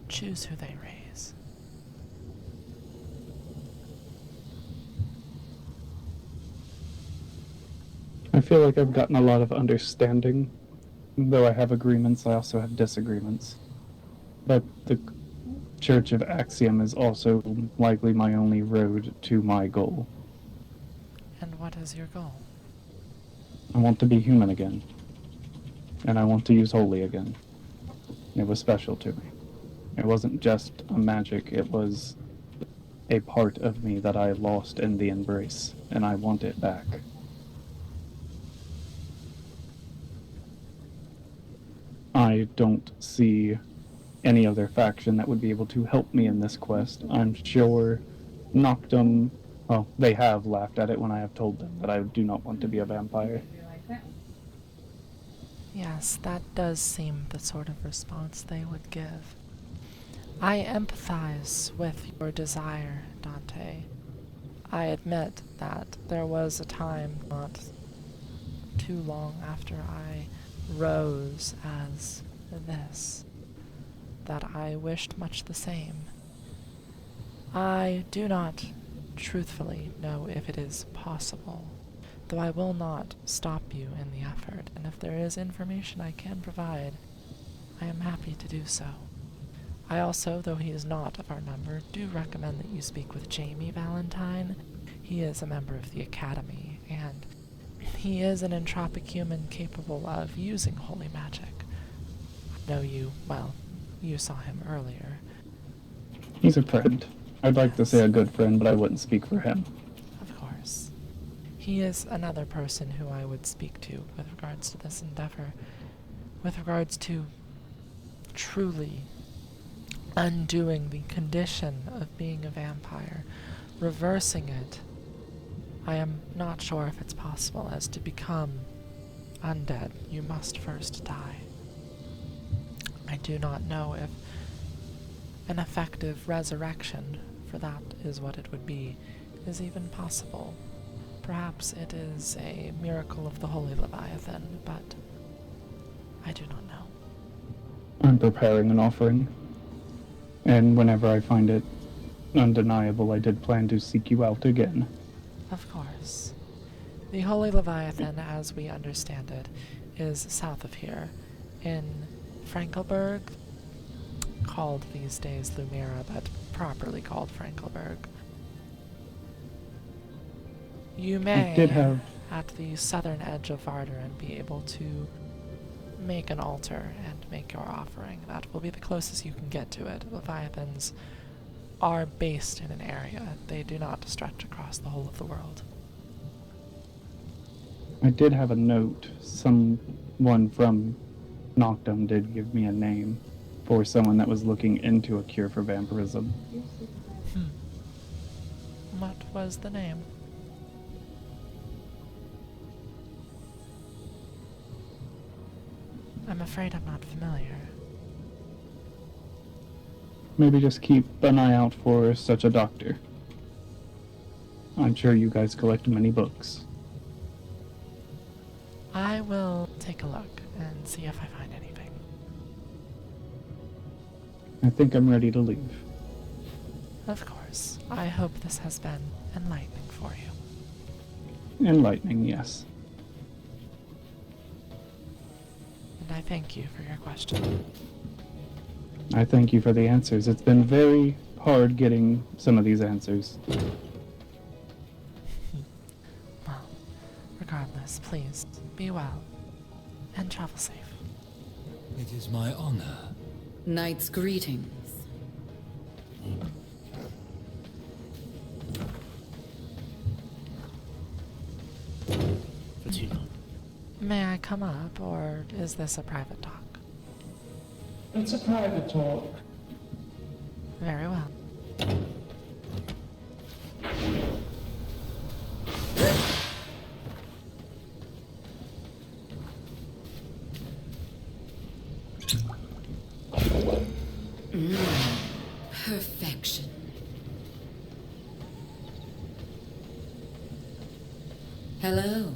choose who they raise. I feel like I've gotten a lot of understanding. Though I have agreements, I also have disagreements. But the Church of Axiom is also likely my only road to my goal. And what is your goal? I want to be human again. And I want to use holy again. It was special to me. It wasn't just a magic, it was a part of me that I lost in the embrace, and I want it back. I don't see any other faction that would be able to help me in this quest. I'm sure Noctum, well, they have laughed at it when I have told them that I do not want to be a vampire. Yes, that does seem the sort of response they would give. I empathize with your desire, Dante. I admit that there was a time not too long after I rose as this that I wished much the same. I do not truthfully know if it is possible, though I will not stop you in the effort, and if there is information I can provide, I am happy to do so. I also, though he is not of our number, do recommend that you speak with Jamie Valentine. He is a member of the Academy, and he is an entropic human capable of using holy magic. I know you, well, you saw him earlier. He's a friend. I'd like to say a good friend, but I wouldn't speak for him. Of course. He is another person who I would speak to with regards to this endeavor, with regards to truly undoing the condition of being a vampire, reversing it. I am not sure if it's possible, as to become undead, you must first die. I do not know if an effective resurrection, for that is what it would be, is even possible. Perhaps it is a miracle of the Holy Leviathan, but I do not know. I'm preparing an offering, and whenever I find it undeniable, I did plan to seek you out again. Of course. The Holy Leviathan, as we understand it, is south of here, in Frankelberg, called these days Lumira, but properly called Frankelberg. You may, at the southern edge of Vardaran, be able to make an altar and make your offering. That will be the closest you can get to it. Leviathans are based in an area. They do not stretch across the whole of the world. I did have a note. Someone from Noctum did give me a name for someone that was looking into a cure for vampirism. What was the name? I'm afraid I'm not familiar. Maybe just keep an eye out for such a doctor. I'm sure you guys collect many books. I will take a look and see if I find anything. I think I'm ready to leave. Of course. I hope this has been enlightening for you. Enlightening, yes. And I thank you for your question. I thank you for the answers. It's been very hard getting some of these answers. Well, regardless, please be well and travel safe. It is my honor. Knight's greetings. Fatima. May I come up, or is this a private talk? It's a private talk. Very well. Perfection. Hello.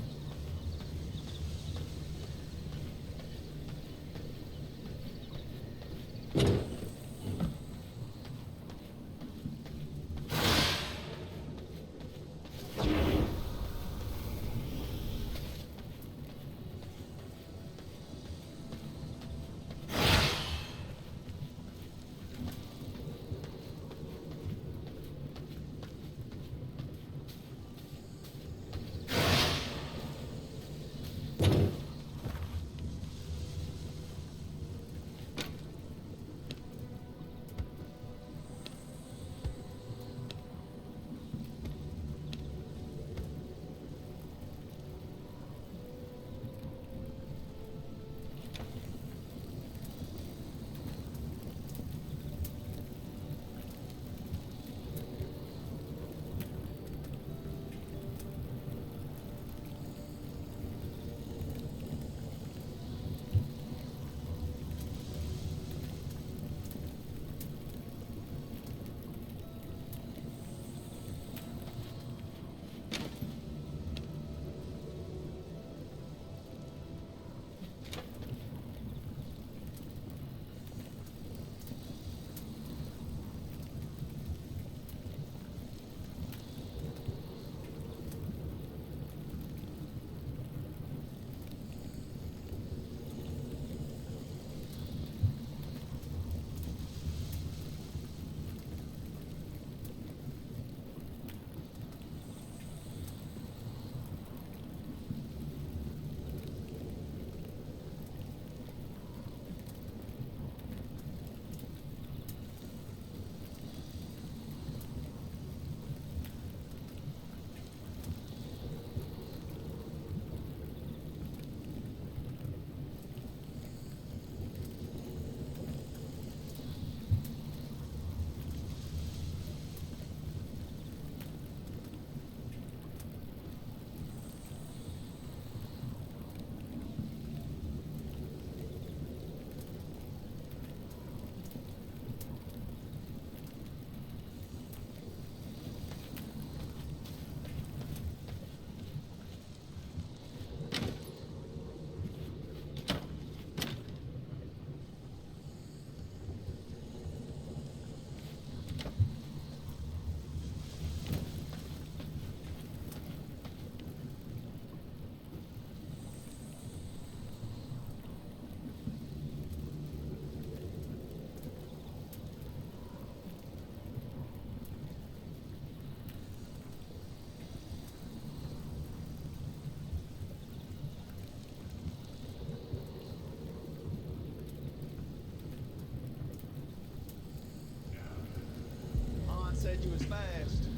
Said you was fast,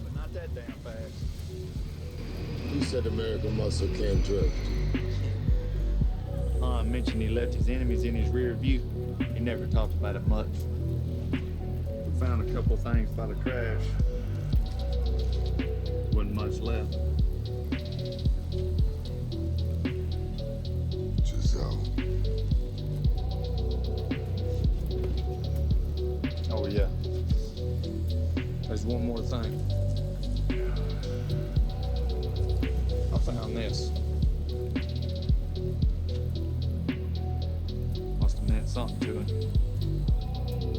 but not that damn fast. Who said American muscle can't drift? Han mentioned he left his enemies in his rear view. He never talked about it much. We found a couple things by the crash. Wasn't much left. Giselle. Oh yeah. There's one more thing. I found this. Must have meant something to him.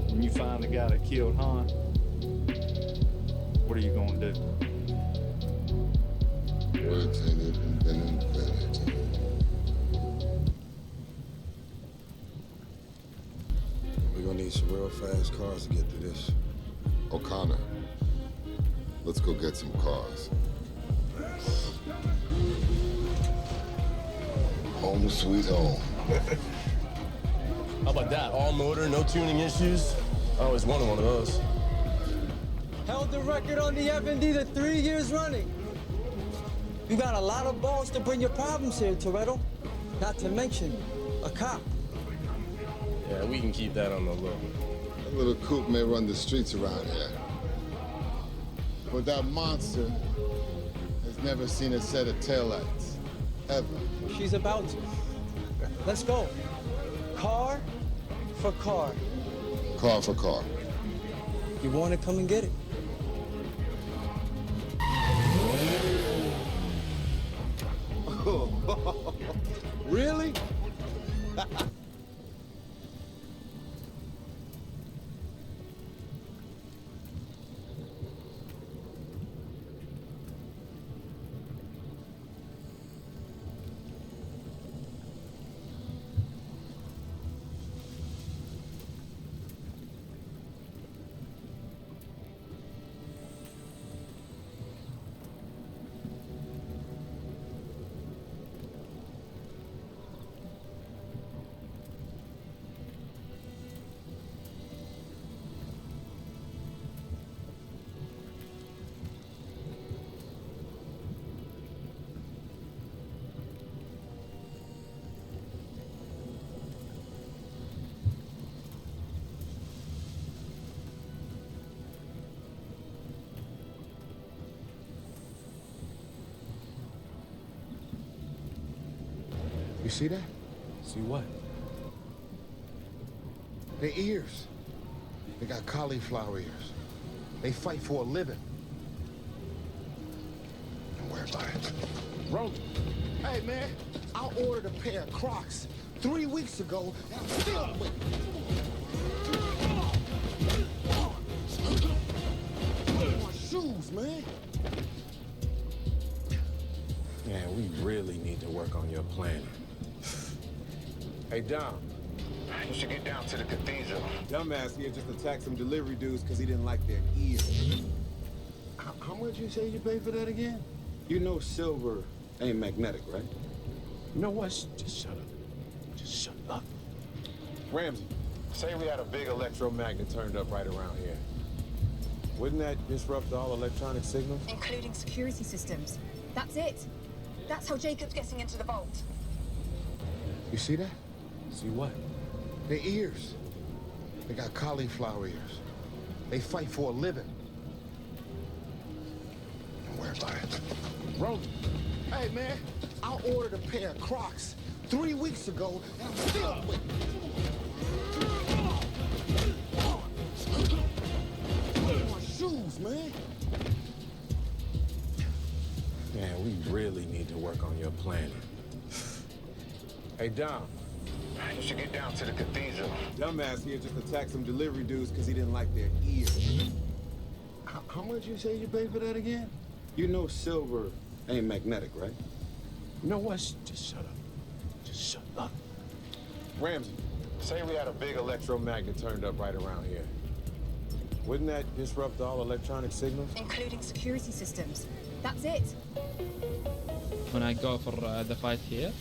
When you find the guy that killed Han, what are you gonna do? Words ain't even been invented. We're gonna need some real fast cars to get to this. Connor. Let's go get some cars. Home sweet home. How about that? All motor, no tuning issues? I always wanted one of those. Held the record on the F&D to 3 years running. You got a lot of balls to bring your problems here, Toretto. Not to mention, a cop. Yeah, we can keep that on the low. That little coupe may run the streets around here. But that monster has never seen a set of taillights. Ever. She's about to. Let's go. Car for car. Car for car. You want to come and get it? Really? You see that? See what? Their ears. They got cauliflower ears. They fight for a living. Don't worry about it. Roman. Hey, man, I ordered a pair of Crocs 3 weeks ago, and I'm still waiting. My shoes, man. Man, we really need to work on your planning. Hey, Dom. You should get down to the cathedral. Dumbass here just attacked some delivery dudes because he didn't like their ears. How much you say you pay for that again? You know silver ain't magnetic, right? You know what? Just shut up. Just shut up. Ramsey, Say we had a big electromagnet turned up right around here. Wouldn't that disrupt all electronic signals? Including security systems. That's it. That's how Jacob's getting into the vault. You see that? See what? Their ears. They got cauliflower ears. They fight for a living. Don't worry about it. Roman. Hey, man, I ordered a pair of Crocs 3 weeks ago, and I'm still waiting. My shoes, man. Man, we really need to work on your planning. Hey, Dom. You should get down to the cathedral. Dumbass here just attacked some delivery dudes because he didn't like their ears. How much you say you pay for that again? You know silver ain't magnetic, right? You know what? Just shut up. Just shut up. Ramsey. Say we had a big electromagnet turned up right around here. Wouldn't that disrupt all electronic signals? Including security systems. That's it. When I go for the fight here,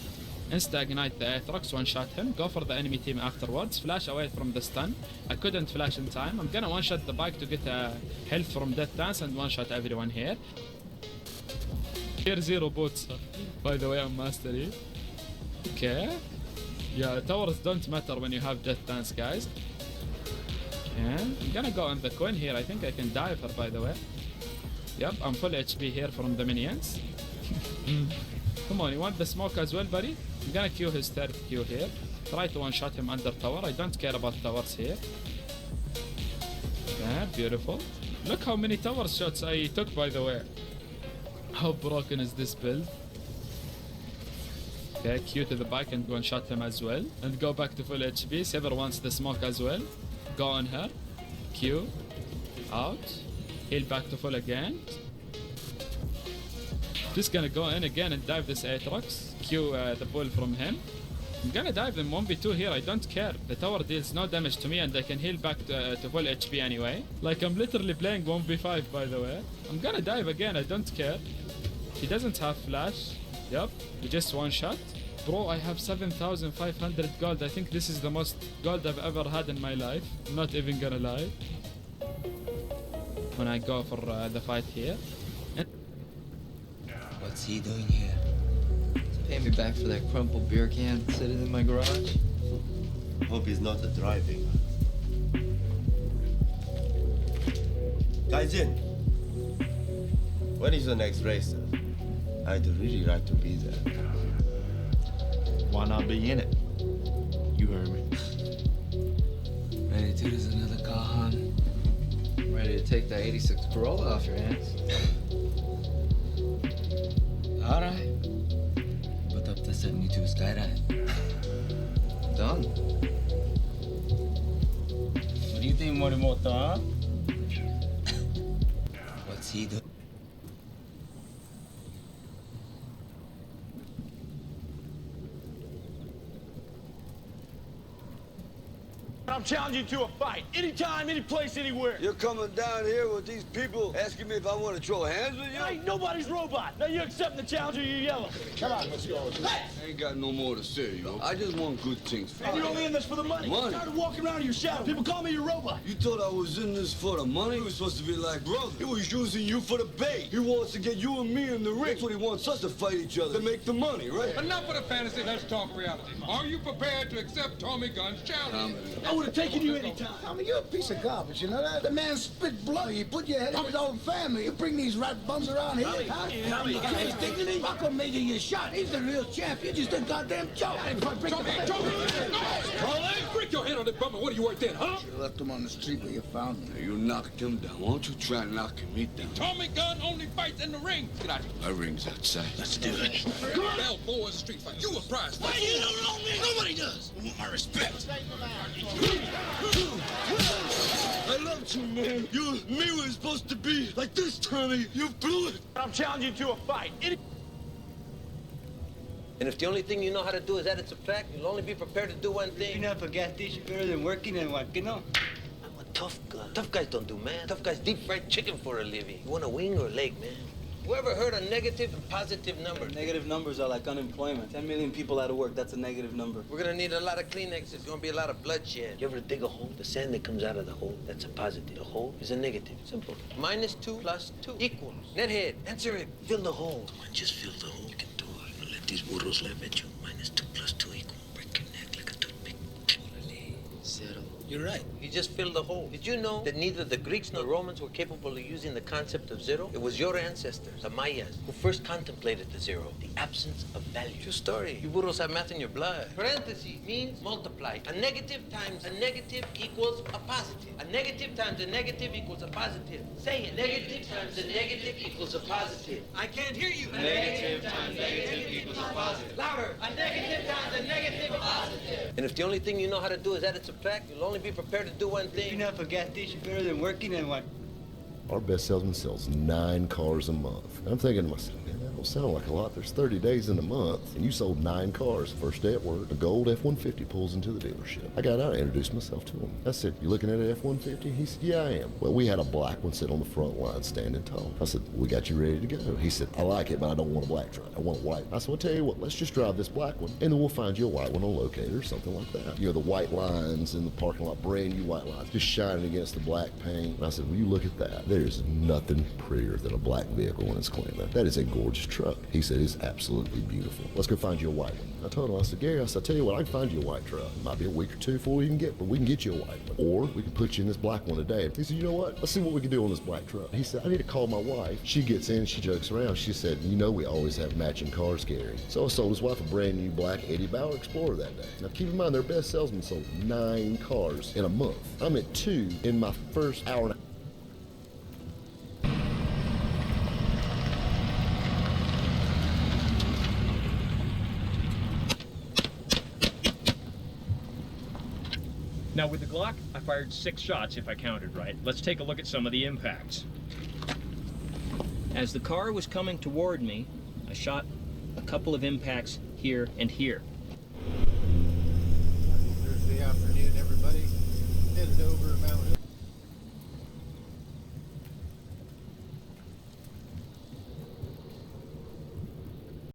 insta-ignite the Aethrox, one-shot him, go for the enemy team afterwards, flash away from the stun. I couldn't flash in time. I'm gonna one-shot the bike to get health from death dance and one-shot everyone here. Tier 0 boots, by the way, on Mastery. Okay. Yeah, towers don't matter when you have death dance, guys. And I'm gonna go on the coin here. I think I can dive her, by the way. Yep, I'm full HP here from the minions. Come on, you want the smoke as well, buddy? I'm gonna Q his third Q here. Try to one-shot him under tower. I don't care about towers here. Yeah, beautiful. Look how many tower shots I took, by the way. How broken is this build? Okay, Q to the bike and one-shot him as well. And go back to full HP. Sever wants the smoke as well. Go on her. Q. Out. Heal back to full again. Just gonna go in again and dive this Aethrox. Q the pull from him. I'm gonna dive them 1v2 here, I don't care. The tower deals no damage to me and I can heal back to full HP anyway. Like, I'm literally playing 1v5, by the way. I'm gonna dive again, I don't care. He doesn't have flash. Yup, he just one shot. Bro, I have 7,500 gold. I think this is the most gold I've ever had in my life. I'm not even gonna lie. When I go for the fight here. What's he doing here? Pay me back for that crumpled beer can sitting in my garage. Hope he's not driving. Guys in. When is the next race? I'd really like to be there. Why not be in it? You heard me. Ready to do another car, hon? Ready to take that 86 Corolla off your hands? All right. Put up the 72 Skydive. Done. What do you think, Morimoto, huh? What's he doing? I'm challenging you to a fight. Anytime, any place, anywhere. You're coming down here with these people asking me if I want to throw hands with you? I ain't nobody's robot. Now you accepting the challenge or you yellow? Come on, let's go. I ain't got no more to say, yo. I just want good things for And you're only in this for the money. Money? I'm tired of walking around in your shadow. People call me your robot. You thought I was in this for the money? We were supposed to be like brothers. He was using you for the bait. He wants to get you and me in the ring. That's what he wants us to fight each other, to make the money, right? Enough of the fantasy, let's talk reality. Are you prepared to accept Tommy Gunn's challenge? I would have taken you anytime. Tommy, you're a piece of garbage, you know that? The man spit blood. He put your head in his own family. You bring these rat bums around here, huh? Tommy, his dignity? Rocco made you your shot. He's the real champ. You're just a goddamn joke. Carly, break your hand on the bum, and what are you worth then, huh? You left him on the street where you found him. You knocked him down. Why don't you try knocking me down? Tommy Gunn only fights in the ring. Get out here. My ring's outside. Let's do it. Come on. Bell 4 is a street fight. You a prize fight. You don't know me. Nobody does. I want my respect. I loved you, man. You and me were supposed to be like this, Tommy. You blew it. I'm challenging you to a fight. And if the only thing you know how to do is add and subtract, you'll only be prepared to do one thing. Picking up a gas station better than working in one, you know? I'm a tough guy. Tough guys don't do math. Tough guys deep fried chicken for a living. You want a wing or a leg, man? Whoever heard of negative and positive numbers? Negative numbers are like unemployment. 10 million people out of work, that's a negative number. We're gonna need a lot of Kleenexes. There's gonna be a lot of bloodshed. You ever dig a hole? The sand that comes out of the hole, that's a positive. The hole is a negative. Simple. -2 + 2 equals. Nethead, answer it. Fill the hole. Come on, just fill the hole. You can do it. Don't let these burros laugh at you. -2 + 2 equals. Break your neck like a toothpick. Zero. You're right. You just filled the hole. Did you know that neither the Greeks nor the Romans were capable of using the concept of zero? It was your ancestors, the Mayas, who first contemplated the zero, the absence of value. True story. You burros have math in your blood. Parentheses means multiply. A negative times a negative equals a positive. A negative times a negative equals a positive. Say it. Negative times a negative equals a positive. I can't hear you. A negative times negative equals a positive. Louder. A negative times a negative a positive. And if the only thing you know how to do is add and subtract, you'll only be prepared to do one thing. Picking up a gas station better than working in one. Our best salesman sells 9 cars a month. I'm thinking to myself, man, that don't sound like a lot. There's 30 days in a month, and you sold 9 cars. First day at work, a gold F-150 pulls into the dealership. I got out and introduced myself to him. I said, you looking at an F-150? He said, yeah, I am. Well, we had a black one sitting on the front line standing tall. I said, we got you ready to go. He said, I like it, but I don't want a black truck. I want a white. I said, well, tell you what, let's just drive this black one, and then we'll find you a white one on locator or something like that. You know, the white lines in the parking lot, brand new white lines, just shining against the black paint. And I said, well, you look at that. There's nothing prettier than a black vehicle when it's clean. That is a gorgeous truck. He said, it's absolutely beautiful. Let's go find you a white one. I told him, I said, Gary, I said, I tell you what, I can find you a white truck. It might be a week or two before we can get, but we can get you a white one. Or we can put you in this black one today. He said, you know what? Let's see what we can do on this black truck. He said, I need to call my wife. She gets in, she jokes around. She said, you know, we always have matching cars, Gary. So I sold his wife a brand new black Eddie Bauer Explorer that day. Now keep in mind, their best salesman sold 9 cars in a month. I'm at 2 in my first hour and a half. Now with the Glock, I fired 6 shots if I counted right. Let's take a look at some of the impacts. As the car was coming toward me, I shot a couple of impacts here and here. Tuesday afternoon, everybody. Headed over Mount Hood.